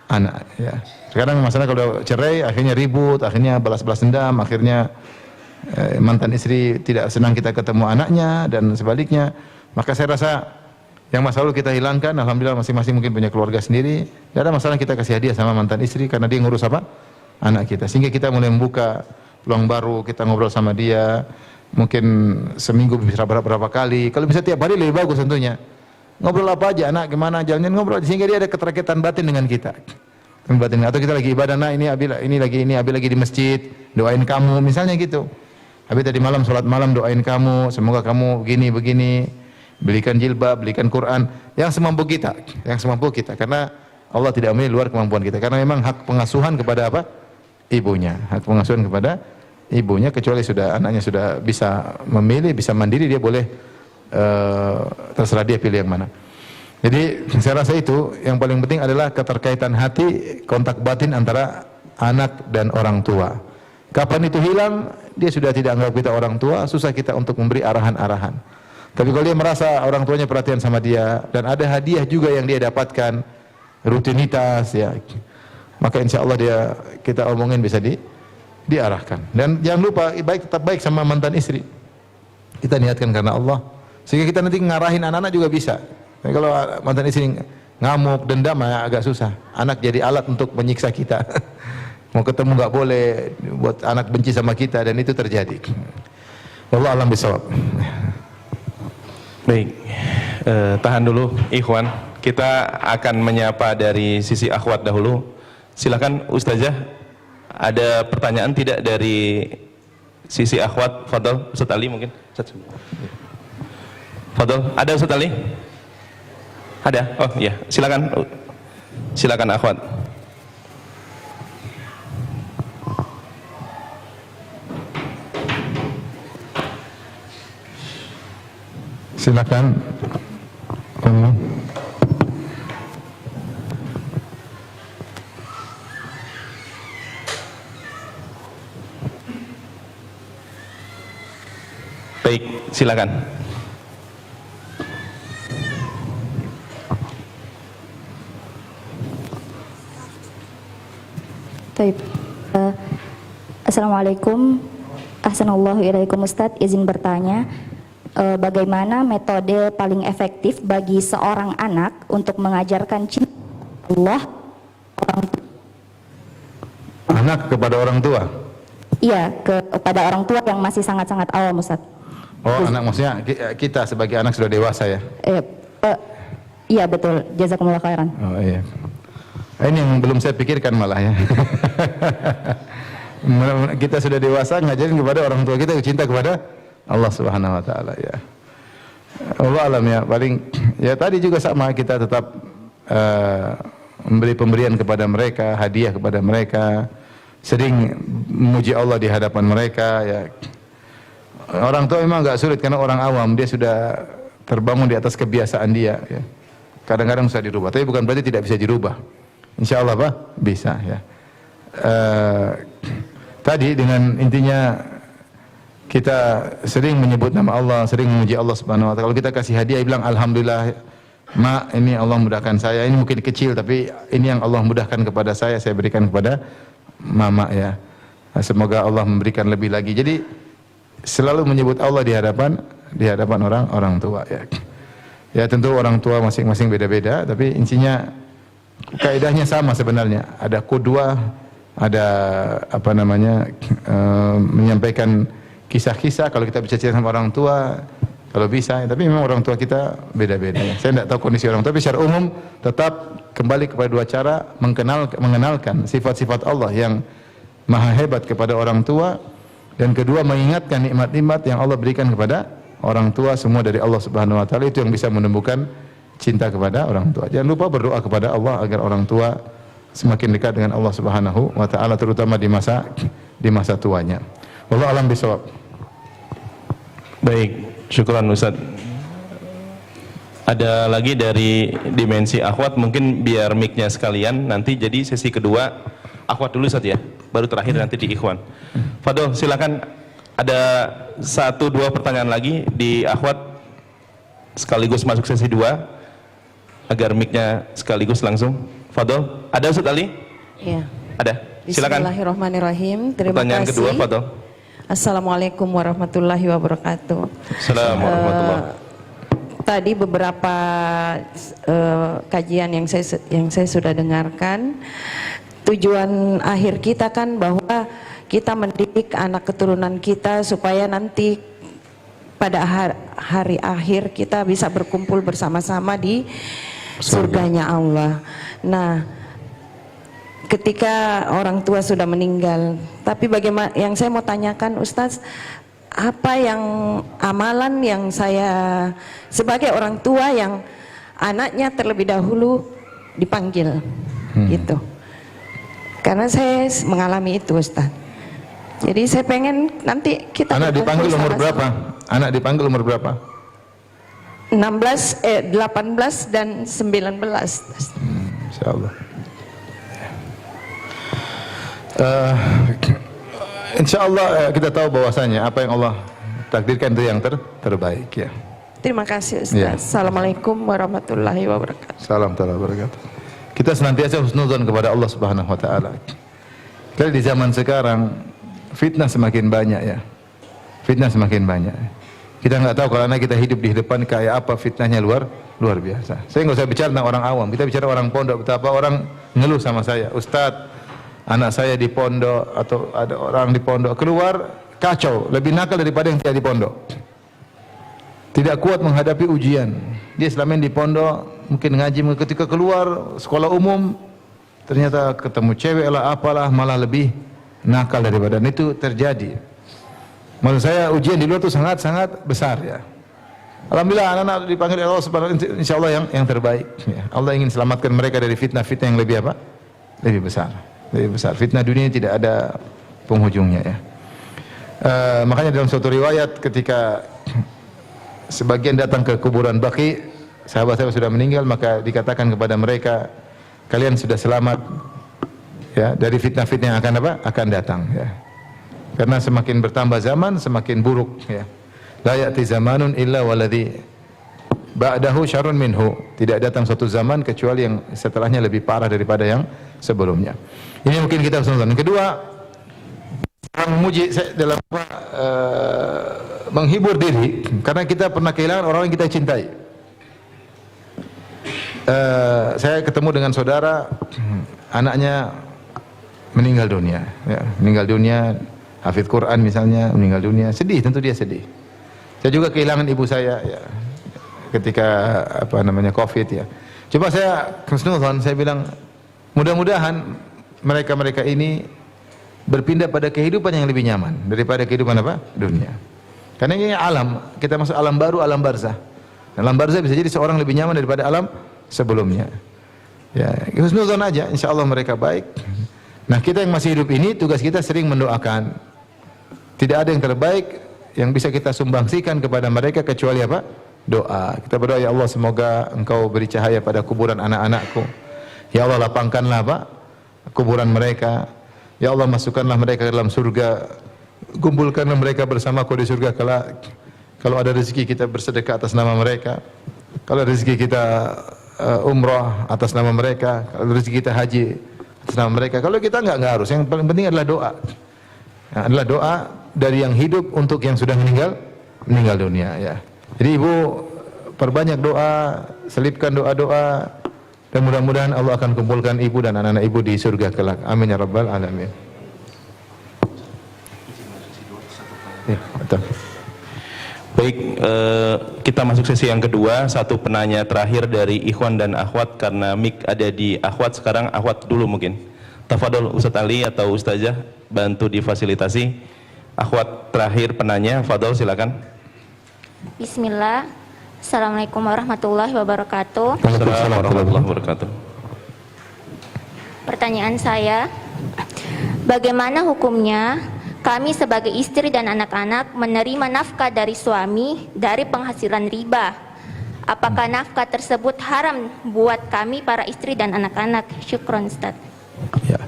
anak. Ya. Sekarang masalah kalau cerai, akhirnya ribut, akhirnya balas-balas dendam, akhirnya mantan istri tidak senang kita ketemu anaknya dan sebaliknya. Maka saya rasa yang masa lalu kita hilangkan. Alhamdulillah masing-masing mungkin punya keluarga sendiri. Tidak ada masalah kita kasih hadiah sama mantan istri karena dia ngurus apa? Anak kita. Sehingga kita mulai membuka peluang baru, kita ngobrol sama dia. Mungkin seminggu bisa berapa kali. Kalau bisa tiap hari lebih bagus tentunya. Ngobrol apa aja, anak gimana, jalan-jalan ngobrol sehingga dia ada keterkaitan batin dengan kita. Batin. Atau kita lagi ibadah, nah ini Abi lagi di masjid, doain kamu, misalnya gitu. Abi tadi malam sholat malam doain kamu, semoga kamu begini, belikan jilbab, belikan Quran, yang semampu kita, karena Allah tidak memilih luar kemampuan kita, karena memang hak pengasuhan kepada apa? Ibunya, hak pengasuhan kepada ibunya, kecuali anaknya sudah bisa memilih, bisa mandiri, dia boleh terserah dia pilih yang mana. Jadi saya rasa itu yang paling penting adalah keterkaitan hati, kontak batin antara anak dan orang tua. Kapan itu hilang, dia sudah tidak anggap kita orang tua, susah kita untuk memberi arahan-arahan. Tapi kalau dia merasa orang tuanya perhatian sama dia dan ada hadiah juga yang dia dapatkan, rutinitas ya, maka insya Allah kita omongin bisa diarahkan. Dan jangan lupa tetap baik sama mantan istri. Kita niatkan karena Allah. Sehingga kita nanti ngarahin anak-anak juga bisa. Tapi kalau mantan istri ngamuk, dendam agak susah. Anak jadi alat untuk menyiksa kita. Mau ketemu nggak boleh, buat anak benci sama kita, dan itu terjadi. Wallahu a'lam bishawab. Baik, tahan dulu Ikhwan. Kita akan menyapa dari sisi akhwat dahulu. Silakan Ustazah, ada pertanyaan tidak dari sisi akhwat? Fadol, Ustaz Ali mungkin. Fadol, ada Ustaz Ali? Ada? Oh iya, silakan akhwat. Silakan. Baik, silakan. Baik. Assalamualaikum. Ahsanallahu ilaikum Ustaz, izin bertanya, bagaimana metode paling efektif bagi seorang anak untuk mengajarkan cinta Allah orang tua? anak kepada orang tua. Iya, kepada orang tua yang masih sangat-sangat awam, Ustaz. Oh, anak maksudnya kita sebagai anak sudah dewasa ya? Iya betul, jazakumullah khairan. Oh iya. Ini yang belum saya pikirkan malah ya. Kita sudah dewasa ngajarin kepada orang tua kita cinta kepada Allah Subhanahu wa taala ya. Allah alam ya, paling ya tadi juga sama, kita tetap memberi pemberian kepada mereka, hadiah kepada mereka, sering memuji Allah di hadapan mereka ya. Orang tua memang enggak sulit karena orang awam, dia sudah terbangun di atas kebiasaan dia ya. Kadang-kadang bisa dirubah, tapi bukan berarti tidak bisa dirubah. Insya Allah Pak, bisa ya. Tadi dengan intinya kita sering menyebut nama Allah, sering memuji Allah Subhanahu wa taala. Kalau kita kasih hadiah bilang alhamdulillah, Mak, ini Allah mudahkan saya. Ini mungkin kecil tapi ini yang Allah mudahkan kepada saya berikan kepada Mama ya. Semoga Allah memberikan lebih lagi. Jadi selalu menyebut Allah di hadapan orang tua ya. Ya tentu orang tua masing-masing beda-beda, tapi intinya kaidahnya sama sebenarnya. Ada qudwah, ada apa namanya menyampaikan kisah-kisah kalau kita bisa cerita sama orang tua kalau bisa, tapi memang orang tua kita beda-beda ya. Saya tidak tahu kondisi orang tua, tapi secara umum tetap kembali kepada dua cara, mengenalkan sifat-sifat Allah yang maha hebat kepada orang tua, dan kedua mengingatkan nikmat-nikmat yang Allah berikan kepada orang tua, semua dari Allah Subhanahu wa taala. Itu yang bisa menumbuhkan cinta kepada orang tua. Jangan lupa berdoa kepada Allah agar orang tua semakin dekat dengan Allah Subhanahu wa taala, terutama di masa tuanya. Wallahu alam bisawab. Baik, syukran Ustaz. Ada lagi dari dimensi akhwat, mungkin biar mic-nya sekalian nanti jadi sesi kedua akhwat dulu Ustaz ya, baru terakhir nanti di ikhwan. Fadol, silakan, ada 1-2 pertanyaan lagi di akhwat sekaligus masuk sesi 2 agar mic-nya sekaligus langsung. Fadol, ada Ustaz Ali? Iya. Ada. Silakan. Bismillahirrahmanirrahim. Terima Pertanyaan kasih. kedua, Fadol. Assalamualaikum warahmatullahi wabarakatuh. Assalamualaikum warahmatullahi. Tadi beberapa kajian yang saya sudah dengarkan, tujuan akhir kita kan bahwa kita mendidik anak keturunan kita supaya nanti pada hari akhir kita bisa berkumpul bersama-sama di surganya Allah. Nah, ketika orang tua sudah meninggal, tapi bagaimana, yang saya mau tanyakan Ustaz, apa yang amalan yang saya sebagai orang tua yang anaknya terlebih dahulu dipanggil gitu, karena saya mengalami itu Ustaz. Jadi saya pengen nanti kita Anak dipanggil umur berapa? Anak dipanggil umur berapa? 18 dan 19. Insyaallah. Insyaallah kita tahu bahwasanya apa yang Allah takdirkan itu yang terbaik ya. Terima kasih Ustaz. Ya. Assalamualaikum warahmatullahi wabarakatuh. Salam warahmatullahi wabarakatuh. Kita senantiasa husnudzon kepada Allah Subhanahu wa taala. Karena di zaman sekarang fitnah semakin banyak ya. Fitnah semakin banyak. Kita nggak tahu kalau anak kita hidup di depan kayak apa fitnahnya luar biasa. Saya nggak usah bicara tentang orang awam, kita bicara orang pondok. Betapa orang ngeluh sama saya, Ustadz, anak saya di pondok atau ada orang di pondok keluar kacau, lebih nakal daripada yang tidak di pondok. Tidak kuat menghadapi ujian. Dia selama ini di pondok mungkin ngaji, ketika keluar sekolah umum ternyata ketemu cewek lah apalah, malah lebih nakal daripada itu terjadi. Menurut saya ujian di luar itu sangat-sangat besar ya. Alhamdulillah anak-anak dipanggil Allah Subhanahu wa taala, insyaallah yang terbaik ya. Allah ingin selamatkan mereka dari fitnah-fitnah yang lebih apa? Lebih besar. Lebih besar. Fitnah dunia tidak ada penghujungnya ya. Makanya dalam suatu riwayat ketika sebagian datang ke kuburan Baqi, sahabat-sahabat sudah meninggal, maka dikatakan kepada mereka, kalian sudah selamat ya dari fitnah-fitnah yang akan apa? Akan datang ya. Karena semakin bertambah zaman semakin buruk ya. La ya'ti zamanun illa waladhi ba'dahu syarrun minhu. Tidak datang suatu zaman kecuali yang setelahnya lebih parah daripada yang sebelumnya. Ini mungkin kita harus nonton. Kedua, orang memuji dalam menghibur diri karena kita pernah kehilangan orang yang kita cintai. Saya ketemu dengan saudara, anaknya meninggal dunia, ya, meninggal dunia, hafidz Quran misalnya meninggal dunia, sedih, tentu dia sedih. Saya juga kehilangan ibu saya ya, ketika COVID ya. Coba saya husnuzon, saya bilang mudah-mudahan mereka-mereka ini berpindah pada kehidupan yang lebih nyaman daripada kehidupan dunia. Karena ini alam, kita masuk alam baru, alam barzah. Alam barzah bisa jadi seorang lebih nyaman daripada alam sebelumnya. Ya, husnuzon aja, insyaallah mereka baik. Nah, kita yang masih hidup ini tugas kita sering mendoakan. Tidak ada yang terbaik yang bisa kita sumbangsikan kepada mereka kecuali doa. Kita berdoa, ya Allah, semoga Engkau beri cahaya pada kuburan anak-anakku. Ya Allah, lapangkanlah kuburan mereka. Ya Allah, masukkanlah mereka ke dalam surga. Kumpulkanlah mereka bersamaku di surga kelak. Kalau ada rezeki kita bersedekah atas nama mereka. Kalau rezeki kita umrah atas nama mereka. Kalau rezeki kita haji atas nama mereka. Kalau kita enggak harus. Yang paling penting adalah doa. Adalah doa dari yang hidup untuk yang sudah meninggal dunia ya. Jadi ibu perbanyak doa, selipkan doa-doa, dan mudah-mudahan Allah akan kumpulkan ibu dan anak-anak ibu di surga kelak. Amin ya rabbal alamin. Ya, betul. Baik, kita masuk sesi yang kedua. Satu penanya terakhir dari ikhwan dan akhwat, karena mic ada di akhwat, sekarang akhwat dulu mungkin. Tafadhol Ustadz Ali atau Ustazah, bantu difasilitasi. Akhwat terakhir penanya, fadhol silakan. Bismillah. Assalamualaikum warahmatullahi wabarakatuh. Assalamualaikum warahmatullahi wabarakatuh. Pertanyaan saya, bagaimana hukumnya kami sebagai istri dan anak-anak menerima nafkah dari suami dari penghasilan riba? Apakah nafkah tersebut haram buat kami para istri dan anak-anak? Syukron Ustaz. Ya.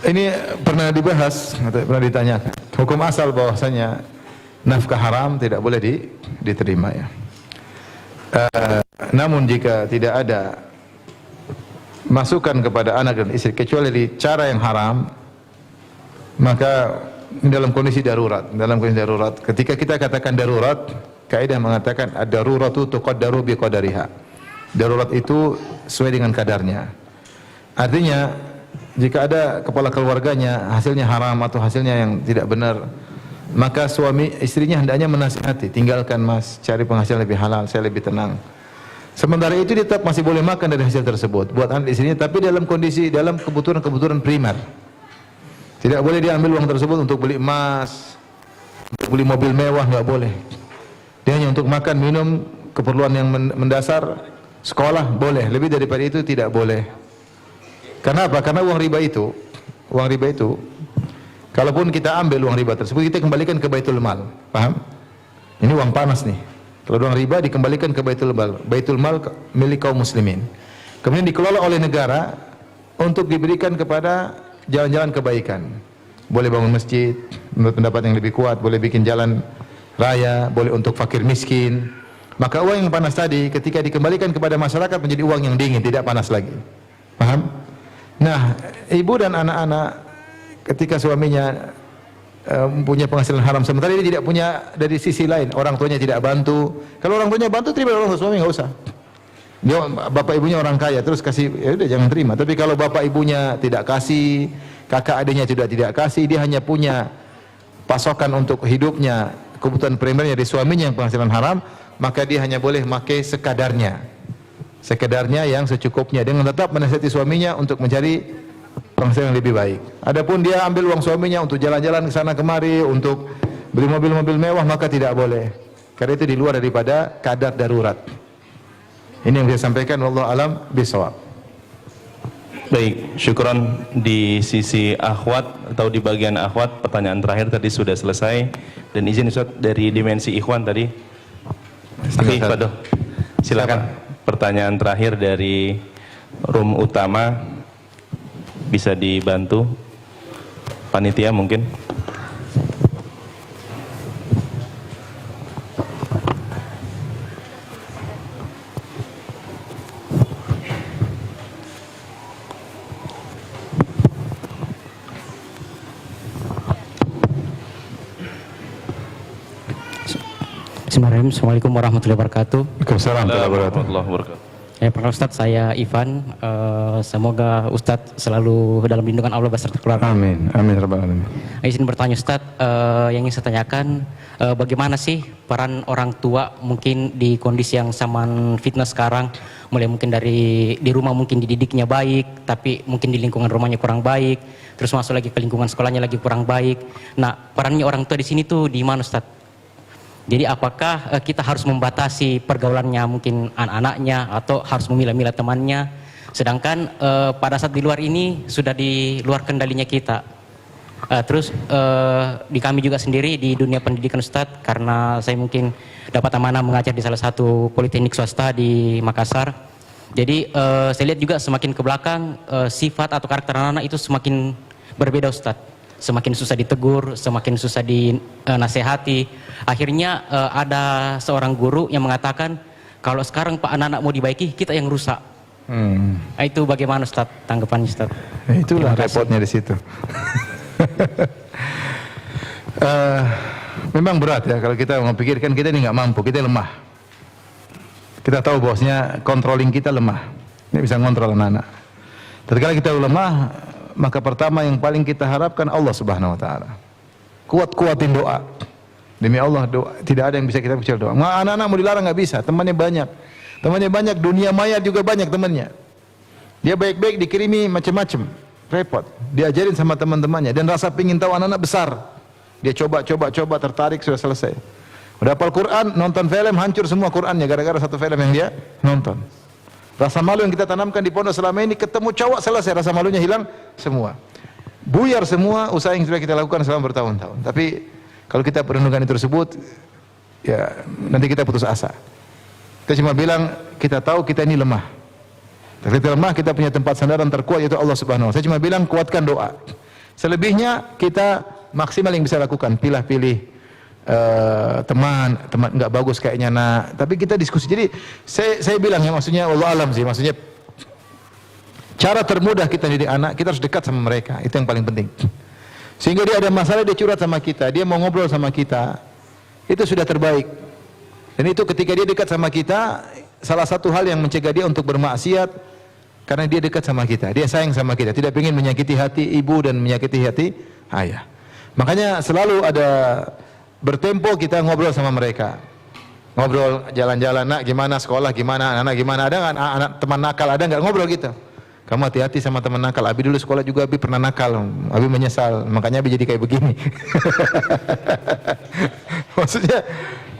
Ini pernah dibahas atau pernah ditanyakan. Hukum asal bahwasanya nafkah haram tidak boleh diterima ya. Namun jika tidak ada masukan kepada anak dan istri kecuali di cara yang haram, maka dalam kondisi darurat, ketika kita katakan darurat, kaidah mengatakan ad-daruratu tuqaddaru biqadariha. Darurat itu sesuai dengan kadarnya. Artinya jika ada kepala keluarganya hasilnya haram atau hasilnya yang tidak benar, maka suami istrinya hendaknya menasihati, tinggalkan mas, cari penghasilan lebih halal, saya lebih tenang. Sementara itu dia tetap masih boleh makan dari hasil tersebut buat anak istrinya, tapi dalam kondisi, dalam kebutuhan primer. Tidak boleh dia ambil uang tersebut untuk beli emas, untuk beli mobil mewah, nggak boleh. Dia hanya untuk makan, minum, keperluan yang mendasar, sekolah boleh, lebih daripada itu tidak boleh. Karena apa? Karena uang riba itu, kalaupun kita ambil uang riba tersebut, kita kembalikan ke Baitul Mal. Paham? Ini uang panas nih. Kalau uang riba dikembalikan ke Baitul Mal. Baitul Mal milik kaum muslimin. Kemudian dikelola oleh negara untuk diberikan kepada jalan-jalan kebaikan. Boleh bangun masjid, menurut pendapat yang lebih kuat, boleh bikin jalan raya, boleh untuk fakir miskin. Maka uang yang panas tadi ketika dikembalikan kepada masyarakat menjadi uang yang dingin, tidak panas lagi. Paham? Nah, ibu dan anak-anak ketika suaminya mempunyai penghasilan haram, sementara dia tidak punya dari sisi lain, orang tuanya tidak bantu. Kalau orang tuanya bantu, terima, orang tua suami enggak usah. Dia bapak ibunya orang kaya, terus kasih, ya udah jangan terima. Tapi kalau bapak ibunya tidak kasih, kakak adiknya juga tidak kasih, dia hanya punya pasokan untuk hidupnya, kebutuhan primernya dari suaminya yang penghasilan haram, maka dia hanya boleh memakai sekadarnya yang secukupnya, dengan tetap menasihati suaminya untuk mencari penghasilan yang lebih baik. Adapun dia ambil uang suaminya untuk jalan-jalan ke sana kemari, untuk beli mobil-mobil mewah, maka tidak boleh. Karena itu di luar daripada kadar darurat. Ini yang saya sampaikan, wallahu alam bisawab. Baik, syukron. Di sisi akhwat atau di bagian akhwat, pertanyaan terakhir tadi sudah selesai. Dan izin Ustaz dari dimensi ikhwan tadi. Akhi, Fadol. Silakan. Pertanyaan terakhir dari room utama, bisa dibantu panitia mungkin. Bismillahirrahmanirrahim. Assalamualaikum warahmatullahi wabarakatuh. Waalaikumsalam warahmatullahi Warahmatullahi wabarakatuh. Perkenalkan Ustadz, saya Ivan. Semoga Ustadz selalu dalam lindungan Allah beserta keluarga. Amin, amin rabbal alamin. Izin bertanya Ustadz, yang ingin saya tanyakan, bagaimana sih peran orang tua mungkin di kondisi yang zaman fitnah sekarang, mulai mungkin dari di rumah mungkin dididiknya baik, tapi mungkin di lingkungan rumahnya kurang baik, terus masuk lagi ke lingkungan sekolahnya lagi kurang baik. Nah, perannya orang tua di sini tuh di mana Ustadz? Jadi apakah kita harus membatasi pergaulannya mungkin anak-anaknya atau harus memilah-milah temannya, sedangkan pada saat di luar ini sudah di luar kendalinya kita. Terus di kami juga sendiri di dunia pendidikan Ustadz, karena saya mungkin dapat amanah mengajar di salah satu politeknik swasta di Makassar. Jadi saya lihat juga semakin ke belakang sifat atau karakter anak-anak itu semakin berbeda Ustadz. Semakin susah ditegur, semakin susah dinasehati. Akhirnya ada seorang guru yang mengatakan, kalau sekarang Pak anak-anak mau dibaiki, kita yang rusak. Itu bagaimana Ustaz tanggapannya Ustaz? Itulah repotnya di situ. Memang berat ya kalau kita memikirkan kita ini nggak mampu, kita lemah. Kita tahu bahwasanya controlling kita lemah. Ini bisa ngontrol anak-anak. Tatkala kita lemah, maka pertama yang paling kita harapkan Allah Subhanahu wa taala. Kuat-kuatin doa. Demi Allah doa, tidak ada yang bisa kita kecuali doa. Anak-anak mau dilarang nggak bisa, temannya banyak. Temannya banyak, dunia maya juga banyak temannya. Dia baik-baik dikirimi macam-macam, repot. Diajarin sama teman-temannya dan rasa pingin tahu anak-anak besar. Dia coba tertarik, sudah selesai. Udah hafal Quran, nonton film, hancur semua Qurannya gara-gara satu film yang dia nonton. Rasa malu yang kita tanamkan di pondok selama ini, ketemu cowok selesai, rasa malunya hilang semua. Buyar semua usaha yang sudah kita lakukan selama bertahun-tahun. Tapi kalau kita perenungan itu tersebut, ya nanti kita putus asa. Kita cuma bilang, kita tahu kita ini lemah. Tapi kita lemah, kita punya tempat sandaran terkuat yaitu Allah Subhanahu wa taala. Saya cuma bilang kuatkan doa. Selebihnya kita maksimal yang bisa lakukan, pilih-pilih teman nggak bagus kayaknya nak, tapi kita diskusi. Jadi saya bilang ya, maksudnya Allah alam sih, maksudnya cara termudah kita didik anak, kita harus dekat sama mereka, itu yang paling penting. Sehingga dia ada masalah, dia curhat sama kita, dia mau ngobrol sama kita, itu sudah terbaik. Dan itu ketika dia dekat sama kita, salah satu hal yang mencegah dia untuk bermaksiat, karena dia dekat sama kita, dia sayang sama kita, tidak ingin menyakiti hati ibu dan menyakiti hati ayah. Makanya selalu ada bertempo kita ngobrol sama mereka, ngobrol jalan-jalan, nak gimana sekolah, gimana anak gimana, ada nggak anak teman nakal, ada nggak, ngobrol gitu. Kamu hati-hati sama teman nakal. Abi dulu sekolah juga Abi pernah nakal, Abi menyesal, makanya Abi jadi kayak begini. Maksudnya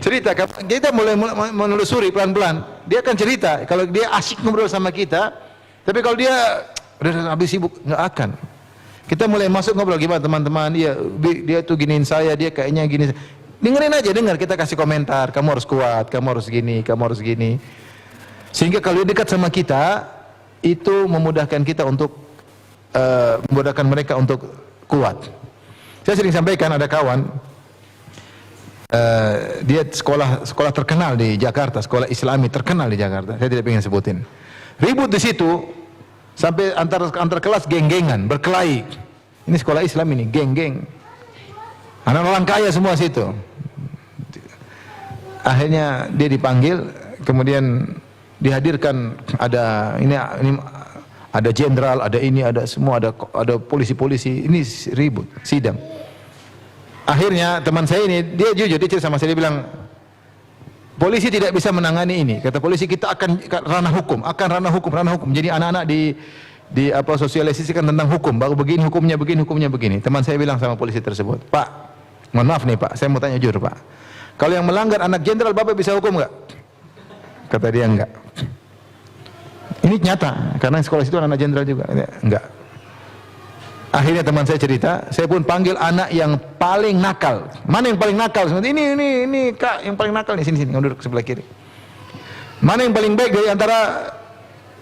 cerita, kita mulai menelusuri pelan-pelan. Dia akan cerita, kalau dia asyik ngobrol sama kita, tapi kalau dia udah Abi sibuk, nggak akan. Kita mulai masuk ngobrol, gimana teman-teman, dia tuh giniin saya, dia kayaknya gini. Dengerin aja, dengar, kita kasih komentar, kamu harus kuat, kamu harus gini, kamu harus gini. Sehingga kalau dia dekat sama kita, itu memudahkan kita untuk memudahkan mereka untuk kuat. Saya sering sampaikan, ada kawan, dia sekolah terkenal di Jakarta, sekolah Islami terkenal di Jakarta. Saya tidak ingin sebutin. Ribut di situ. Sampai antar kelas geng-gengan, berkelahi. Ini sekolah Islam ini, geng-geng. Anak orang kaya semua situ. Akhirnya dia dipanggil, kemudian dihadirkan, ada ini ada jenderal, ada ini, ada semua, ada polisi-polisi. Ini ribut, sidang. Akhirnya teman saya ini, dia jujur, dia cerita sama saya, dia bilang, polisi tidak bisa menangani ini. Kata polisi, kita akan ranah hukum. Jadi anak-anak di apa sosialisasikan tentang hukum. Baru begini hukumnya begini. Teman saya bilang sama polisi tersebut, Pak, mohon maaf nih Pak, saya mau tanya jujur Pak. Kalau yang melanggar anak jenderal, Bapak bisa hukum nggak? Kata dia enggak. Ini nyata, karena sekolah situ anak jenderal juga. Enggak. Akhirnya teman saya cerita, saya pun panggil anak yang paling nakal. Mana yang paling nakal? Ini Kak, yang paling nakal nih, sini duduk sebelah kiri. Mana yang paling baik dari antara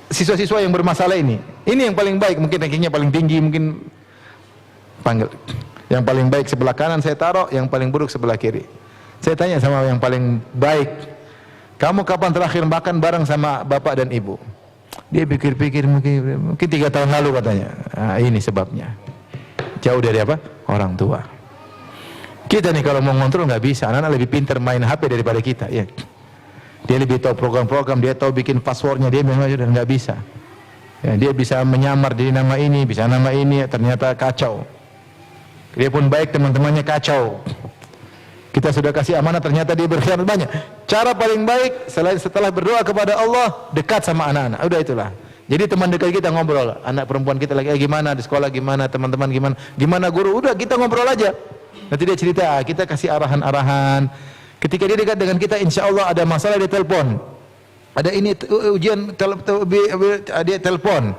siswa-siswa yang bermasalah ini? Ini yang paling baik, mungkin rankingnya paling tinggi, mungkin panggil. Yang paling baik sebelah kanan saya taruh, yang paling buruk sebelah kiri. Saya tanya sama yang paling baik, kamu kapan terakhir makan bareng sama bapak dan ibu? Dia pikir-pikir, mungkin 3 tahun lalu katanya. Nah, ini sebabnya. Jauh dari apa? Orang tua. Kita nih kalau mau ngontrol nggak bisa. Anak-anak lebih pintar main HP daripada kita. Ya. Dia lebih tahu program-program, dia tahu bikin passwordnya, dia memang sudah nggak bisa. Ya, dia bisa menyamar jadi nama ini, bisa nama ini, ternyata kacau. Dia pun baik, teman-temannya kacau. Kita sudah kasih amanah, ternyata dia berkhianat banyak. Cara paling baik selain setelah berdoa kepada Allah, dekat sama anak-anak. Udah itulah. Jadi teman dekat kita ngobrol, anak perempuan kita lagi gimana di sekolah, gimana teman-teman, gimana guru, udah kita ngobrol aja. Nanti dia cerita, kita kasih arahan-arahan. Ketika dia dekat dengan kita, insya Allah ada masalah dia telepon. Ada ini ujian dia telepon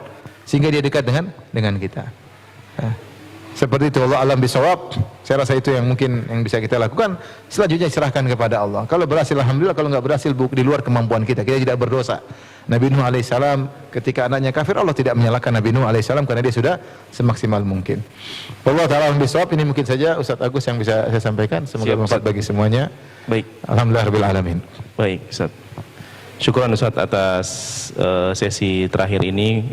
sehingga dia dekat dengan kita. Seperti itu, Allah alam bisawab. Saya rasa itu yang mungkin yang bisa kita lakukan. Selanjutnya serahkan kepada Allah. Kalau berhasil alhamdulillah, kalau enggak berhasil di luar kemampuan kita. Kita tidak berdosa. Nabi Nuh alaihissalam ketika anaknya kafir, Allah tidak menyalahkan Nabi Nuh alaihissalam karena dia sudah semaksimal mungkin. Allah taala alam bisawab. Ini mungkin saja Ustaz Agus yang bisa saya sampaikan. Semoga bermanfaat bagi semuanya. Baik. Alhamdulillah rabbil alamin. Baik, Ustaz. Syukuran Ustaz atas sesi terakhir ini,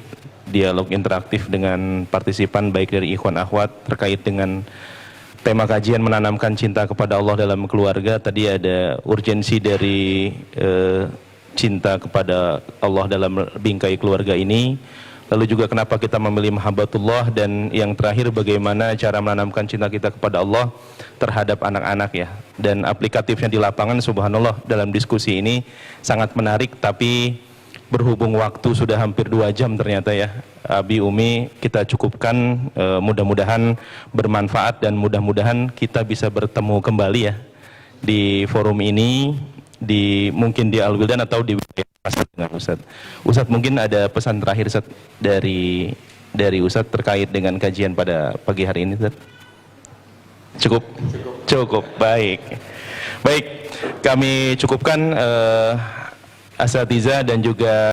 dialog interaktif dengan partisipan baik dari ikhwan akhwat terkait dengan tema kajian menanamkan cinta kepada Allah dalam keluarga. Tadi ada urgensi dari cinta kepada Allah dalam bingkai keluarga ini. Lalu juga kenapa kita memilih mahabbatullah, dan yang terakhir bagaimana cara menanamkan cinta kita kepada Allah terhadap anak-anak ya. Dan aplikatifnya di lapangan, subhanallah, dalam diskusi ini sangat menarik, tapi berhubung waktu sudah hampir 2 jam ternyata ya, Abi Umi, kita cukupkan. Mudah-mudahan bermanfaat dan mudah-mudahan kita bisa bertemu kembali ya di forum ini, mungkin di Al-Wildan atau di dengan Ustadz. Ustadz, mungkin ada pesan terakhir Ustadz dari Ustadz terkait dengan kajian pada pagi hari ini, Ustadz? Cukup. Baik. Kami cukupkan asatidzah dan juga